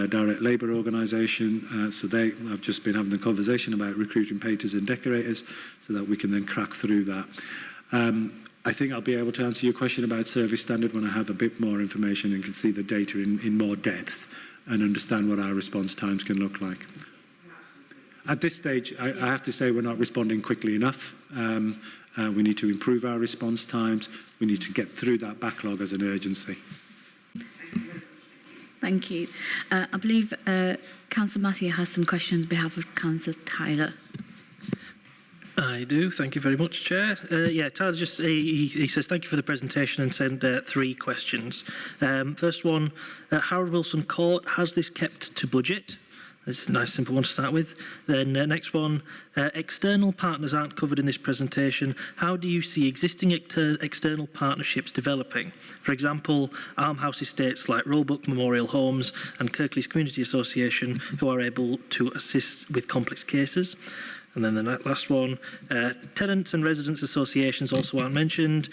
direct labour organisation. So I've just been having the conversation about recruiting painters and decorators so that we can then crack through that. I think I'll be able to answer your question about service standard when I have a bit more information and can see the data in more depth and understand what our response times can look like. At this stage, I have to say we're not responding quickly enough. We need to improve our response times. We need to get through that backlog as an urgency. Thank you. I believe Councillor Matthew has some questions on behalf of Councillor Tyler. I do. Thank you very much, Chair. Tyler just he says thank you for the presentation and sent 3 questions. First one, Harold Wilson Court, has this kept to budget? This is a nice simple one to start with. Then next one, external partners aren't covered in this presentation. How do you see existing external partnerships developing? For example, armhouse estates like Roebuck Memorial Homes and Kirklees Community Association, who are able to assist with complex cases. And then the last one, tenants and residents associations also aren't mentioned.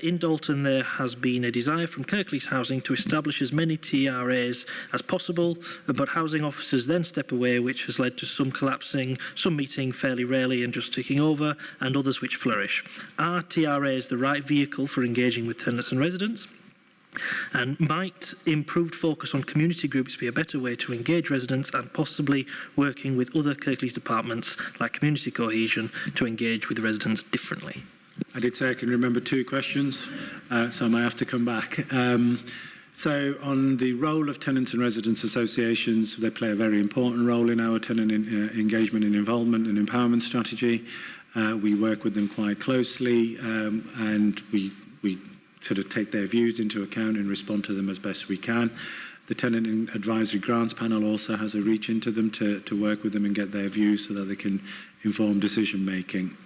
In Dalton, there has been a desire from Kirklees Housing to establish as many TRAs as possible, but housing officers then step away, which has led to some collapsing, some meeting fairly rarely and just ticking over, and others which flourish. Are TRAs the right vehicle for engaging with tenants and residents? And might improved focus on community groups be a better way to engage residents and possibly working with other Kirklees departments like community cohesion to engage with residents differently? I did say I can remember 2 questions, so I might have to come back. So on the role of tenants and residents associations, they play a very important role in our tenant engagement and involvement and empowerment strategy. We work with them quite closely and we sort of take their views into account and respond to them as best we can. The Tenant Advisory Grants Panel also has a reach into them to work with them and get their views so that they can inform decision making.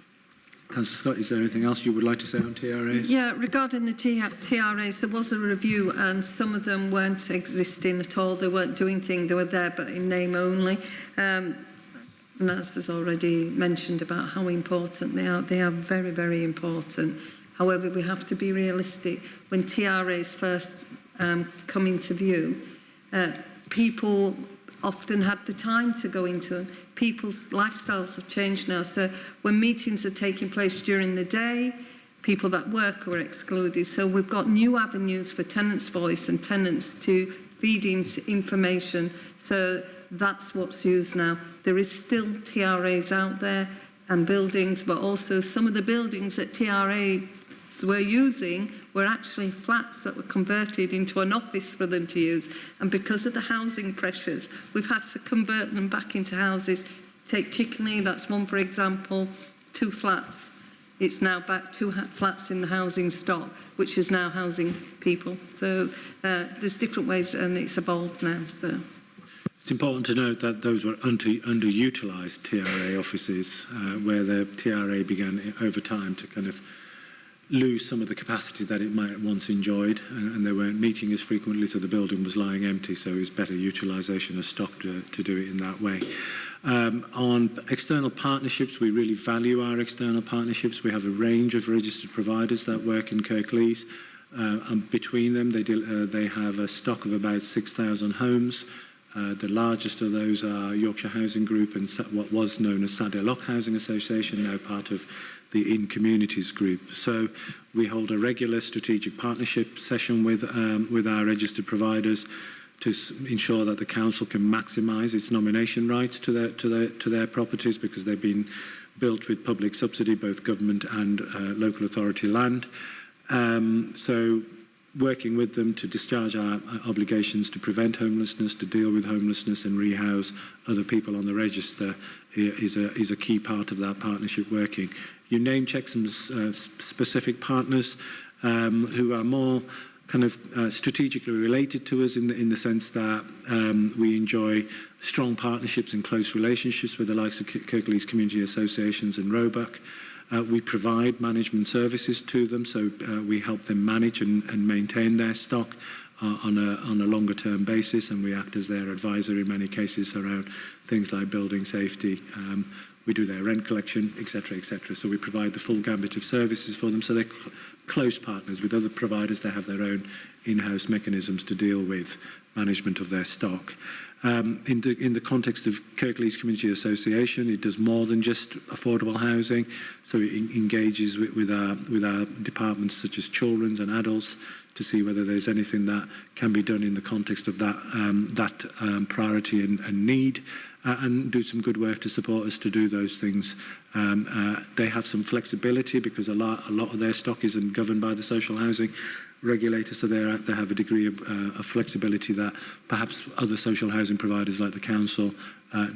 Councillor Scott, is there anything else you would like to say on TRAs? Yeah, regarding the TRAs, there was a review and some of them weren't existing at all. They weren't doing things, they were there but in name only. And as has already mentioned about how important they are very, very important. However, we have to be realistic. When TRAs first come into view, people often had the time to go into them. People's lifestyles have changed now. So when meetings are taking place during the day, people that work are excluded. So we've got new avenues for tenants' voice and tenants to feed into information. So that's what's used now. There is still TRAs out there and buildings, but also some of the buildings that TRA were using were actually flats that were converted into an office for them to use. And because of the housing pressures, we've had to convert them back into houses. Take Kirklees, that's one for example, 2 flats. It's now back 2 flats in the housing stock, which is now housing people. So there's different ways and it's evolved now. So it's important to note that those were underutilised TRA offices where the TRA began over time to kind of lose some of the capacity that it might have once enjoyed, and they weren't meeting as frequently, so the building was lying empty, so it was better utilisation of stock to do it in that way. On external partnerships, we really value our external partnerships. We have a range of registered providers that work in Kirklees, and between them they have a stock of about 6,000 homes. The largest of those are Yorkshire Housing Group and what was known as Sadie Lock Housing Association, now part of the In Communities Group. So we hold a regular strategic partnership session with our registered providers to ensure that the council can maximise its nomination rights to their properties, because they've been built with public subsidy, both government and local authority land. So working with them to discharge our obligations to prevent homelessness, to deal with homelessness and rehouse other people on the register is a key part of that partnership working. You name check some specific partners who are more kind of strategically related to us in the sense that we enjoy strong partnerships and close relationships with the likes of Kirklees Community Associations and Roebuck. We provide management services to them, so we help them manage and maintain their stock on a longer term basis, and we act as their advisor in many cases around things like building safety. We do their rent collection, etc., etc. So we provide the full gambit of services for them. So they're close partners with other providers. They have their own in-house mechanisms to deal with management of their stock. In the context of Kirklees Community Association, it does more than just affordable housing. So it engages with our departments such as children's and adults to see whether there's anything that can be done in the context of that priority and need, and do some good work to support us to do those things. They have some flexibility because a lot of their stock isn't governed by the social housing regulator, so they have a degree of flexibility that perhaps other social housing providers like the council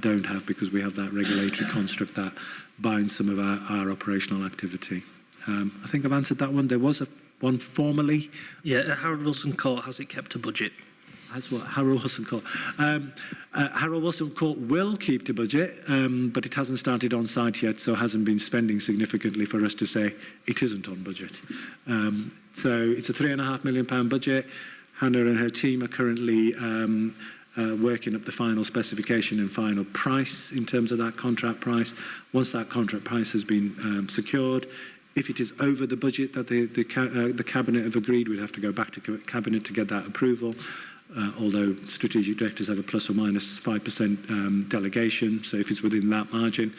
don't have, because we have that regulatory construct that binds some of our operational activity. I think I've answered that one. There was one formally. Yeah, Harold Wilson Court, has it kept a budget? That's what Harold Wilson Court. Harold Wilson Court will keep the budget, but it hasn't started on site yet, so hasn't been spending significantly for us to say it isn't on budget. So it's a £3.5 million budget. Hannah and her team are currently working up the final specification and final price in terms of that contract price. Once that contract price has been secured, if it is over the budget that the Cabinet have agreed, we'd have to go back to Cabinet to get that approval. Although strategic directors have a plus or minus 5% delegation, so if it's within that margin,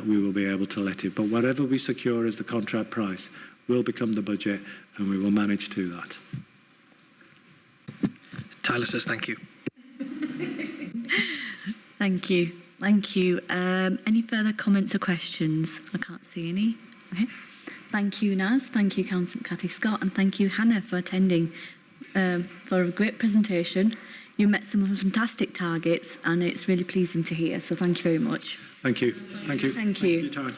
we will be able to let it. But whatever we secure as the contract price will become the budget, and we will manage to that. Tyler says thank you. Thank you. Thank you. Any further comments or questions? I can't see any. Okay. Thank you, Naz. Thank you, Councillor Cathy Scott, and thank you, Hannah, for attending. For a great presentation. You met some fantastic targets, and it's really pleasing to hear, so thank you very much. Thank you. Thank you. Thank you. Thank you for your time.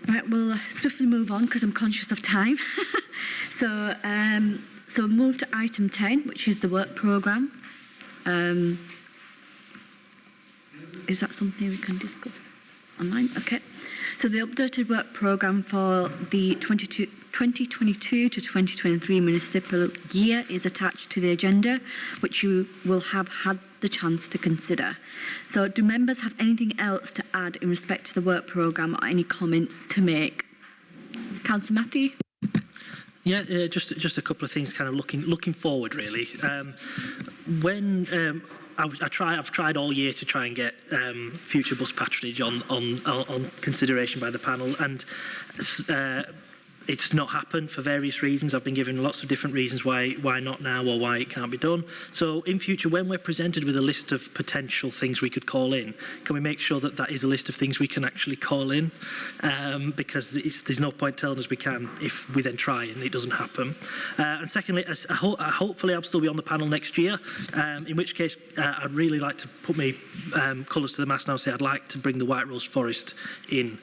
Right, we'll swiftly move on because I'm conscious of time. So move to item 10, which is the work programme. Is that something we can discuss online? Okay. So the updated work programme for the 2022 to 2023 municipal year is attached to the agenda, which you will have had the chance to consider. So do members have anything else to add in respect to the work programme or any comments to make? Councillor Matthew? Yeah, just a couple of things, kind of looking forward, really. I've tried all year to try and get future bus patronage on consideration by the panel, and it's not happened for various reasons. I've been given lots of different reasons why not now or why it can't be done. So in future, when we're presented with a list of potential things we could call in, can we make sure that that is a list of things we can actually call in? Because there's no point telling us we can if we then try and it doesn't happen. And secondly, hopefully I'll still be on the panel next year, in which case I'd really like to put my colours to the mast now and say I'd like to bring the White Rose Forest in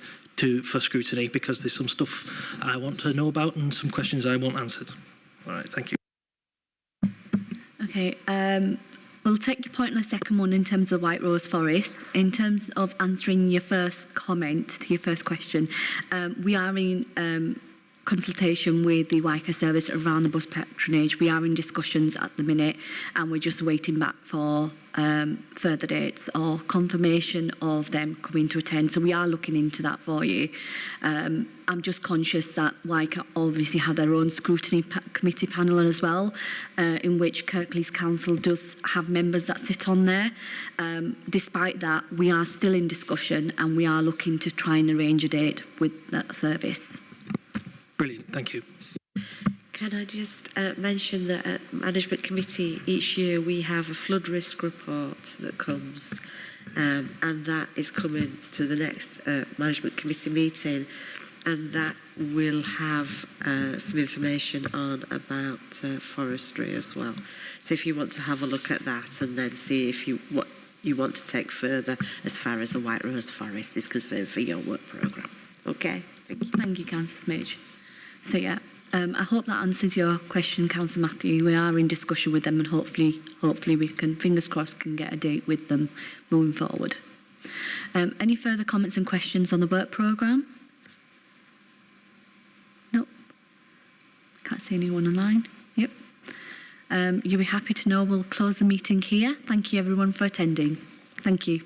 for scrutiny, because there's some stuff I want to know about and some questions I want answered. All right, thank you. Okay, we'll take your point on the second one in terms of White Rose Forest. In terms of answering your first comment to your first question, we are in consultation with the Wyker service around the bus patronage. We are in discussions at the minute, and we're just waiting back for further dates or confirmation of them coming to attend. So we are looking into that for you. I'm just conscious that Wyker obviously had their own scrutiny committee panel as well, in which Kirklees Council does have members that sit on there. Despite that, we are still in discussion, and we are looking to try and arrange a date with that service. Brilliant, thank you. Can I just mention that at Management Committee each year we have a flood risk report that comes, and that is coming to the next Management Committee meeting, and that will have some information on about forestry as well. So if you want to have a look at that and then see if what you want to take further as far as the White Rose Forest is concerned for your work programme. Okay, thank you. Thank you, Councillor Smage. So yeah, I hope that answers your question, Councillor Matthew. We are in discussion with them, and hopefully we can, fingers crossed, can get a date with them moving forward. Any further comments and questions on the work programme? No. Can't see anyone online. Yep. You'll be happy to know we'll close the meeting here. Thank you everyone for attending. Thank you.